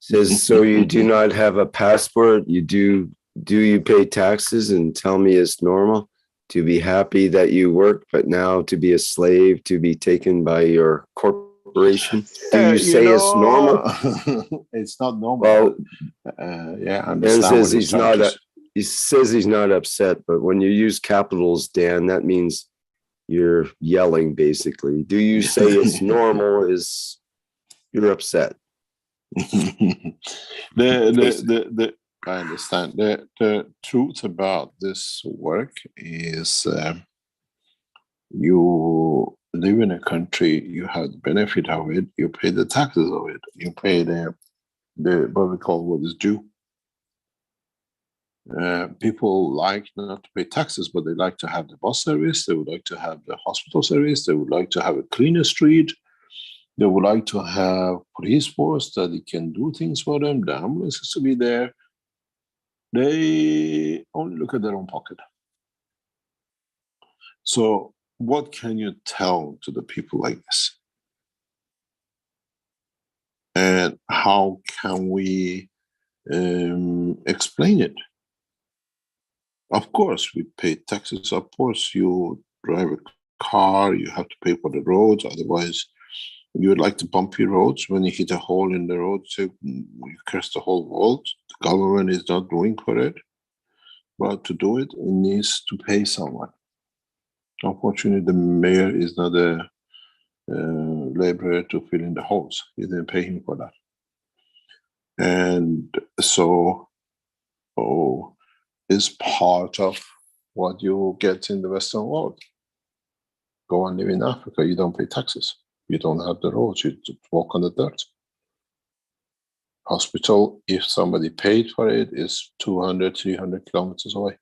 says, so you do not have a passport. You do you pay taxes and tell me it's normal to be happy that you work, but now to be a slave, to be taken by your corporation? Do you say it's normal? It's not normal. Well, yeah, I understand. He says he's not upset, but when you use capitals, Dan, that means you're yelling basically. Do you say it's normal? You're upset? I understand. The truth about this work is you live in a country, you have the benefit of it, you pay the taxes of it, you pay the what we call what is due. People like not to pay taxes, but they like to have the bus service, they would like to have the hospital service, they would like to have a cleaner street, they would like to have police force that they can do things for them, the ambulances to be there. They only look at their own pocket. So what can you tell to the people like this? And how can we explain it? Of course, we pay taxes. Of course, you drive a car, you have to pay for the roads. Otherwise, you would like the bumpy roads. When you hit a hole in the road, so you curse the whole world. The government is not doing for it. But to do it, it needs to pay someone. Unfortunately, the mayor is not a laborer to fill in the holes. You didn't pay him for that. And so it's part of what you get in the Western world. Go and live in Africa, you don't pay taxes. You don't have the roads, you just walk on the dirt. Hospital, if somebody paid for it, is 200, 300 kilometers away.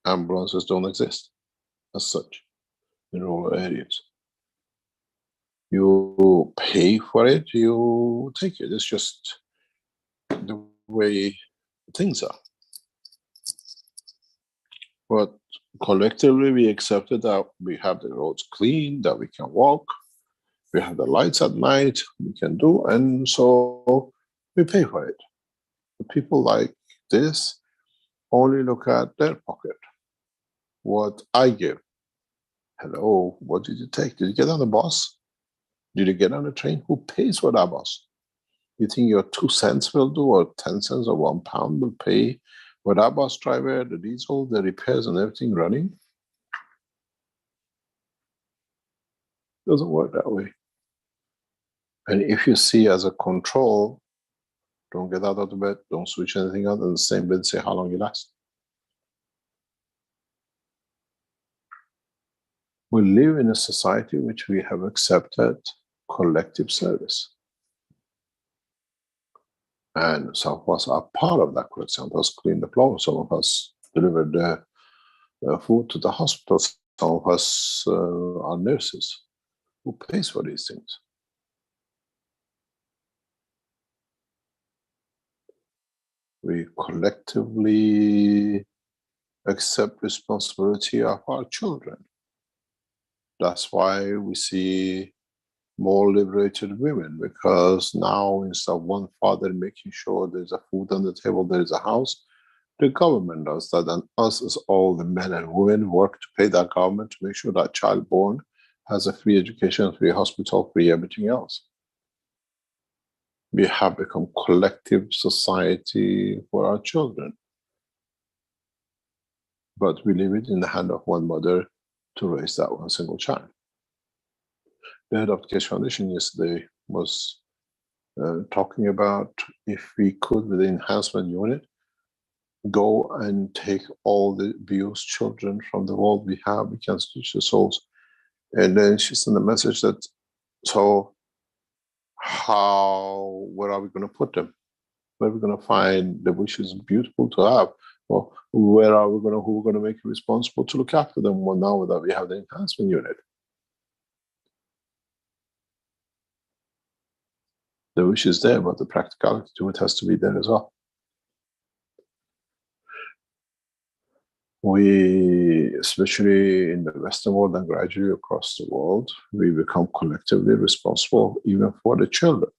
Ambulances don't exist as such in rural areas. You pay for it, you take it. It's just the way things are. But collectively, we accepted that we have the roads clean, that we can walk, we have the lights at night, we can do, and so we pay for it. The people like this only look at their pocket. What I give. Hello, what did you take? Did you get on the bus? Did you get on the train? Who pays for that bus? You think your 2 cents will do, or 10 cents, or £1 will pay for that bus driver, the diesel, the repairs and everything running? Doesn't work that way. And if you see as a control, don't get out of the bed, don't switch anything on, and the same bed say how long you last. We live in a society which we have accepted collective service. And some of us are part of that. Some of us clean the floor, some of us deliver the food to the hospital, some of us are nurses. Who pays for these things? We collectively accept responsibility of our children. That's why we see more liberated women, because now instead of one father making sure there's a food on the table, there is a house, the government does that, and us as all the men and women work to pay that government to make sure that child born has a free education, free hospital, free everything else. We have become collective society for our children. But we leave it in the hand of one mother to raise that one single child. The head of the Keshe Foundation yesterday was talking about if we could, with the enhancement unit, go and take all the abused children from the world we have, we can teach the souls. And then she sent a message that, so where are we going to put them? Where are we going to find the wishes beautiful to have? Or who are we going to make responsible to look after them? Well, now that we have the enhancement unit. The wish is there, but the practicality to it has to be there as well. We, especially in the Western world and gradually across the world, we become collectively responsible even for the children.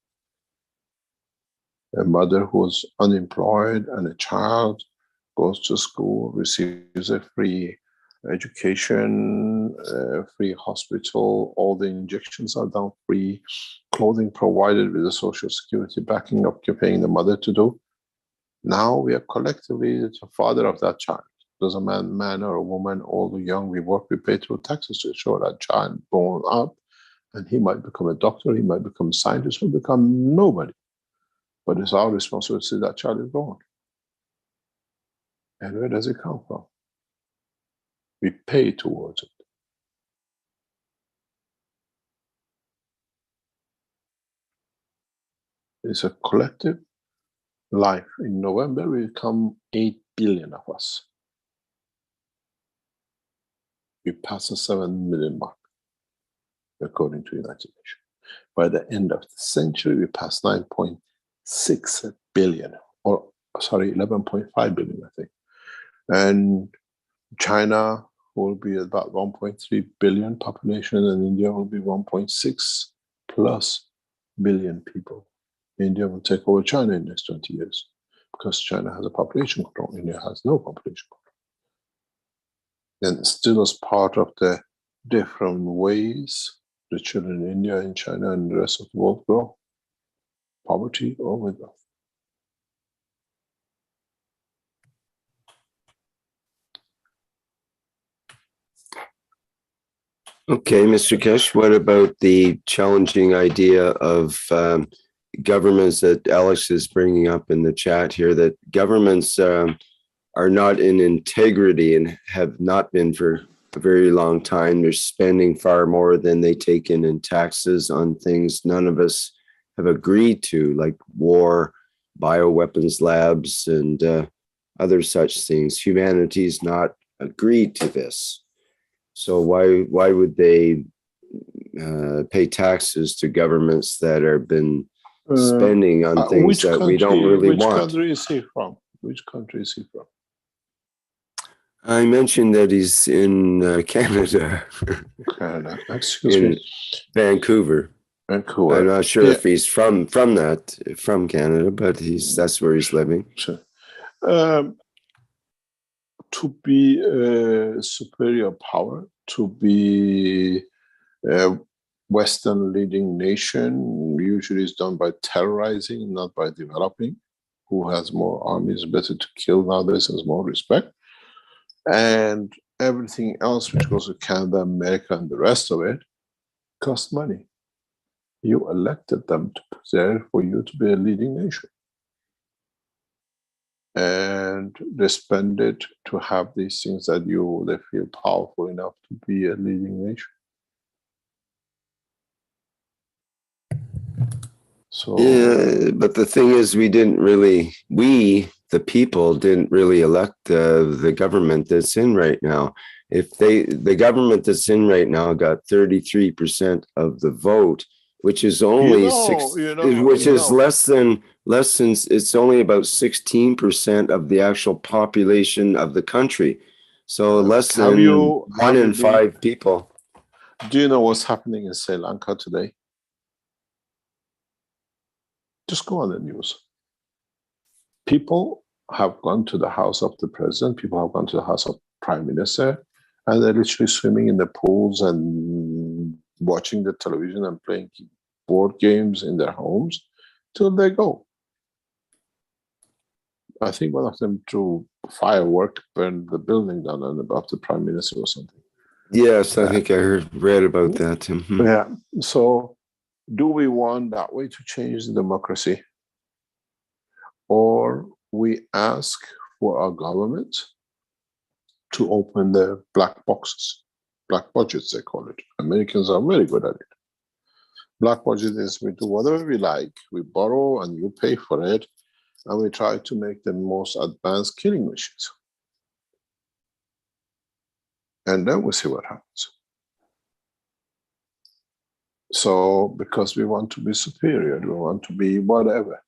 A mother who's unemployed and a child goes to school, receives a free education, free hospital, all the injections are done free, clothing provided with the social security backing up, paying the mother to do. Now we are collectively the father of that child. Doesn't matter, man or a woman, old or young, we work, we pay through taxes to ensure that child born up, and he might become a doctor, he might become a scientist, or become nobody. But it's our responsibility that child is born. And where does it come from? We pay towards it. It's a collective life. In November, we become 8 billion of us. We pass the 7 million mark, according to United Nations. By the end of the century, we pass 9.6 billion, or sorry, 11.5 billion, I think. And China will be about 1.3 billion population, and India will be 1.6 plus billion people. India will take over China in the next 20 years because China has a population control. India has no population control. And still as part of the different ways the children in India and China and the rest of the world grow. Poverty or with wealth. Okay, Mr. Keshe, what about the challenging idea of governments that Alex is bringing up in the chat here, that governments are not in integrity and have not been for a very long time? They're spending far more than they take in taxes on things none of us have agreed to, like war, bioweapons labs, and other such things. Humanity's not agreed to this. So why would they pay taxes to governments that have been spending on things that we don't really want? Which country is he from? Which country is he from? I mentioned that he's in Canada. Canada. Excuse me. Vancouver. Vancouver. I'm not sure if he's from Canada, but that's where he's living. Sure. To be a superior power, to be a Western leading nation, usually is done by terrorizing, not by developing. Who has more armies, better to kill nowadays, has more respect. And everything else which goes to Canada, America, and the rest of it costs money. You elected them to be there for you to be a leading nation. And they spend it to have these things that they feel powerful enough to be a leading nation. So yeah, but the thing is, we, the people, didn't really elect the government that's in right now. If the government that's in right now got 33% of the vote, which is only less than it's only about 16% of the actual population of the country. So less than 1 in 5 people. Do you know what's happening in Sri Lanka today? Just go on the news. People have gone to the house of the president, people have gone to the house of prime minister, and they're literally swimming in the pools and watching the television and playing board games in their homes till they go. I think one of them threw firework, burned the building down and above the prime minister or something. Yes, I think I read about that. Mm-hmm. Yeah. So do we want that way to change the democracy? Or we ask for our government to open the black boxes, black budgets they call it. Americans are very good at it. Black budget is we do whatever we like, we borrow and you pay for it, and we try to make the most advanced killing machines. And then we see what happens. So, because we want to be superior, we want to be whatever.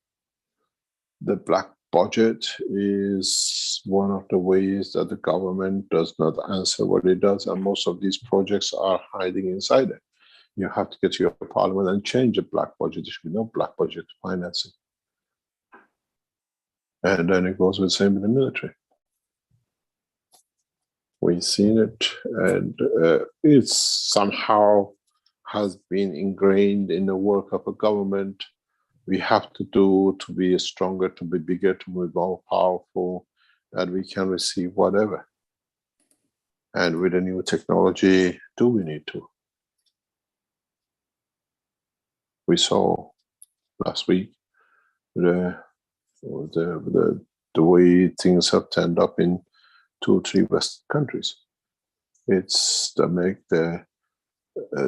The black budget is one of the ways that the government does not answer what it does, and most of these projects are hiding inside it. You have to get to your parliament and change the black budget. There should be no black budget financing. And then it goes with the same with the military. We've seen it, and it's somehow has been ingrained in the work of a government. We have to do to be stronger, to be bigger, to be more powerful, that we can receive whatever. And with the new technology, do we need to? We saw last week the way things have turned up in 2 or 3 Western countries. It's the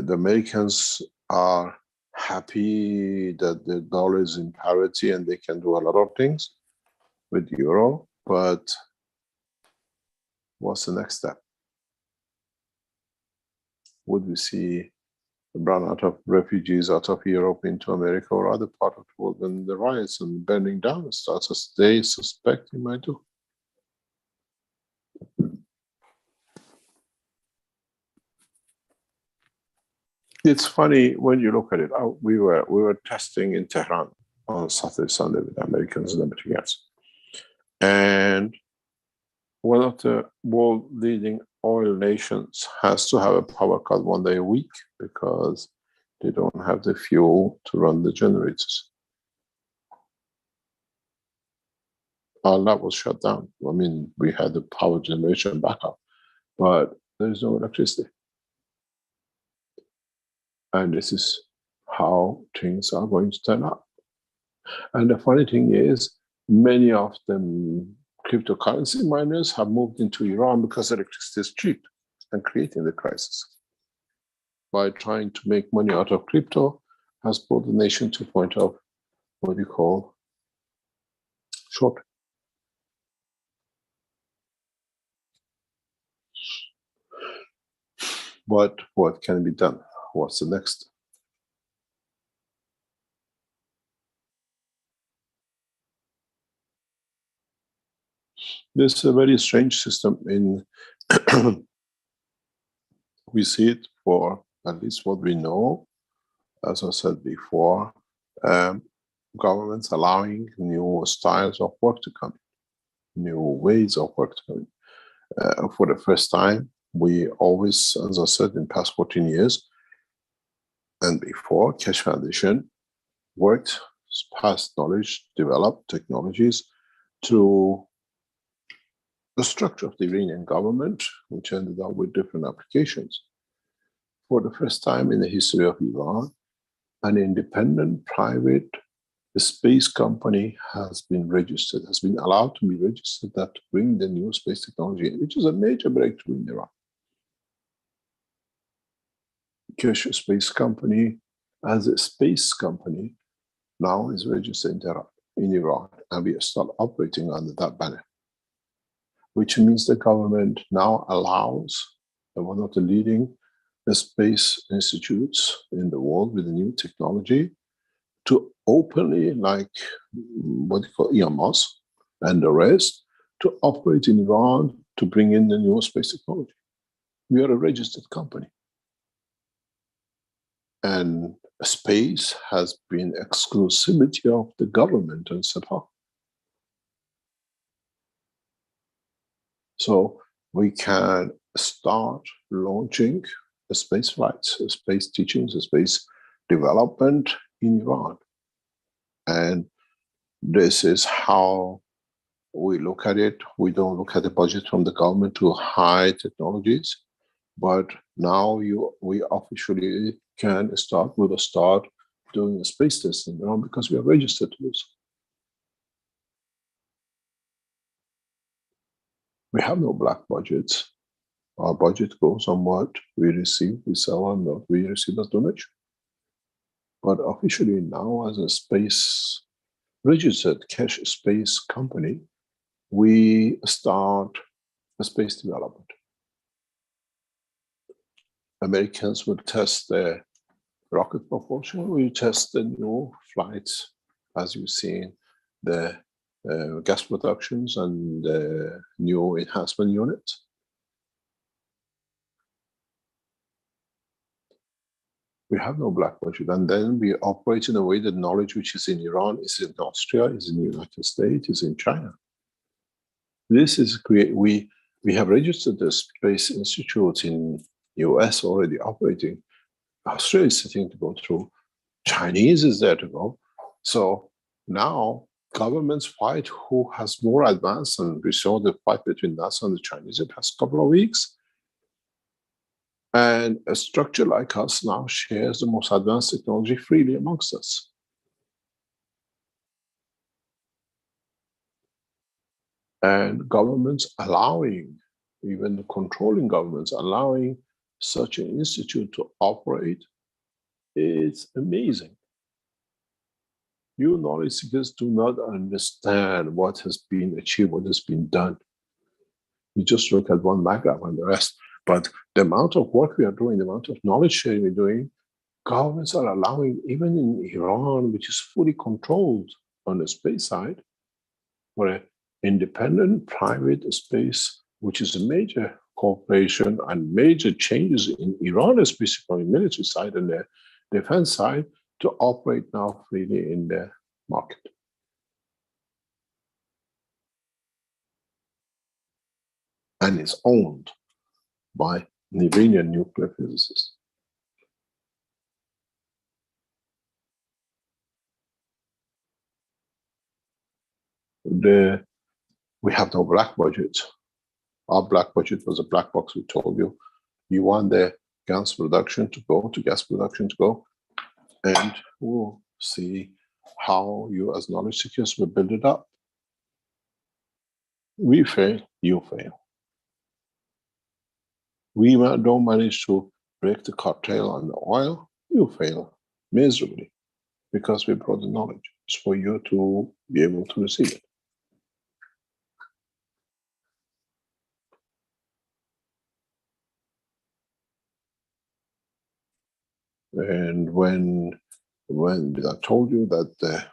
Americans are happy that the dollar is in parity and they can do a lot of things with euro, but what's the next step? Would we see run out of refugees out of Europe into America or other part of the world when the riots and burning down starts, as they suspect it might do? It's funny when you look at it. We were testing in Tehran on Saturday, Sunday with Americans and everything else. And one of the world leading oil nations has to have a power cut 1 day a week because they don't have the fuel to run the generators. Our lab was shut down. I mean, we had the power generation backup, but there's no electricity. And this is how things are going to turn out. And the funny thing is, many of them cryptocurrency miners have moved into Iran because electricity is cheap and creating the crisis. By trying to make money out of crypto has brought the nation to a point of what you call short. But what can be done? What's the next? This is a very strange system in we see it for at least what we know, as I said before, governments allowing new styles of work to come, new ways of work to come. For the first time, we always, as I said, in past 14 years and before, Keshe Foundation worked, passed knowledge, developed technologies through the structure of the Iranian government, which ended up with different applications. For the first time in the history of Iran, an independent private space company has been registered, has been allowed to be registered that to bring the new space technology in, which is a major breakthrough in Iran. Keshe Space Company, as a space company, now is registered in Iran, and we start operating under that banner, which means the government now allows one of the leading space institutes in the world with the new technology to openly, like what you call EMOS and the rest, to operate in Iran to bring in the new space technology. We are a registered company. And space has been exclusivity of the government and Sepah. So we can start launching the space flights, space teachings, space development in Iran. And this is how we look at it. We don't look at the budget from the government to high technologies, but now we officially can start, we will start doing a space testing in Iran because we are registered to this. We have no black budgets. Our budget goes on what we receive, we sell, and what we receive as donation. But officially now, as a space registered Keshe Space company, we start a space development. Americans will test the rocket propulsion. We test the new flights, as you've seen, the gas productions and the new enhancement units. We have no black budget, and then we operate in a way that knowledge which is in Iran, is in Austria, is in the United States, is in China. This is great. We have registered the Space Institute in US already operating. Australia is sitting to go through. Chinese is there to go. So now governments fight who has more advanced, and we saw the fight between NASA and the Chinese in the past couple of weeks. And a structure like us now shares the most advanced technology freely amongst us. And governments allowing, even the controlling governments, allowing such an institute to operate is amazing. You knowledge seekers do not understand what has been achieved, what has been done. You just look at one paragraph and the rest. But the amount of work we are doing, the amount of knowledge sharing we're doing, governments are allowing, even in Iran, which is fully controlled on the space side, for an independent private space, which is a major cooperation and major changes in Iran, especially on the military side and the defense side, to operate now freely in the market. And it's owned by Iranian nuclear physicists. We have no black budget. Our black budget was a black box. We told you, you want the gas production to go, and we'll see how you as knowledge seekers will build it up. We fail, you fail. We don't manage to break the cartel on the oil, you fail miserably, because we brought the knowledge. It's for you to be able to receive it. And when I told you that the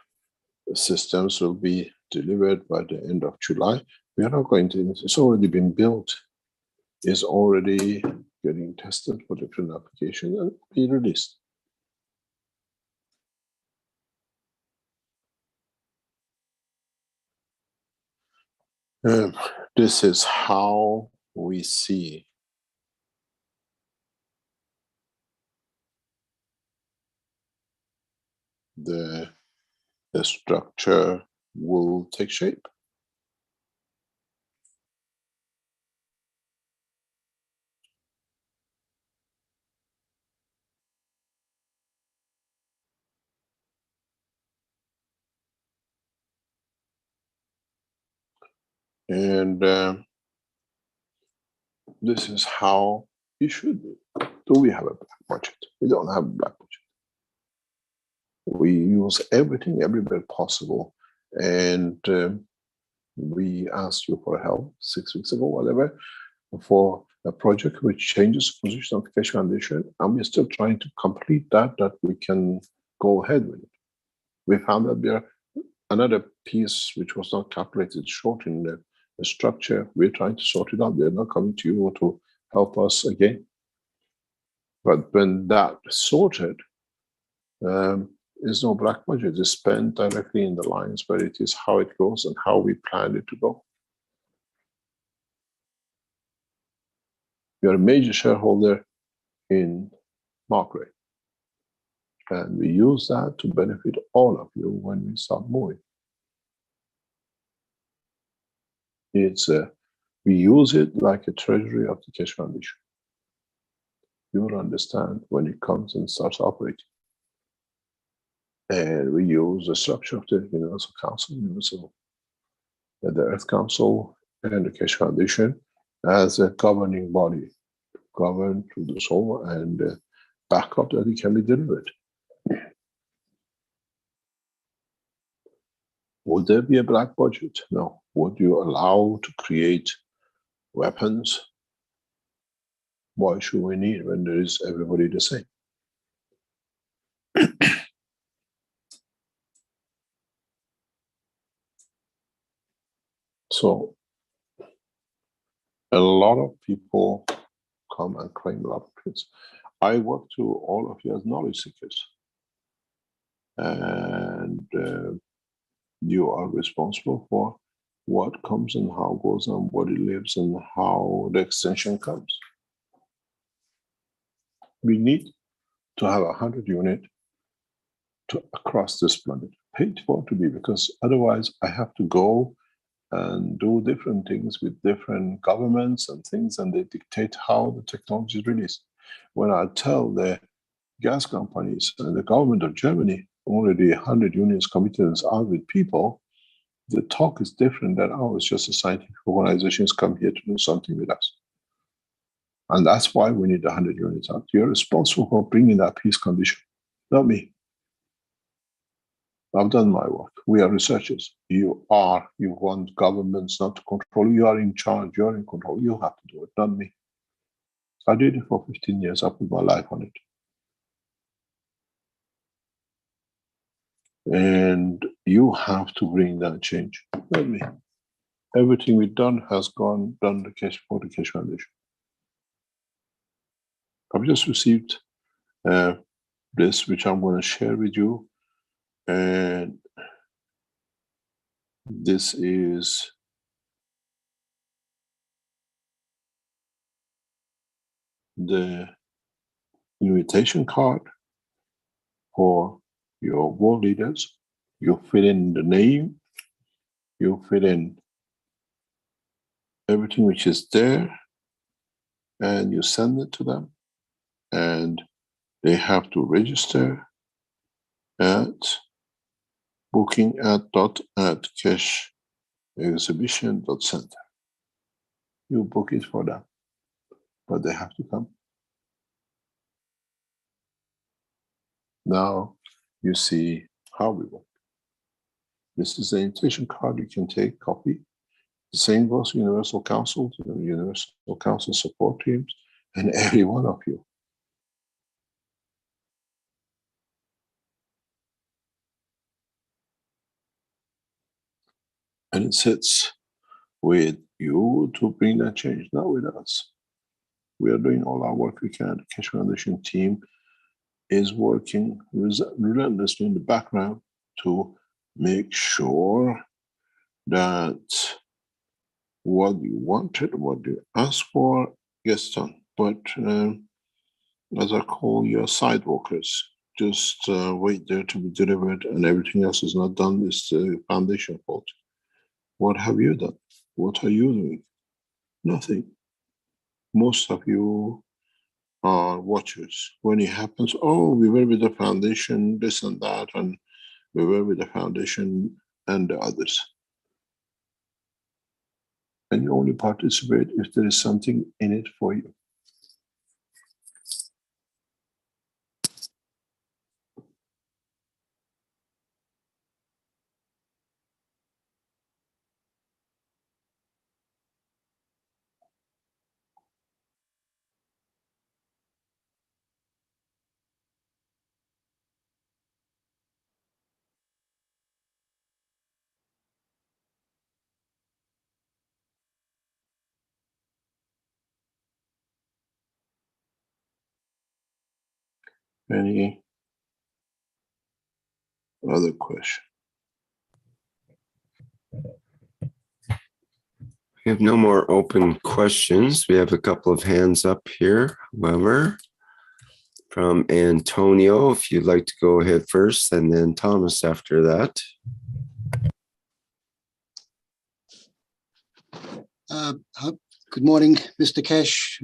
systems will be delivered by the end of July, we are not going to, it's already been built, it's already getting tested for different applications and be released. This is how we see the structure will take shape. And this is how it should be. Do we have a black budget? We don't have a black budget. We use everything everywhere possible. And we asked you for help 6 weeks ago, whatever, for a project which changes the position of the Keshe Foundation, and we're still trying to complete that we can go ahead with it. We found that there another piece which was not calculated short in the structure. We're trying to sort it out. They're not coming to you to help us again. But when that sorted, there's no black budget. It's spent directly in the lines where it is, how it goes, and how we planned it to go. We are a major shareholder in Markray, and we use that to benefit all of you when we start moving. It's we use it like a treasury of the Keshe Foundation. You will understand when it comes and starts operating. And we use the structure of the Universal Council, the Earth Council, and the Keshe Foundation as a governing body, govern to the soul and back up that it can be delivered. Would there be a black budget? No. Would you allow to create weapons? Why should we need when there is everybody the same? So, a lot of people come and claim a lot of things. I work to all of you as knowledge seekers. And you are responsible for what comes and how goes and what it lives and how the extension comes. We need to have 100 units across this planet, paid for to be, because otherwise I have to go and do different things with different governments and things, and they dictate how the technology is released. When I tell the gas companies and the government of Germany, already 100 units committed and out with people, the talk is different than ours, just the scientific organizations come here to do something with us. And that's why we need 100 units out. You're responsible for bringing that peace condition, not me. I've done my work. We are researchers. You want governments not to control. You are in charge. You're in control. You have to do it, not me. I did it for 15 years. I put my life on it. And you have to bring that change, not me. Everything we've done has done the Keshe for the Keshe Foundation. I've just received this, which I'm going to share with you. And this is the invitation card for your world leaders. You fill in the name, you fill in everything which is there, and you send it to them, and they have to register at booking@kesheexhibition.center. You book it for them, but they have to come. Now you see how we work. This is the invitation card. You can take copy. The same goes to Universal Council, to the Universal Council support teams, and every one of you. And it sits with you to bring that change, not with us. We are doing all our work we can. The Keshe Foundation team is working relentlessly in the background to make sure that what you wanted, what you asked for, gets done. But as I call your sidewalkers, just wait there to be delivered, and everything else is not done. It's the foundation fault. What have you done? What are you doing? Nothing. Most of you are watchers. When it happens, oh, we were with the foundation, this and that, and we were with the foundation and the others. And you only participate if there is something in it for you. Any other question? We have no more open questions. We have a couple of hands up here, however, from Antonio, if you'd like to go ahead first, and then Thomas after that. Good morning, Mr. Keshe.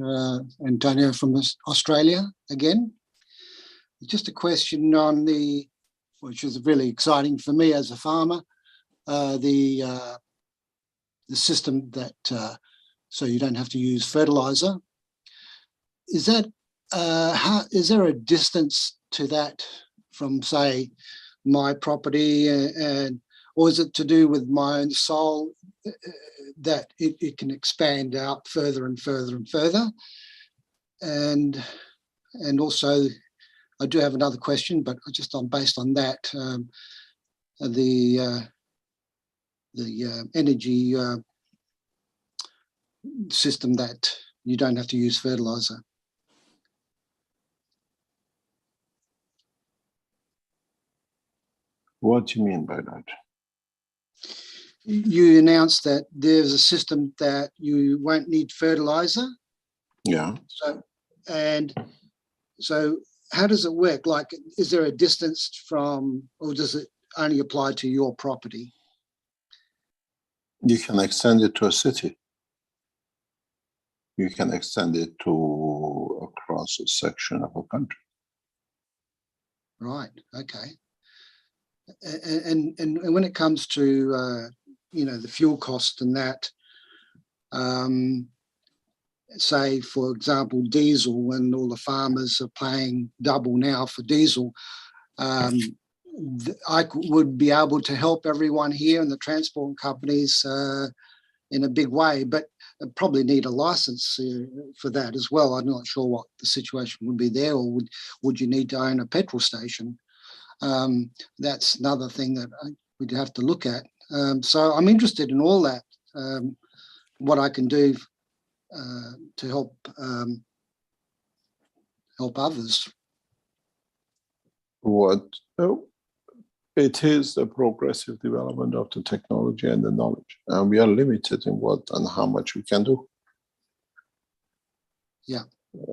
Antonio from Australia again. Just a question on which is really exciting for me as a farmer, the system that so you don't have to use fertilizer. Is that is there a distance to that from, say, my property, or is it to do with my own soil that it can expand out further and further and further? And also, I do have another question, but just based on that, the energy system that you don't have to use fertilizer. What do you mean by that? You announced that there's a system that you won't need fertilizer. Yeah. So how does it work? Like, is there a distance from, or does it only apply to your property? You can extend it to a city. You can extend it to across a section of a country. Right. Okay. And when it comes to the fuel cost and that, say for example diesel, when all the farmers are paying double now for diesel, I would be able to help everyone here and the transport companies in a big way, but I probably need a license for that as well. I'm not sure what the situation would be there, or would you need to own a petrol station? That's another thing that we'd have to look at. So I'm interested in all that, what I can do to help others. It is the progressive development of the technology and the knowledge, and we are limited in what and how much we can do. Yeah.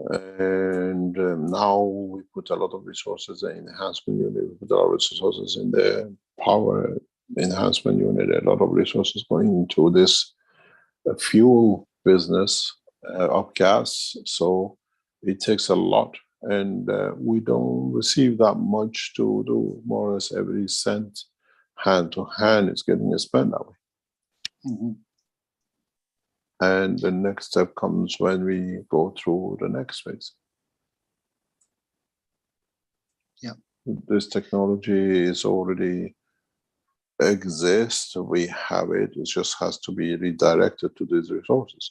And now we put a lot of resources in enhancement unit, we put a lot of resources in the power enhancement unit, a lot of resources going into this fuel business of gas. So it takes a lot, and we don't receive that much to do. More or less every cent hand to hand is getting spent that way. Mhm. And the next step comes when we go through the next phase. Yeah. This technology is already exists. We have it. It just has to be redirected to these resources.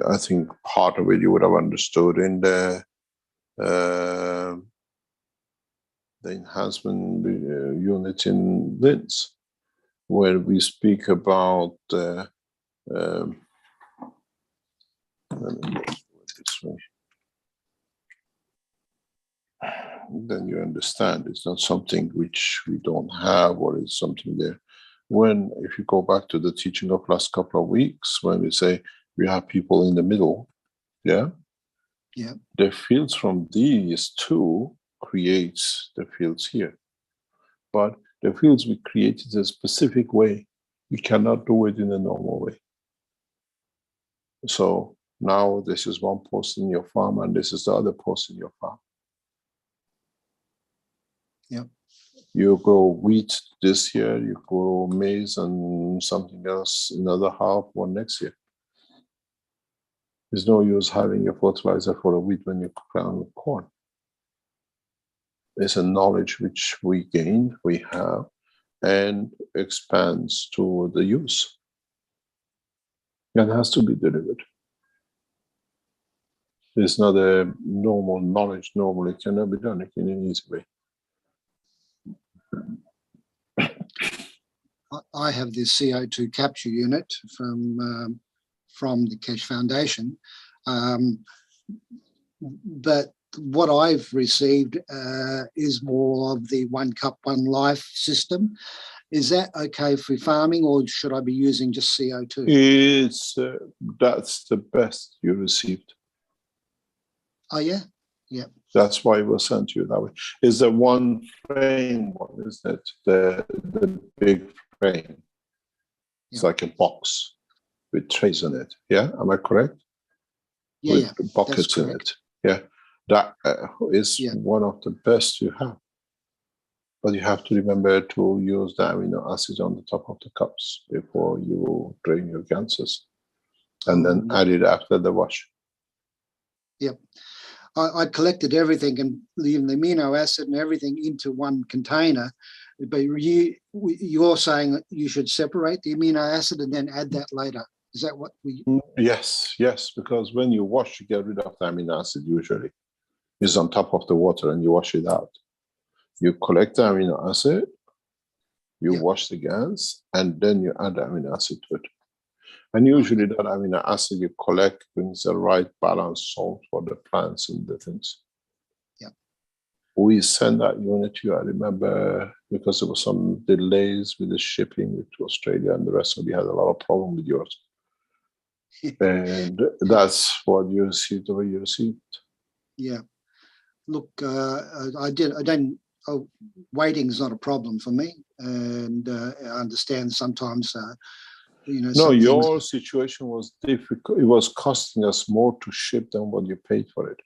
I think part of it you would have understood in the enhancement unit in LINS, where we speak about let me do it this way. Then you understand it's not something which we don't have, or it's something there. When, if you go back to the teaching of last couple of weeks, when we say we have people in the middle, yeah, the fields from these two creates the fields here, but the fields we created a specific way. We cannot do it in a normal way. So now this is one post in your farm, and this is the other post in your farm. Yeah. You grow wheat this year, you grow maize and something else another half or next year. There's no use having a fertilizer for a wheat when you plant corn. It's a knowledge which we gain, we have, and expands to the use. And has to be delivered. It's not a normal knowledge. Normally it cannot be done in an easy way. I have this CO2 capture unit from the Keshe Foundation, but what I've received is more of the one cup, one life system. Is that okay for farming, or should I be using just CO2? It's that's the best you received. Oh yeah, yeah. That's why it was sent to you that way. Is the one frame one? Is that the big frame? It's like a box with trays in it. Yeah, am I correct? Yeah, with buckets in it. Yeah, that is one of the best you have. But you have to remember to use the amino acids on the top of the cups before you drain your ganses, and then add it after the wash. Yep. I collected everything and the amino acid and everything into one container, but you're saying that you should separate the amino acid and then add that later. Is that what we? Yes, because when you wash, you get rid of the amino acid usually. It's on top of the water and you wash it out. You collect the amino acid, you wash the gans, and then you add the amino acid to it. And usually that amino acid you collect brings the right balance salt for the plants and the things. Yeah. We send that unit to you, I remember, because there was some delays with the shipping to Australia and the rest, so we had a lot of problem with yours. And that's what you received, the way you received. Yeah. Look, waiting is not a problem for me. And I understand sometimes, no, your situation was difficult. It was costing us more to ship than what you paid for it.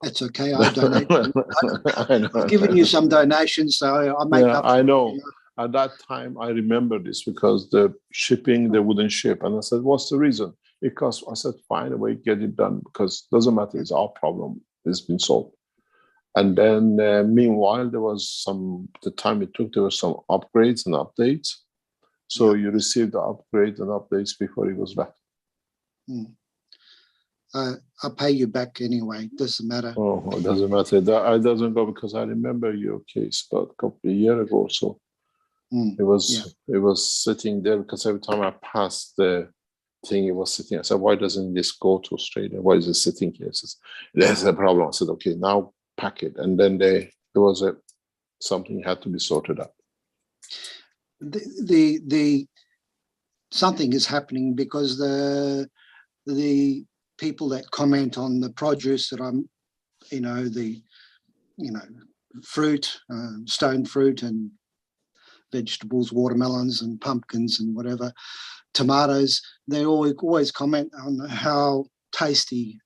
That's okay. I donate. I've given you some donations, so I make up. I know. At that time, I remember this because the shipping, they wouldn't ship. And I said, what's the reason? Because I said, find a way, get it done, because it doesn't matter. It's our problem. It's been solved. And then meanwhile, there was the time it took, there were some upgrades and updates. So you received the upgrades and updates before it was back. I'll pay you back anyway. Doesn't matter. Oh, it doesn't matter. It doesn't go, because I remember your case about a couple of years ago or so. It was sitting there, because every time I passed the thing, it was sitting. I said, why doesn't this go to Australia? Why is it sitting here? It says, there's a problem. I said, okay, now pack it. And then there was something had to be sorted out. The something is happening because the people that comment on the produce that I'm, fruit, stone fruit and vegetables, watermelons and pumpkins and whatever, tomatoes, they always comment on how tasty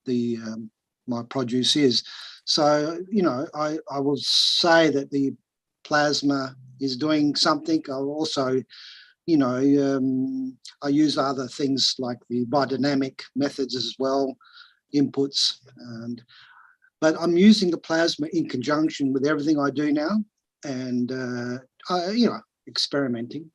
my produce is. So, I will say that the plasma is doing something. I'll also, I use other things like the biodynamic methods as well, inputs, but I'm using the plasma in conjunction with everything I do now, and experimenting.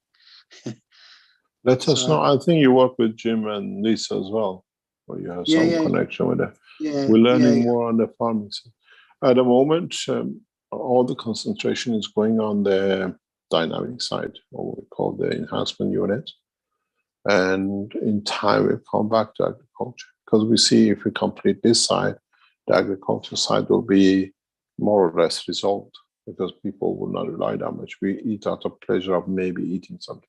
Let us know. I think you work with Jim and Lisa as well, or you have some connection with them. Yeah, we're learning more on the farming side. At the moment, all the concentration is going on the dynamic side, or what we call the enhancement unit. And in time, we'll come back to agriculture, because we see if we complete this side, the agriculture side will be more or less resolved, because people will not rely that much. We eat out of pleasure of maybe eating something.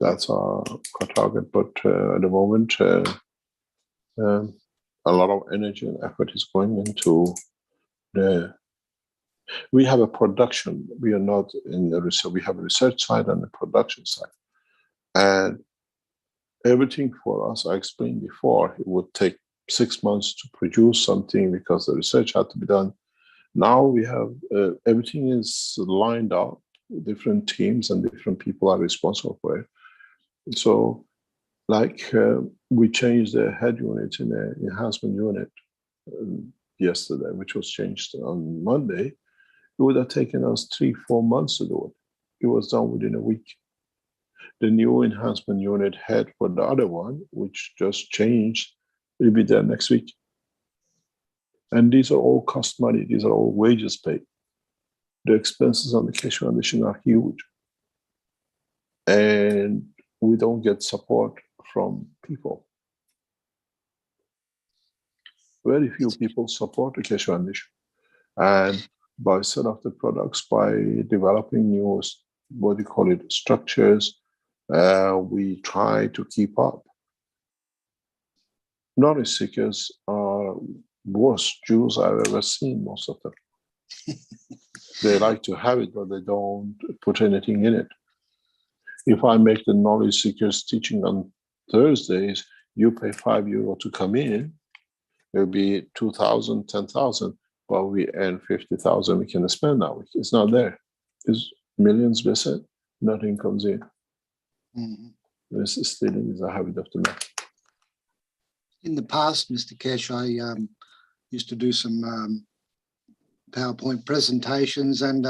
That's our target. But at the moment, a lot of energy and effort is going into we have a production. We are not in the research. We have a research side and a production side. And everything for us, I explained before, it would take 6 months to produce something because the research had to be done. Now we have, everything is lined up, different teams and different people are responsible for it. So like we changed the head unit in the enhancement unit yesterday, which was changed on Monday. It would have taken us 3-4 months to do it. It was done within a week. The new enhancement unit head for the other one, which just changed, will be there next week. And these are all cost money. These are all wages paid. The expenses on the Keshe Foundation are huge. And we don't get support from people. Very few people support the Keshe Foundation. And by set of the products, by developing new, what do you call it, structures, we try to keep up. Knowledge seekers are worst Jews I've ever seen, most of them. They like to have it, but they don't put anything in it. If I make the knowledge seekers teaching on Thursdays, you pay €5 to come in, it'll be 2,000, 10,000, but we earn 50,000 we can spend that week. It's not there. It's millions percent, nothing comes in. This stealing is a habit of the man. In the past, Mr. Keshe, I used to do some PowerPoint presentations, and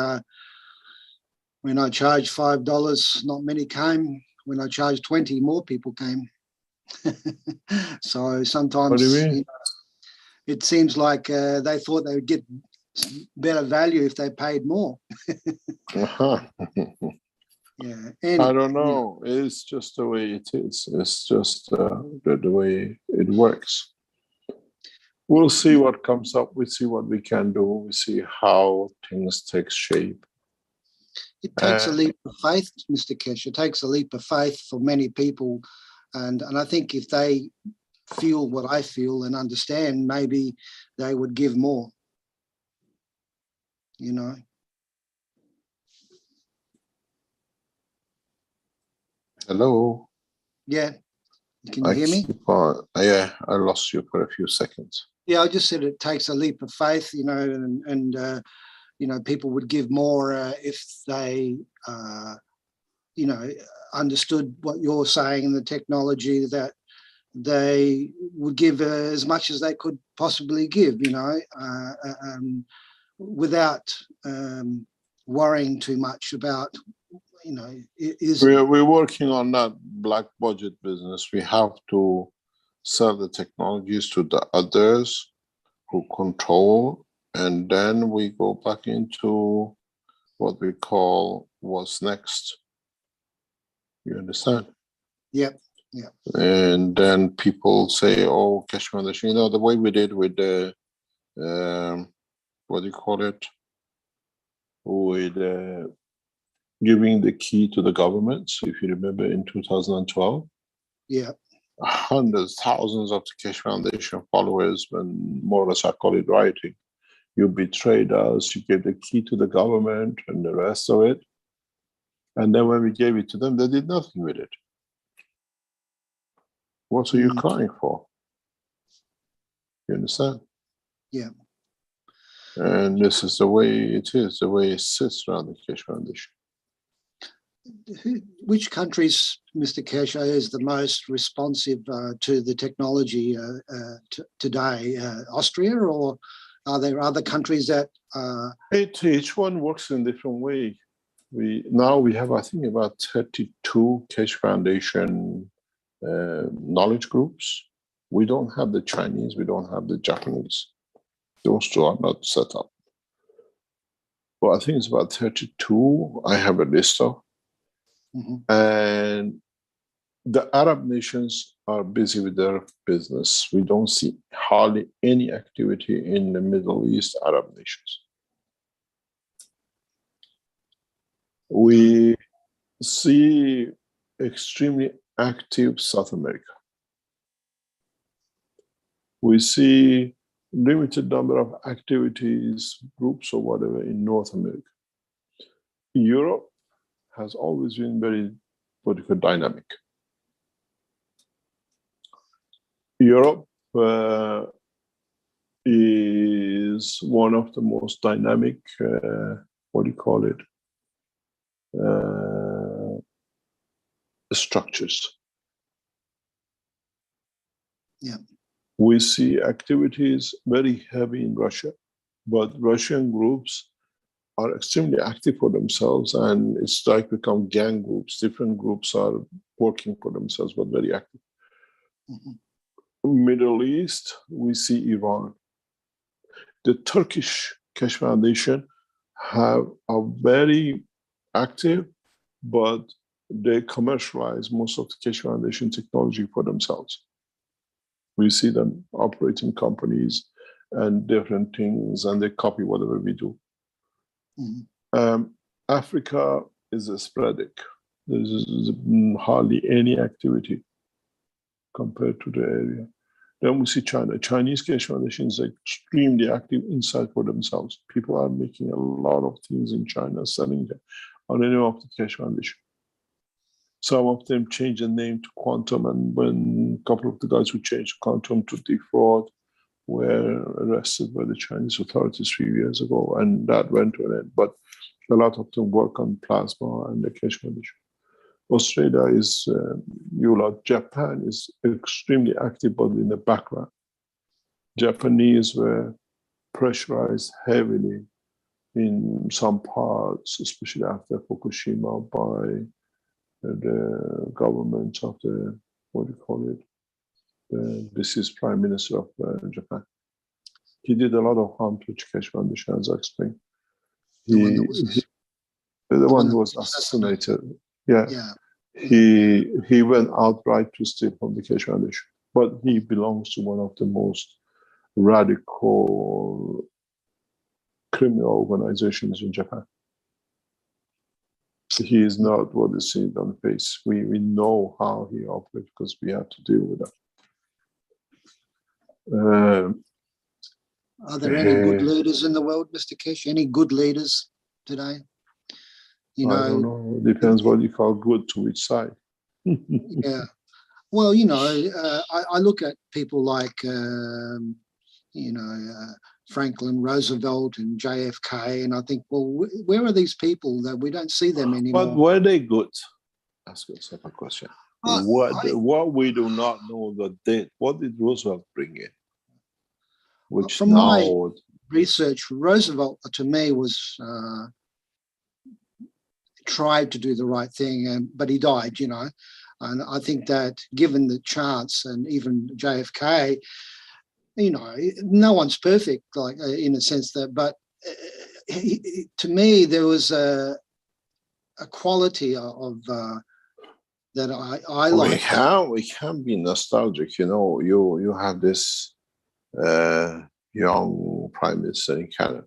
when I charged $5, not many came. When I charged 20, more people came. So sometimes, what do you mean? It seems like they thought they would get better value if they paid more. Yeah, I don't know. It's just the way it is. It's just the way it works. We'll see what comes up. We see what we can do. We see how things take shape. It takes a leap of faith, Mr. Keshe. It takes a leap of faith for many people. And I think if they feel what I feel and understand, maybe they would give more, you know. Hello? Yeah. Can you hear me? Yeah, I lost you for a few seconds. Yeah, I just said it takes a leap of faith, you know, and you know, people would give more if they, you know, understood what you're saying and the technology, that they would give as much as they could possibly give, you know, without worrying too much about, you know, we're working on that black budget business. We have to sell the technologies to the others who control, and then we go back into what we call what's next. You understand? Yep. Yeah. And then people say, oh, Keshe Foundation, you know, the way we did with the, what do you call it? With giving the key to the government. So if you remember in 2012. Yeah. hundreds, thousands of the Keshe Foundation followers, when more or less I call it writing. You betrayed us, you gave the key to the government and the rest of it. And then when we gave it to them, they did nothing with it. What are you crying for? You understand? Yeah. And this is the way it is, the way it sits around the Keshe Foundation. Which countries, Mr. Keshe, is the most responsive to the technology today? Austria, or are there other countries that? Each one works in a different way. We have, I think, about 32 Keshe Foundation knowledge groups. We don't have the Chinese, we don't have the Japanese. Those two are not set up. But I think it's about 32. I have a list of. And the Arab nations are busy with their business. We don't see hardly any activity in the Middle East Arab nations. We see extremely active South America. We see limited number of activities, groups or whatever in North America. Europe has always been very political dynamic. Europe is one of the most dynamic, structures. Yeah. We see activities very heavy in Russia, but Russian groups are extremely active for themselves, and it's like become gang groups. Different groups are working for themselves, but very active. Middle East, we see Iran. The Turkish Keshe Foundation are very active, but they commercialize most of the Keshe Foundation technology for themselves. We see them operating companies and different things, and they copy whatever we do. Africa is sporadic. There's hardly any activity compared to the area. Then we see China. Chinese Keshe Foundation is extremely active inside for themselves. People are making a lot of things in China, selling them on any of the Keshe Foundation. Some of them changed the name to Quantum, and when a couple of the guys who changed Quantum to Defraud were arrested by the Chinese authorities 3 years ago, and that went to an end. But a lot of them work on plasma and the Keshe Foundation. Australia is, Japan is extremely active, but in the background. Japanese were pressurized heavily in some parts, especially after Fukushima, by the government of the, the deceased Prime Minister of Japan. He did a lot of harm to Keshe Foundation, as I explained. The one who was assassinated. Yeah. He went outright to steal from the Keshe Foundation, but he belongs to one of the most radical criminal organizations in Japan. He is not what is seen on the face. We know how he operates because we have to deal with that. Are there any good leaders in the world, Mr. Keshe? Any good leaders today? I don't know. It depends what you call good to which side. Yeah. Well, I look at people like, Franklin Roosevelt and JFK, and I think, well, where are these people that we don't see them anymore? But were they good? Ask yourself a question. What we do not know what did Roosevelt bring in? Which from my research, Roosevelt to me was tried to do the right thing, but he died, and I think that given the chance, and even JFK, no one's perfect, like in a sense that, but to me there was a quality of that I like. We can be nostalgic, you have this young prime minister in Canada.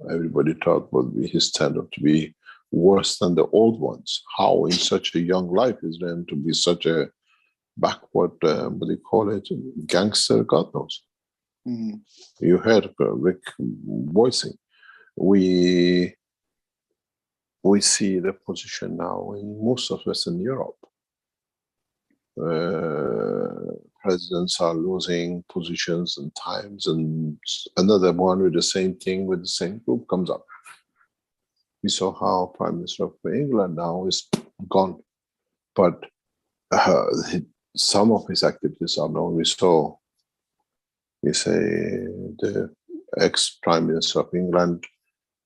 Everybody thought his turned to be worse than the old ones. How in such a young life is then to be such a backward, what do you call it, gangster, God knows. Mm. You heard Rick voicing. We see the position now in most of Western Europe. Presidents are losing positions and times, and another one with the same thing with the same group comes up. We saw how Prime Minister of England now is gone, but some of his activities are known. We saw, you say, the ex-Prime Minister of England,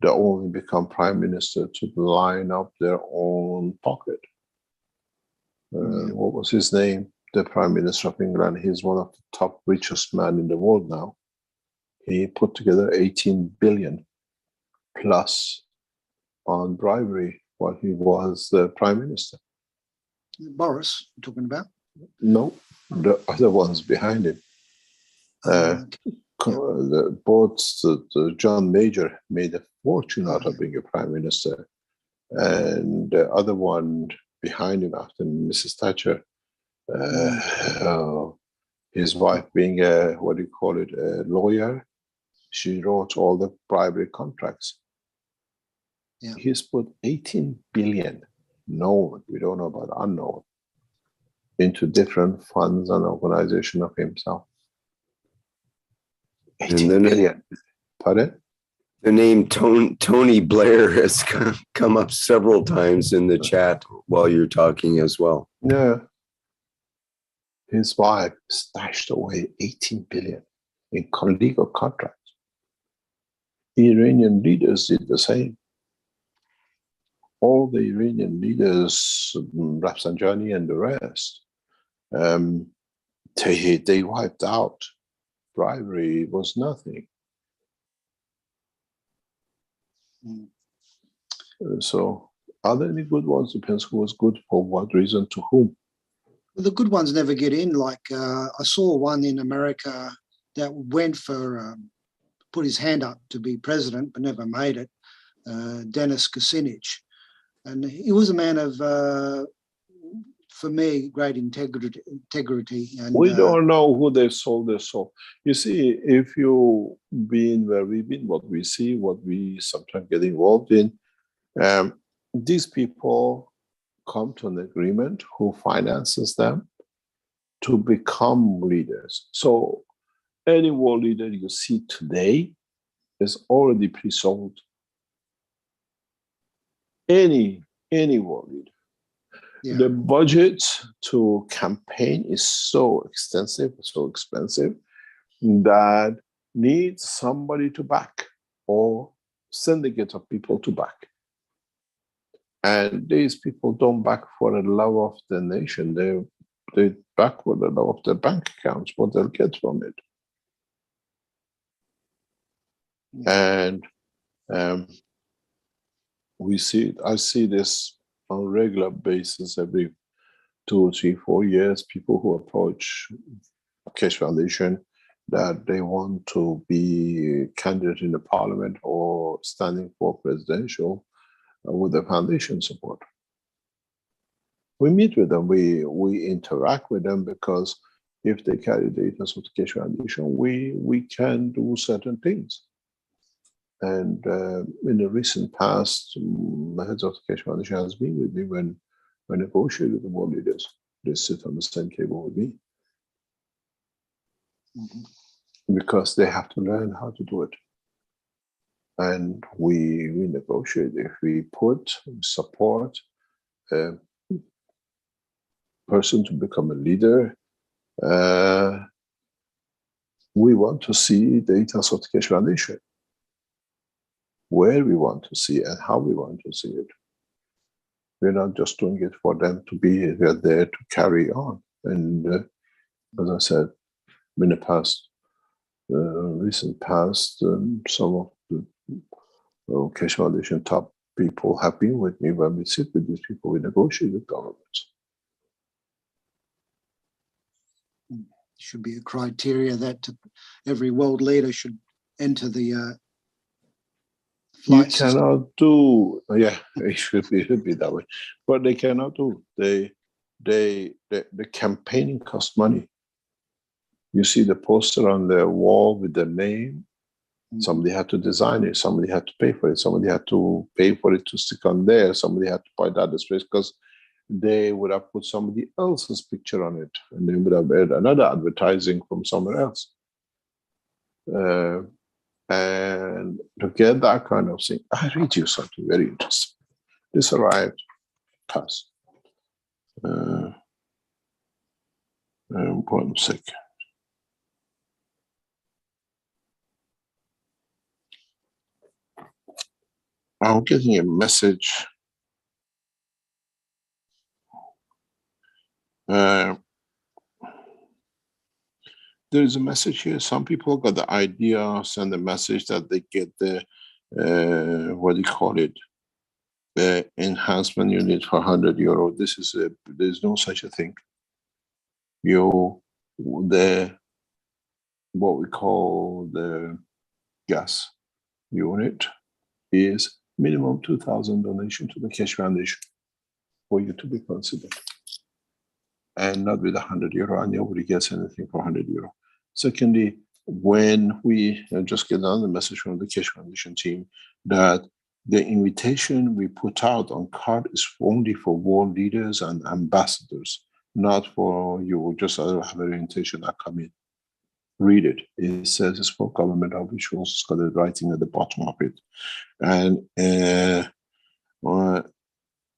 they only become Prime Minister to line up their own pocket. What was his name? The Prime Minister of England. He's one of the top richest men in the world now. He put together 18 billion plus on bribery while he was the Prime Minister. Boris, you're talking about? No, the other ones behind him. Both John Major made a fortune out of being a Prime Minister, and the other one behind him after Mrs. Thatcher, his wife being a, what do you call it, a lawyer, she wrote all the bribery contracts. Yeah. He's put 18 billion, known, we don't know about unknown, into different funds and organization of himself. 18 billion. Pardon? The name Tony Blair has come up several times in the chat while you're talking as well. Yeah. His wife stashed away 18 billion in legal contracts. Iranian leaders did the same. All the Iranian leaders, Rafsanjani and the rest, they wiped out. Bribery was nothing. So, are there any good ones? Depends who was good for what reason to whom. Well, the good ones never get in. Like I saw one in America that went for, put his hand up to be president, but never made it, Dennis Kucinich. And he was a man of, for me, great integrity. And, we don't know who they sold their soul. You see, if you been where we've been, what we see, what we sometimes get involved in, these people come to an agreement who finances them to become leaders. So any world leader you see today is already pre-sold. Any world leader. Yeah. The budget to campaign is so extensive, so expensive, that needs somebody to back or syndicate of people to back. And these people don't back for the love of the nation. They back for the love of their bank accounts, what they'll get from it. Yeah. And we see it. I see this on a regular basis every 2, 3, 4 years. People who approach Keshe Foundation that they want to be a candidate in the parliament or standing for presidential with the foundation support. We meet with them, we interact with them, because if they carry data of the Keshe Foundation, we can do certain things. And in the recent past, the heads of the Keshe Foundation has been with me when I negotiate with the world leaders. They sit on the same table with me. Because they have to learn how to do it. And we negotiate. If we support a person to become a leader, we want to see data of the Keshe Foundation, where we want to see and how we want to see it. We're not just doing it for them to be there to carry on. And as I said, in the past, recent past, some of the Keshe Foundation top people have been with me. When we sit with these people, we negotiate with governments. Should be a criteria that every world leader should enter the flight system. Cannot do, yeah, it should be that way, but they cannot do. They the campaigning costs money. You see the poster on the wall with the name. Somebody had to design it. Somebody had to pay for it. Somebody had to pay for it to stick on there. Somebody had to buy that space because they would have put somebody else's picture on it, and they would have made another advertising from somewhere else. And to get that kind of thing, I read you something very interesting. This arrived past. 1 second. I'm getting a message. There is a message here. Some people got the idea, send a message that they get the, what do you call it? The enhancement unit for €100. This is there's no such a thing. What we call the gas unit is minimum 2,000 donation to the Keshe Foundation for you to be considered. And not with €100, and nobody gets anything for €100. Secondly, when we just get on the message from the Keshe Foundation team that the invitation we put out on card is only for world leaders and ambassadors, not for you just have an invitation that come in. Read it. It says it's for government officials. It's got the writing at the bottom of it. And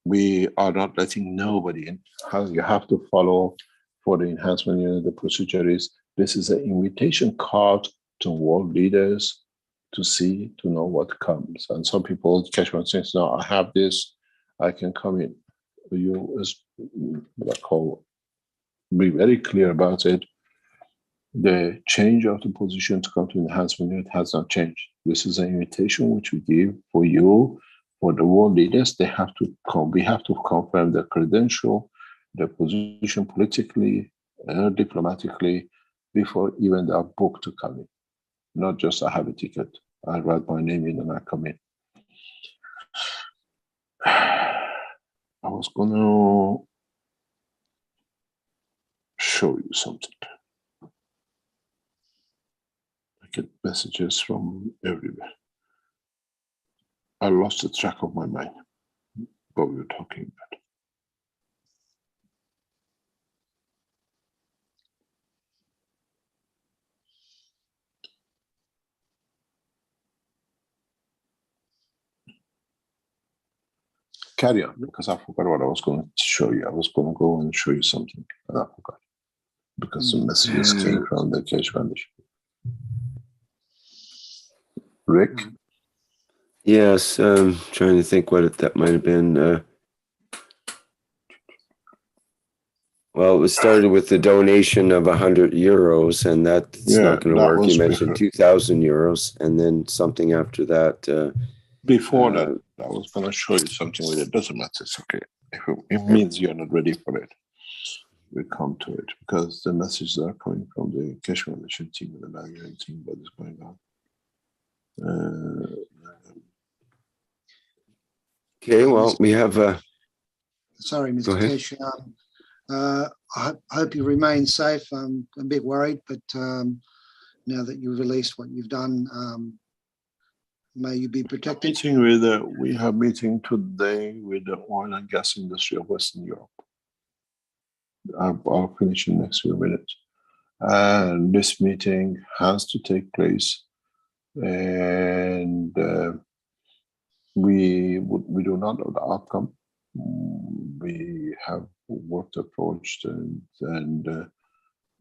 we are not letting nobody in. How you have to follow for the enhancement unit. The procedure is this is an invitation card to world leaders to see, to know what comes. And some people catch one says, no, I have this, I can come in. You be very clear about it. The change of the position to come to enhancement unit has not changed. This is an invitation which we give for you. For the world leaders, they have to come. We have to confirm their credential, their position politically, diplomatically, before even they are booked to come in. Not just I have a ticket, I write my name in and I come in. I was going to show you something. I get messages from everywhere. I lost the track of my mind, what we were talking about. Carry on, because I forgot what I was going to show you. I was going to go and show you something, and I forgot. Because the messages came from the Keshe Foundation. Rick? Yes, trying to think what that might have been. Well, it was started with the donation of €100, and that's not going to work. You mentioned €2,000, and then something after that. Before that, I was going to show you something with it. Doesn't matter. It's okay. If it means you're not ready for it, we come to it because the messages are coming from the Keshe Foundation team and the management team. What is going on? Okay. Well, we have. Sorry, Mr. Keshe. I hope you remain safe. I'm a bit worried, but now that you've released what you've done, may you be protected. We have a meeting today with the oil and gas industry of Western Europe. I'll finish in the next few minutes. And this meeting has to take place, and we do not know the outcome. We have approached and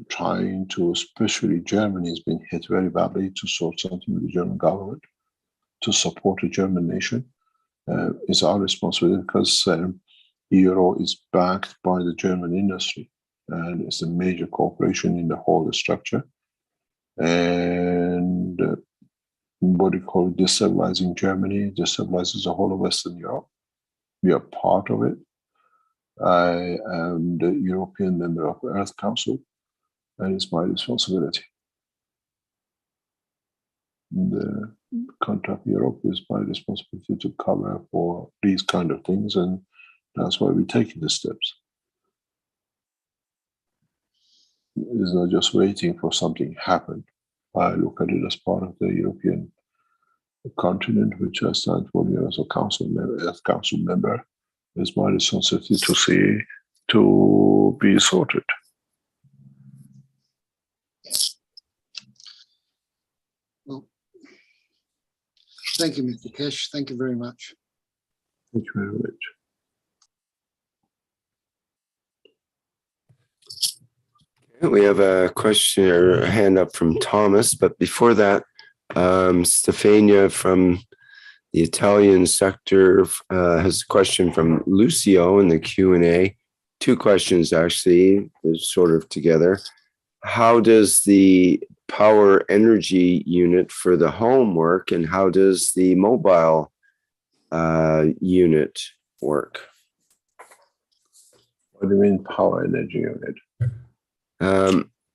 trying to, especially Germany has been hit very badly, to sort something with the German government, to support the German nation. It's our responsibility because Euro is backed by the German industry and it's a major corporation in the whole structure. And what we call destabilizing Germany, destabilizes the whole of Western Europe. We are part of it. I am the European member of the Earth Council, and it's my responsibility. The country of Europe is my responsibility to cover for these kind of things, and that's why we're taking the steps. is not just waiting for something to happen. I look at it as part of the European continent, which I stand for as a council member. It's my responsibility to see to be sorted. Well, thank you, Mr. Keshe. Thank you very much. Thank you very much. We have a question or a hand up from Thomas, but before that, Stefania from the Italian sector has a question from Lucio in the Q&A. Two questions actually, sort of together. How does the power energy unit for the home work, and how does the mobile unit work? What do you mean power energy unit?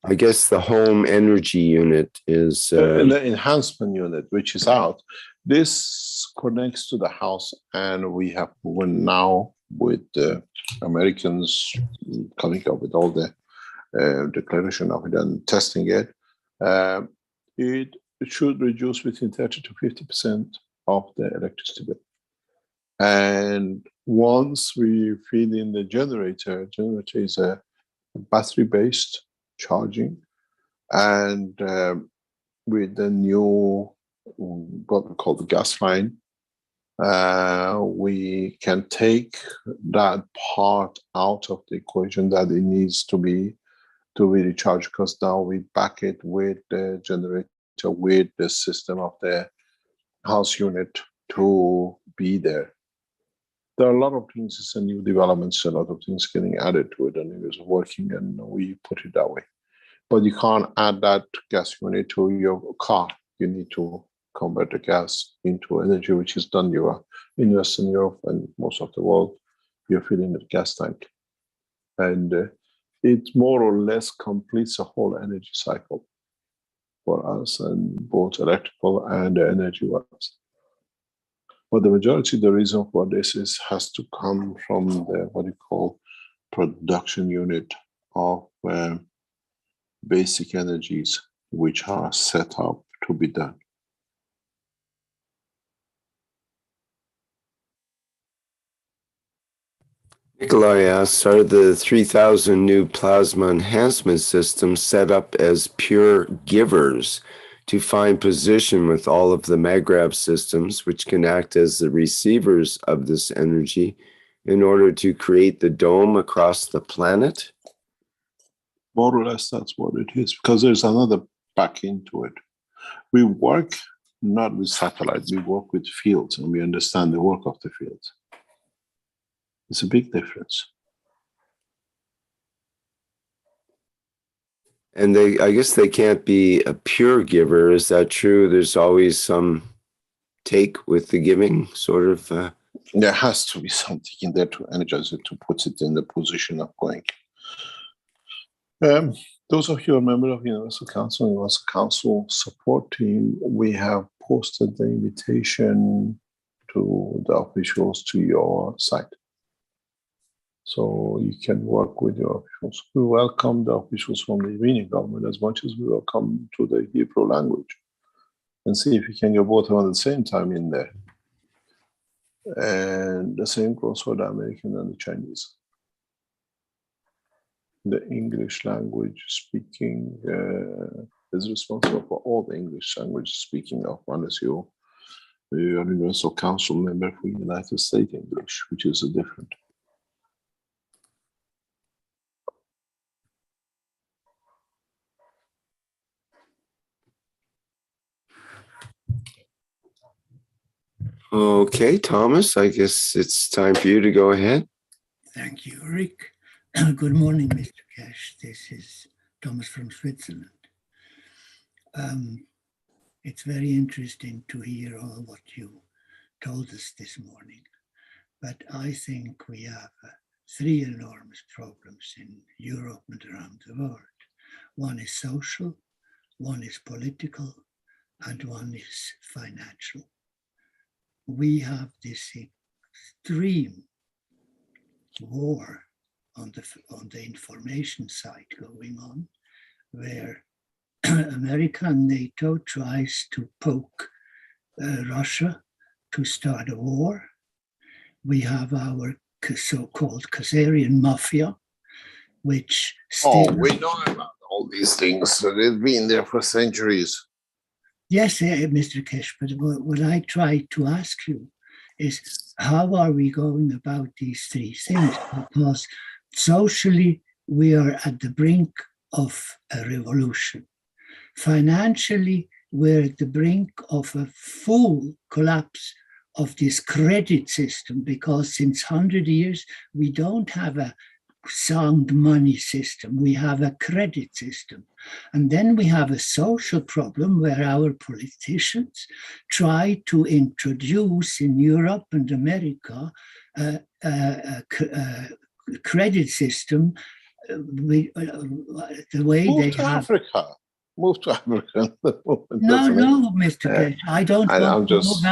I guess the home energy unit is the enhancement unit, which is out. This connects to the house, and we have proven now with the Americans coming up with all the declaration of it and testing it. It should reduce between 30 to 50% of the electricity bill. And once we feed in the generator is a battery-based charging, and with the new what we call the gas line, we can take that part out of the equation that it needs to be recharged, because now we back it with the generator, with the system of the house unit to be there. There are a lot of things, it's a new developments, a lot of things getting added to it, and it is working, and we put it that way. But you can't add that gas unit to your car. You need to convert the gas into energy, which is done in Western Europe and most of the world. You're filling the gas tank. And it more or less completes a whole energy cycle for us, and both electrical and energy wise. But the majority of the reason for this has to come from the what you call production unit of basic energies, which are set up to be done. Nikolai asks, are the 3,000 new plasma enhancement systems set up as pure givers to find position with all of the MagRav systems, which can act as the receivers of this energy in order to create the dome across the planet? More or less, that's what it is, because there's another back into it. We work not with satellites, we work with fields, and we understand the work of the fields. It's a big difference. And I guess they can't be a pure giver. Is that true? There's always some take with the giving, sort of. There has to be something in there to energize it, to put it in the position of going. Those of you who are members of Universal Council support team, we have posted the invitation to the officials to your site. So you can work with your officials. We welcome the officials from the Iranian government as much as we welcome to the Hebrew language, and see if we can get both at the same time in there. And the same goes for the American and the Chinese. The English language speaking is responsible for all the English language speaking of, unless you're a Universal Council member for United States English, which is a different. Okay, Thomas, I guess it's time for you to go ahead. Thank you, Rick. Good morning, Mr. Keshe. This is Thomas from Switzerland. It's very interesting to hear all what you told us this morning, but I think we have three enormous problems in Europe and around the world. One is social, one is political, and one is financial. We have this extreme war on the information side going on, where America and NATO tries to poke Russia to start a war. We have our so-called Khazarian mafia, which still... we know about all these things. They've been there for centuries. Yes, Mr. Keshe, but what I try to ask you is, how are we going about these three things? Because socially, we are at the brink of a revolution. Financially, we're at the brink of a full collapse of this credit system, because since 100 years, we don't have a sound money system. We have a credit system. And then we have a social problem where our politicians try to introduce in Europe and America a credit system the way Move they to have. Africa. Move to Africa. No, Mr. Keshe, I don't want to move.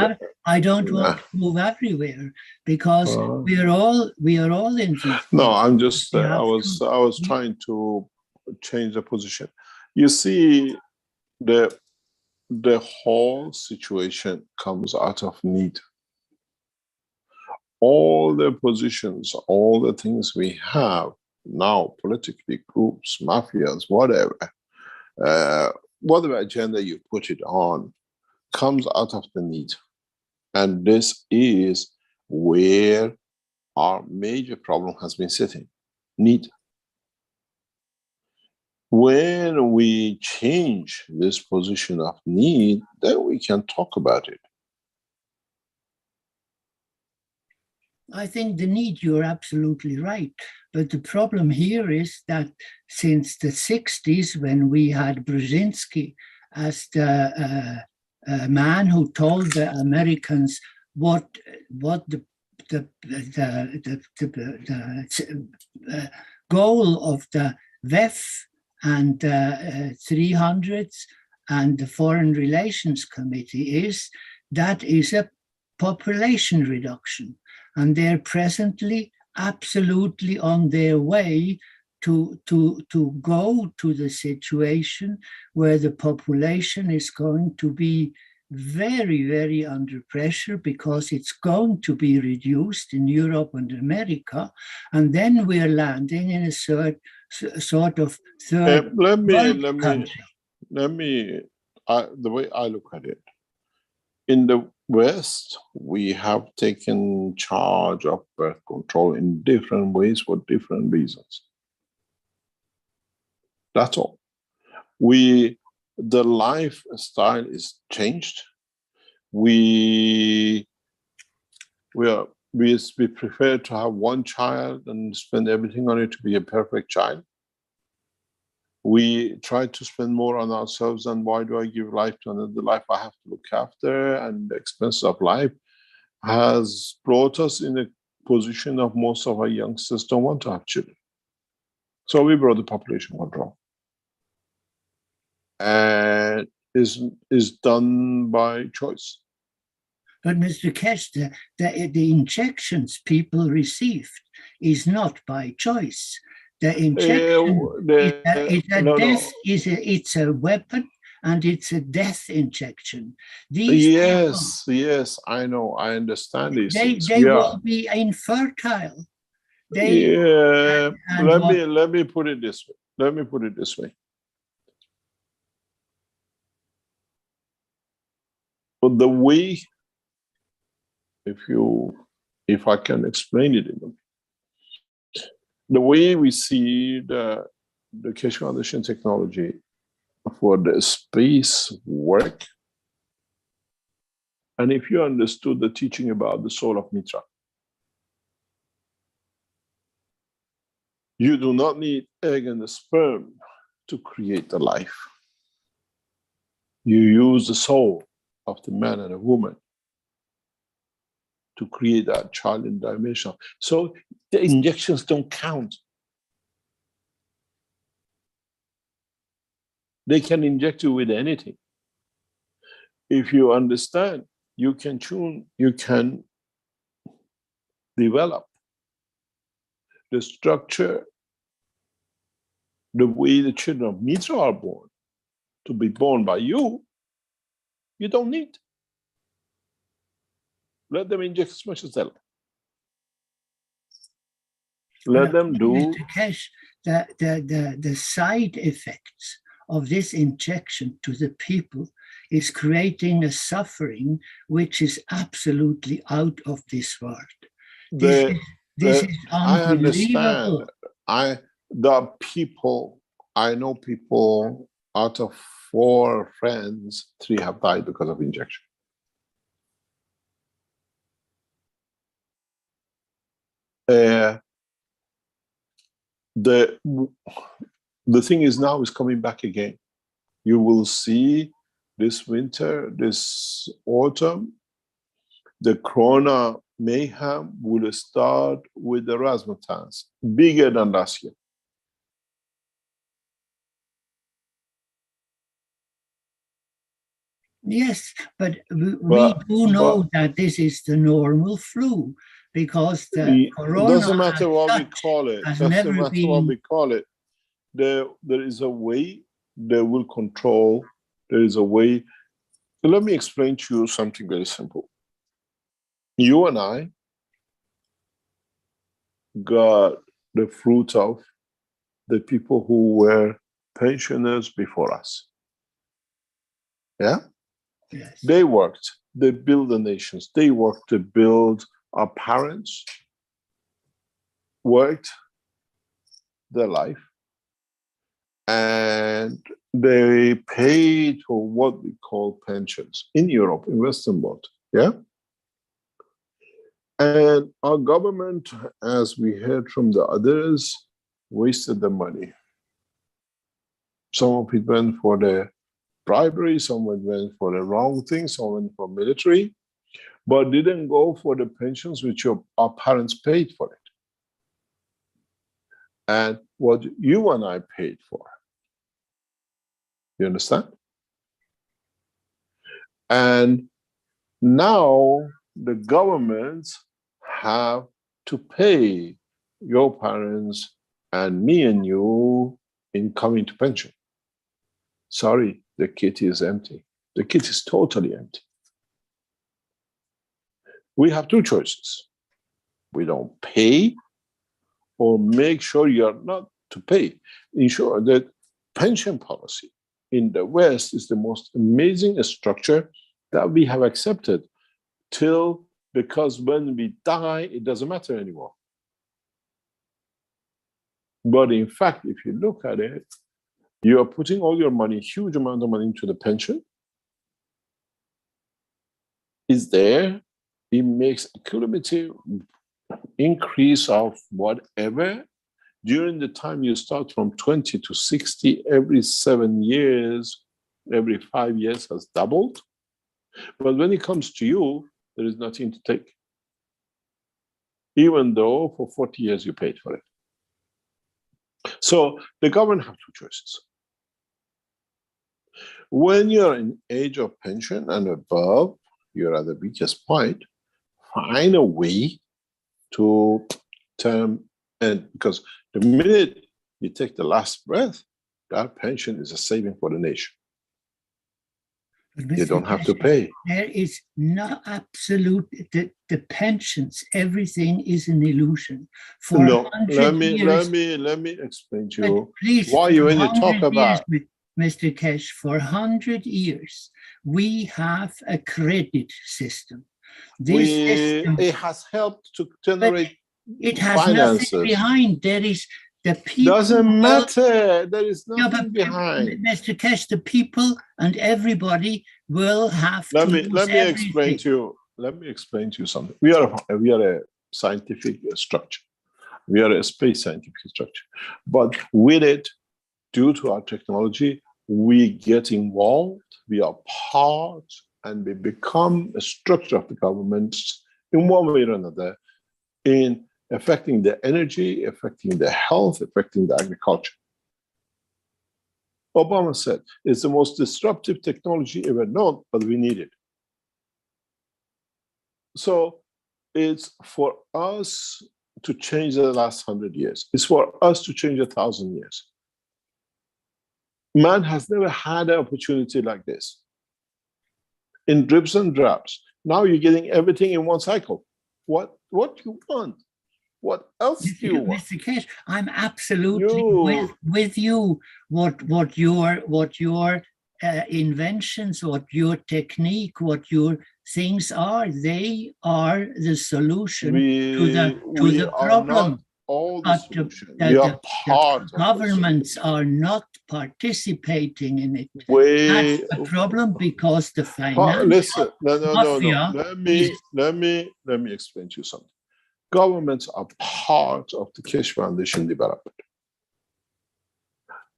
I don't want to move everywhere, because we are all in these. No, I'm just. I was trying to change the position. You see, the whole situation comes out of need. All the positions, all the things we have now, politically, groups, mafias, whatever. Whatever agenda you put it on comes out of the need. And this is where our major problem has been sitting, need. When we change this position of need, then we can talk about it. I think the need, you're absolutely right. But the problem here is that since the 60s, when we had Brzezinski as the man who told the Americans what the goal of the WEF and 300s and the Foreign Relations Committee is, that is a population reduction. And they're presently absolutely on their way to go to the situation where the population is going to be very, very under pressure, because it's going to be reduced in Europe and America. And then we're landing in a sort of third world country. The way I look at it, in the West, we have taken charge of birth control in different ways for different reasons. That's all. The lifestyle is changed. We prefer to have one child and spend everything on it to be a perfect child. We try to spend more on ourselves, and why do I give life to another life I have to look after? And the expense of life has brought us in a position of most of our youngsters don't want to have children. So we brought the population control. And is done by choice. But Mr. Keshe, the injections people received is not by choice. The injection it's a weapon, and it's a death injection. Yes, I know, I understand these things. They will be infertile. Let me put it this way. But the way, if I can explain it in a way, the way we see the Keshe Foundation technology for the space work, and if you understood the teaching about the soul of Mitra, you do not need egg and the sperm to create the life. You use the soul of the man and a woman to create that child in dimension. So the injections don't count. They can inject you with anything. If you understand, you can tune, you can develop the structure the way the children of Mitra are born, to be born by you, you don't need. Let them inject as much as they like. Let them do. Mr. Keshe, the side effects of this injection to the people is creating a suffering which is absolutely out of this world. This is I unbelievable. understand. I know people, out of 4 friends, 3 have died because of injection. The thing is now is coming back again. You will see this winter, this autumn, the corona mayhem will start with the razzmatazz, bigger than last year. Yes, but we do know that this is the normal flu, because the corona, doesn't matter what we call it. Has Doesn't never matter been. what we call it. There is a way they will control. There is a way. Let me explain to you something very simple. You and I got the fruit of the people who were pensioners before us. Yeah? Yes. They worked. They built the nations. They worked to build our parents, worked their life, and they paid for what we call pensions in Europe, in Western world. Yeah? And our government, as we heard from the others, wasted the money. Some of it went for the bribery, some of it went for the wrong things, some went for military, but didn't go for the pensions which our parents paid for it. And what you and I paid for. You understand? And now the governments have to pay your parents and me and you in coming to pension. Sorry, the kit is empty. The kit is totally empty. We have 2 choices. We don't pay, or make sure you're not to pay. Ensure that pension policy in the West is the most amazing structure that we have accepted because when we die, it doesn't matter anymore. But in fact, if you look at it, you are putting all your money, huge amount of money, into the pension. Is there, it makes a cumulative increase of whatever. During the time you start from 20 to 60, every 7 years, every 5 years has doubled. But when it comes to you, there is nothing to take. Even though for 40 years you paid for it. So the government have 2 choices. When you're in age of pension and above, you're at the weakest point, find a way to term, and because the minute you take the last breath, that pension is a saving for the nation. You don't have to pay. There is no absolute, the pensions, everything is an illusion. For No, 100 years, let me explain to you please, why when you talk about years, Mr. Keshe, for 100 years, we have a credit system. System, it has helped to generate it has finances. Nothing behind. There is the people. Doesn't matter. There is nothing behind. Mr. Keshe, the people and everybody will have let to me explain to you. Let me explain to you something. We are a scientific structure. We are a space scientific structure. But with it, due to our technology, we get involved, we are part, and we become a structure of the government in one way or another, in affecting the energy, affecting the health, affecting the agriculture. Obama said, it's the most disruptive technology ever known, but we need it. So it's for us to change the last 100 years. It's for us to change 1,000 years. Man has never had an opportunity like this. In drips and drabs. Now you're getting everything in one cycle. What do you want? What else do you want? Mr. Keshe, I'm absolutely with you. What your inventions, what your technique, what your things are, they are the solution to the problem. All the But solution. We are part of governments are not participating in it. That's the problem, because the financial listen, no. mafia Let me explain to you something. Governments are part of the Keshe Foundation development.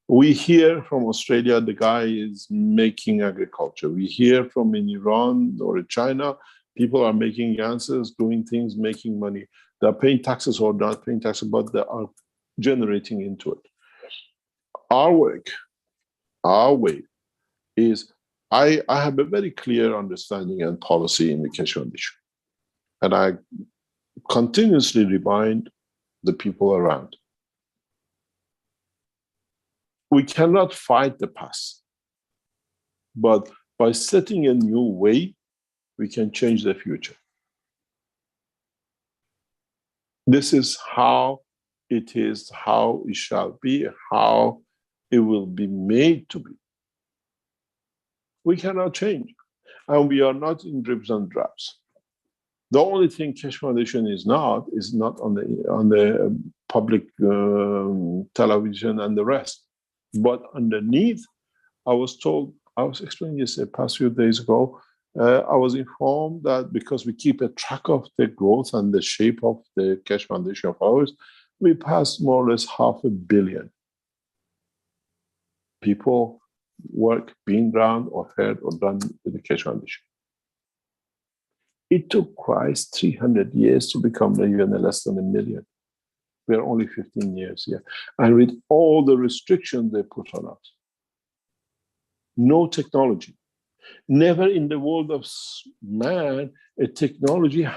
We hear from Australia, the guy is making agriculture. We hear from in Iran or in China, people are making answers, doing things, making money. They're paying taxes or not paying taxes, but they are generating into it. Our way is, I have a very clear understanding and policy in the Keshe Foundation. And I continuously remind the people around. We cannot fight the past, but by setting a new way, we can change the future. This is how it is, how it shall be, how it will be made to be. We cannot change, and we are not in drips and drabs. The only thing Keshe Foundation is not on the public television and the rest. But underneath, I was explaining this a past few days ago, I was informed that because we keep a track of the growth and the shape of the Keshe Foundation of ours, we passed more or less 500 million people work, been around or heard or done with the Keshe Foundation. It took Christ 300 years to become even less than 1 million. We are only 15 years here. And with all the restrictions they put on us, no technology. Never in the world of man, a technology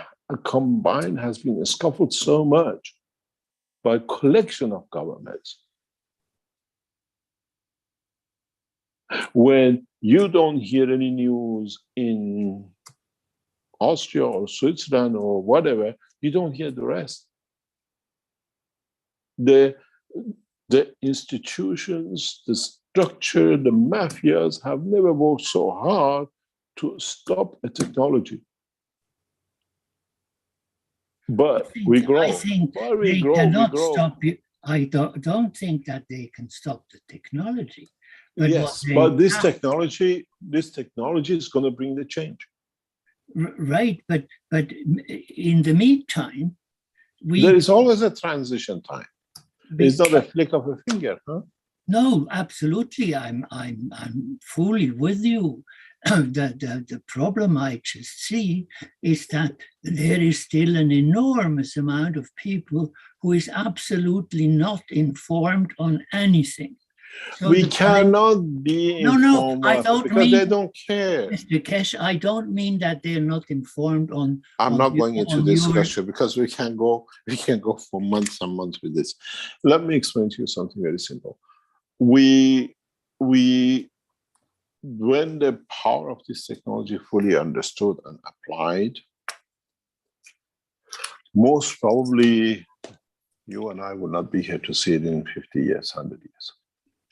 combined has been scuffled so much by a collection of governments. When you don't hear any news in Austria or Switzerland or whatever, you don't hear the rest. The institutions, the structure, the mafias have never worked so hard to stop a technology. But we grow. I think they cannot stop it. I don't think that they can stop the technology. But yes, but this technology is going to bring the change. Right, but in the meantime, there is always a transition time. It's not a flick of a finger, huh? No, absolutely. I'm fully with you. The problem I just see is that there is still an enormous amount of people who is absolutely not informed on anything. So we cannot be informed because they don't care. Mr. Keshe, I don't mean that they're not informed on. I'm not going into discussion because we can go for months and months with this. Let me explain to you something very simple. When the power of this technology fully understood and applied, most probably you and I will not be here to see it in 50 years, 100 years.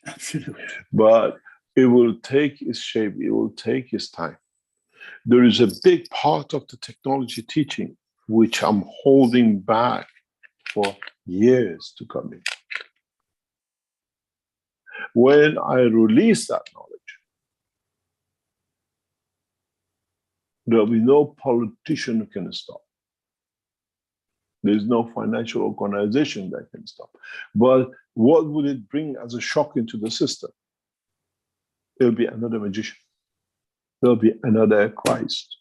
Absolutely. But it will take its shape, it will take its time. There is a big part of the technology teaching which I'm holding back for years to come in. When I release that knowledge, there will be no politician who can stop. There's no financial organization that can stop. But what would it bring as a shock into the system? There'll be another magician. There'll be another Christ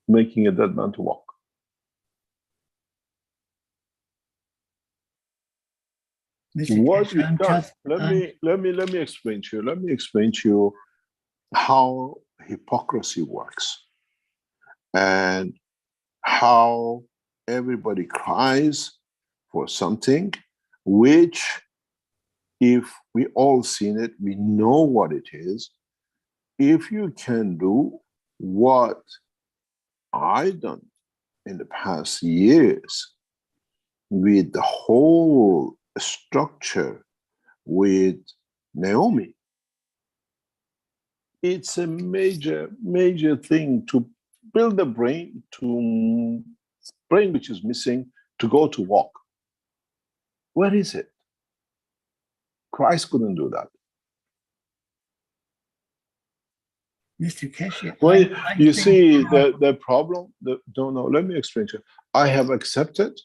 making a dead man to walk. What we've done, let me explain to you. Let me explain to you how hypocrisy works and how everybody cries for something which if we all seen it, we know what it is. If you can do what I done in the past years with the whole structure with Naomi, it's a major, major thing to build the brain which is missing to go to walk. Where is it? Christ couldn't do that. Mr. Keshe, Well, you think see, the problem, let me explain to you. I have accepted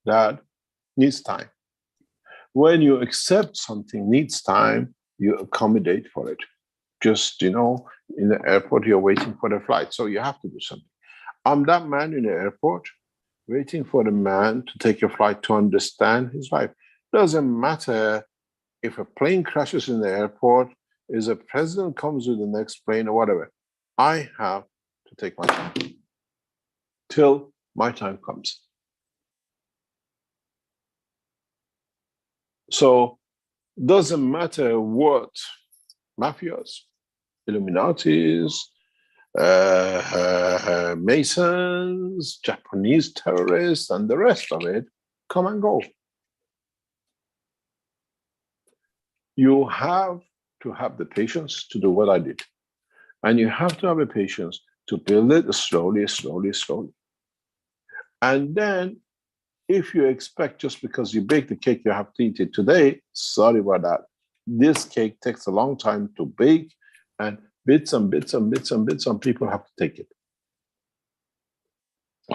that needs time. When you accept something needs time, you accommodate for it. Just, in the airport, you're waiting for the flight, so you have to do something. I'm that man in the airport waiting for the man to take a flight to understand his life. Doesn't matter if a plane crashes in the airport, is a president comes with the next plane or whatever. I have to take my time till my time comes. So doesn't matter what mafias, Illuminatis, Masons, Japanese terrorists, and the rest of it come and go. You have to have the patience to do what I did. And you have to have the patience to build it slowly, slowly, slowly. And then if you expect just because you bake the cake, you have to eat it today, sorry about that. This cake takes a long time to bake, and bits and bits and bits and bits, and people have to take it.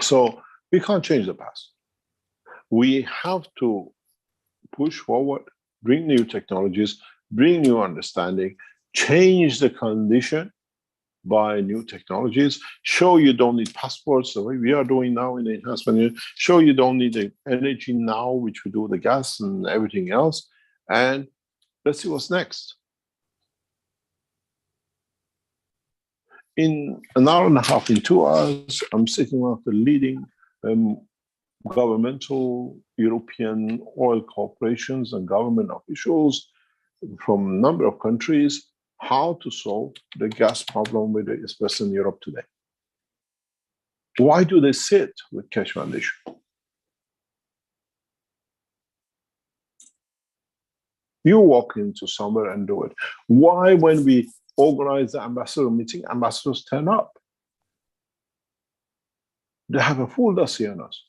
So we can't change the past. We have to push forward, bring new technologies, bring new understanding, change the condition by new technologies, show you don't need passports the way we are doing now in the enhancement, show you don't need the energy now, which we do the gas and everything else, and let's see what's next. In an hour and a half, in 2 hours, I'm sitting with the leading governmental European oil corporations and government officials from a number of countries, how to solve the gas problem with Western Europe today. Why do they sit with Keshe Foundation? You walk into somewhere and do it. Why, when we organize the ambassador meeting, ambassadors turn up? They have a full dossier on us.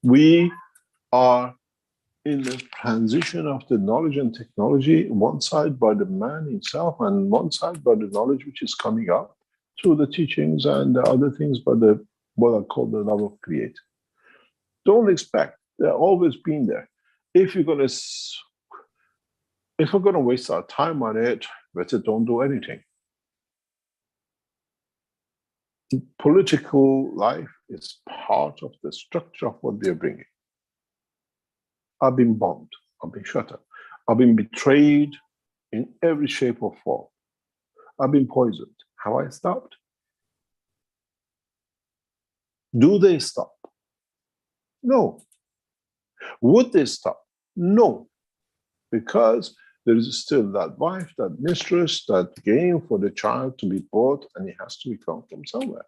We are in the transition of the knowledge and technology, one side by the man himself and one side by the knowledge which is coming up through the teachings and the other things by the what I call the love of create. Don't expect, they're always been there. If we're gonna waste our time on it, better don't do anything. Political life is part of the structure of what we are bringing. I've been bombed, I've been shut up, I've been betrayed in every shape or form. I've been poisoned. Have I stopped? Do they stop? No. Would they stop? No. Because there is still that wife, that mistress, that game for the child to be bought, and it has to be come from somewhere.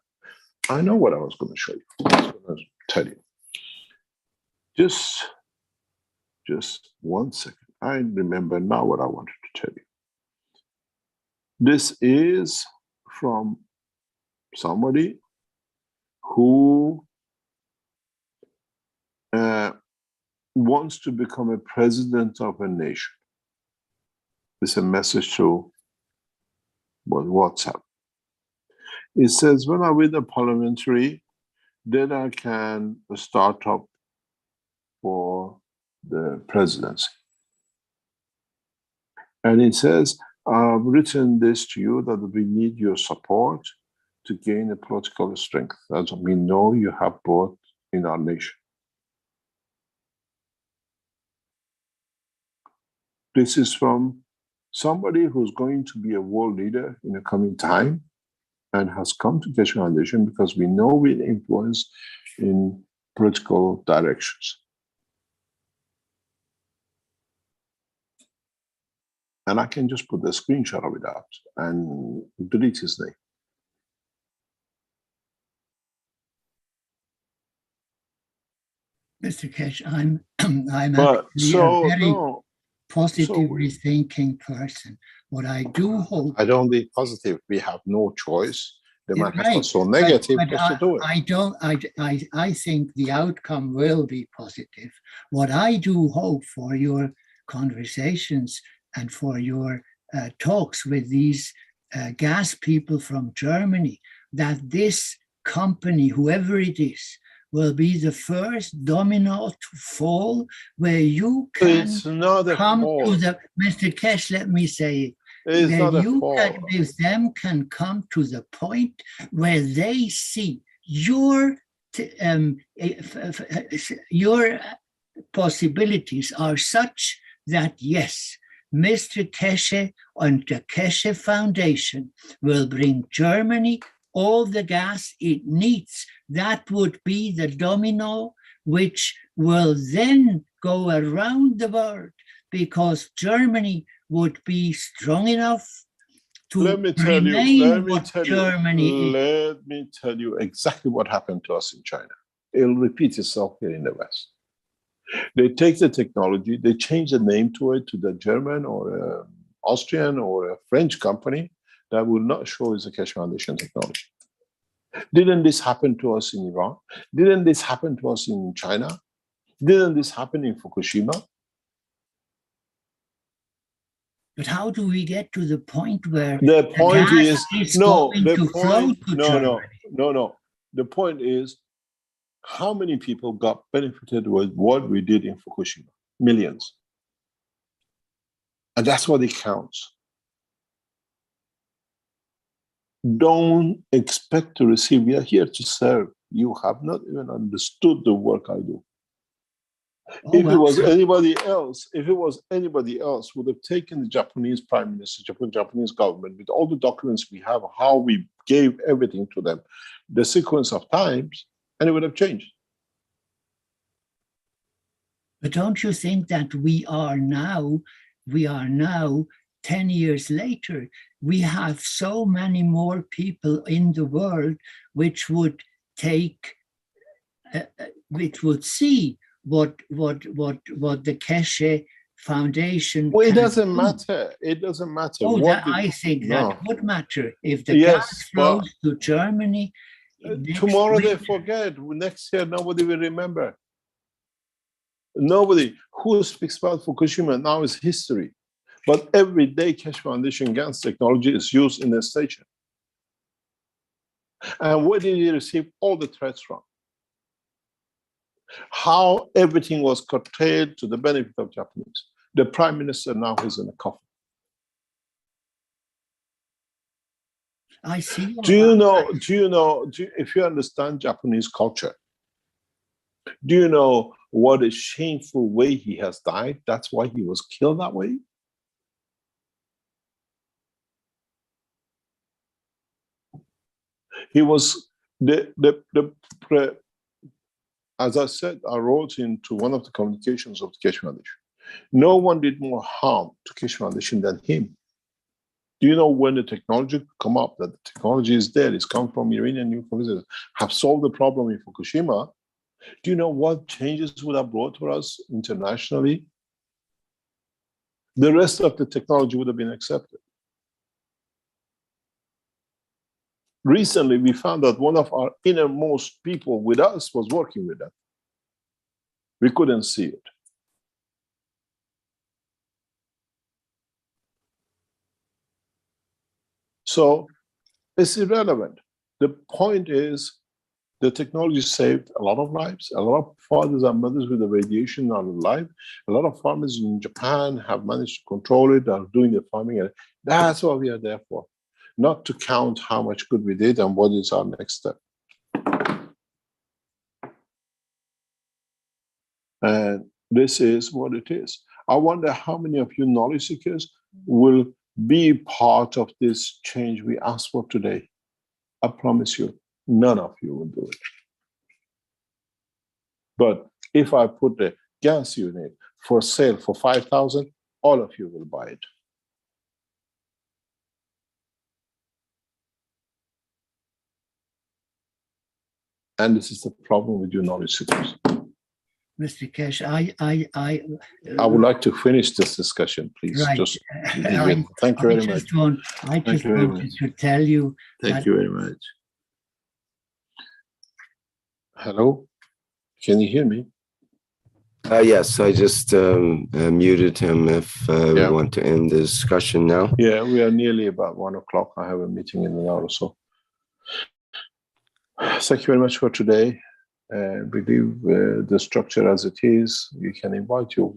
I know what I was going to show you. I was going to tell you. Just 1 second. I remember now what I wanted to tell you. This is from somebody who wants to become a president of a nation. It's a message to WhatsApp. It says, when I win the parliamentary, then I can start up for the presidency. And it says, I've written this to you that we need your support to gain a political strength, as we know you have both in our nation. This is from somebody who's going to be a world leader in the coming time and has come to Keshe Foundation because we know we're influenced in political directions. And I can just put the screenshot of it out and delete his name. Mr. Keshe, I'm But actually a very positively thinking person. What I do hope, I don't be positive. We have no choice. The man has right, got so negative but just to do it. I think the outcome will be positive. What I do hope for your conversations and for your talks with these gas people from Germany, that this company, whoever it is, will be the first domino to fall, where you can come to the, Mr. Keshe, let me say it, where you can, with them can come to the point where they see your possibilities are such that, yes, Mr. Keshe and the Keshe Foundation will bring Germany all the gas it needs. That would be the domino which will then go around the world, because Germany would be strong enough to remain what Germany is. Let me tell you exactly what happened to us in China. It'll repeat itself here in the West. They take the technology, they change the name to it, to the German or Austrian or a French company that will not show as a Keshe Foundation technology. Didn't this happen to us in Iran? Didn't this happen to us in China? Didn't this happen in Fukushima? But how do we get to the point where the point is no, going to flow to Germany? No. The point is, how many people got benefited with what we did in Fukushima? Millions. And that's what it counts. Don't expect to receive. We are here to serve. You have not even understood the work I do. If it was anybody else would have taken the Japanese Prime Minister, Japanese government, with all the documents we have, how we gave everything to them, the sequence of times, and it would have changed. But don't you think that we are now 10 years later, we have so many more people in the world which would take, which would see what the Keshe Foundation. Well, it doesn't matter. It doesn't matter. Oh, I think that would matter if the gas flows to Germany. Tomorrow they forget. Next year nobody will remember. Nobody who speaks about Fukushima now is history. But every day Keshe Foundation gas technology is used in the station. And where did he receive all the threats from? How everything was curtailed to the benefit of Japanese. The Prime Minister now is in a coffin. I see. Do you know, if you understand Japanese culture, do you know what a shameful way he has died? That's why he was killed that way. He was as I said, I wrote into one of the communications of the Keshe Foundation. No one did more harm to Keshe Foundation than him. Do you know when the technology come up, that the technology is there, it's come from Iranian nuclear physics, have solved the problem in Fukushima? Do you know what changes would have brought for us internationally? The rest of the technology would have been accepted. Recently, we found that one of our innermost people with us was working with them. We couldn't see it. So it's irrelevant. The point is, the technology saved a lot of lives. A lot of fathers and mothers with the radiation are alive. A lot of farmers in Japan have managed to control it, are doing the farming. And that's what we are there for. Not to count how much good we did and what is our next step. And this is what it is. I wonder how many of you knowledge seekers will be part of this change we asked for today. I promise you, none of you will do it. But if I put the gas unit for sale for 5,000, all of you will buy it. And this is the problem with your knowledge seekers. Mr. Keshe, I would like to finish this discussion, please. Right. Just thank you very much. I just wanted to tell you. Thank you very much. Hello, can you hear me? Yes, I just muted him if we want to end the discussion now. Yeah, we are nearly about 1 o'clock. I have a meeting in an hour or so. Thank you very much for today. We leave the structure as it is. You can invite your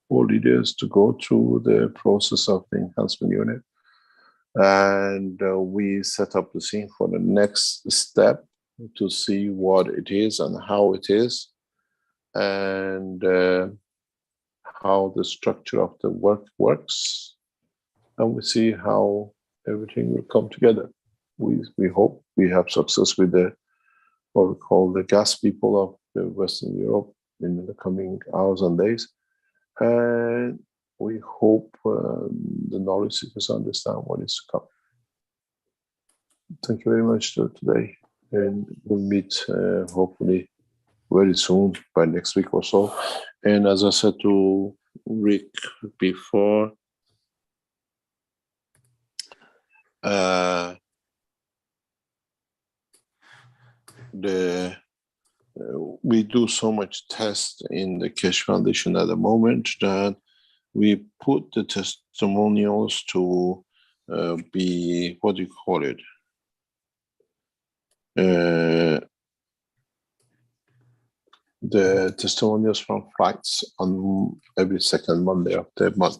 all leaders to go through the process of the enhancement unit. And we set up the scene for the next step to see what it is and how it is, and how the structure of the work works. And we see how everything will come together. We hope we have success with the what we call the gas people of the Western Europe in the coming hours and days. And we hope the knowledge seekers understand what is to come. Thank you very much for today. And we'll meet hopefully very soon, by next week or so. And as I said to Rick before, we do so much test in the Keshe Foundation at the moment that we put the testimonials to be, what do you call it? The testimonials from flights on every second Monday of the month,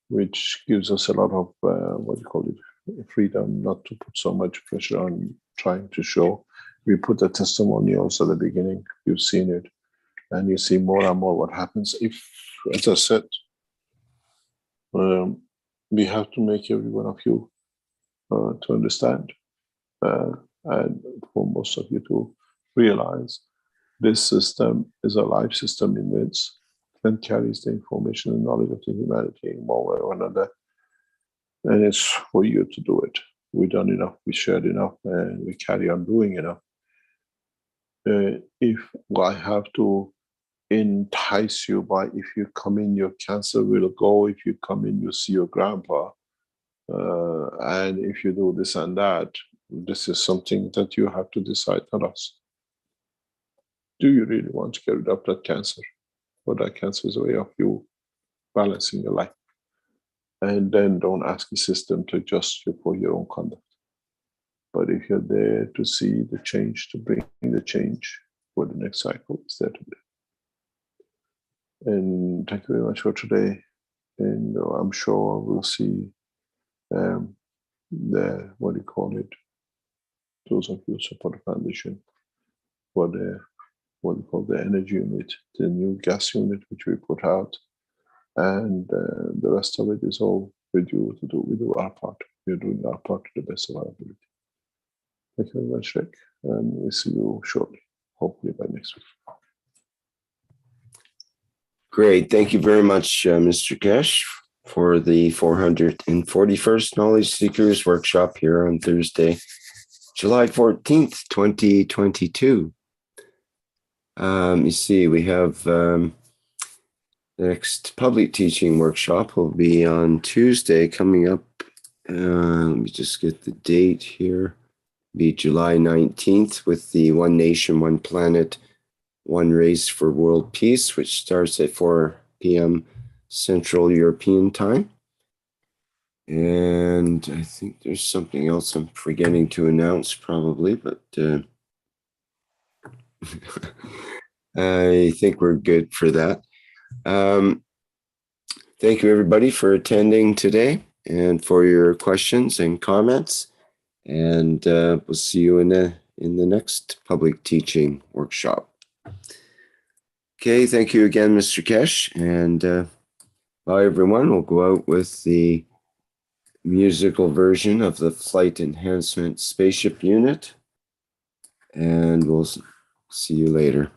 which gives us a lot of, what do you call it, freedom not to put so much pressure on trying to show. We put the testimonials at the beginning, you've seen it, and you see more and more what happens. If, as I said, we have to make every one of you to understand, and for most of you to realize this system is a life system in which and carries the information and knowledge of the humanity in one way or another. And it's for you to do it. We've done enough, we shared enough, and we carry on doing enough. If I have to entice you by, if you come in, your cancer will go, if you come in, you see your grandpa, and if you do this and that, this is something that you have to decide, not us. Do you really want to get rid of that cancer? Or that cancer is a way of you balancing your life. And then don't ask the system to adjust you for your own conduct. But if you're there to see the change, to bring the change for the next cycle, it's there to be. And thank you very much for today. And I'm sure we'll see the, what do you call it, those of you support the foundation for the, what we call the energy unit, the new gas unit which we put out, and the rest of it is all with you to do. We do our part. We're doing our part to the best of our ability. Thank you very much, Rick, and we'll see you shortly, hopefully by next week. Great. Thank you very much, Mr. Keshe, for the 441st Knowledge Seekers Workshop here on Thursday, July 14th, 2022. You see, we have the next public teaching workshop will be on Tuesday coming up. Let me just get the date here. Be July 19th with the One Nation, One Planet, One Race for World Peace, which starts at 4 p.m. Central European Time. And I think there's something else I'm forgetting to announce probably, but I think we're good for that. Thank you everybody for attending today and for your questions and comments. And we'll see you in the next public teaching workshop. Okay, thank you again, Mr. Keshe. And bye everyone. We'll go out with the musical version of the Flight Enhancement Spaceship Unit. And we'll See you later.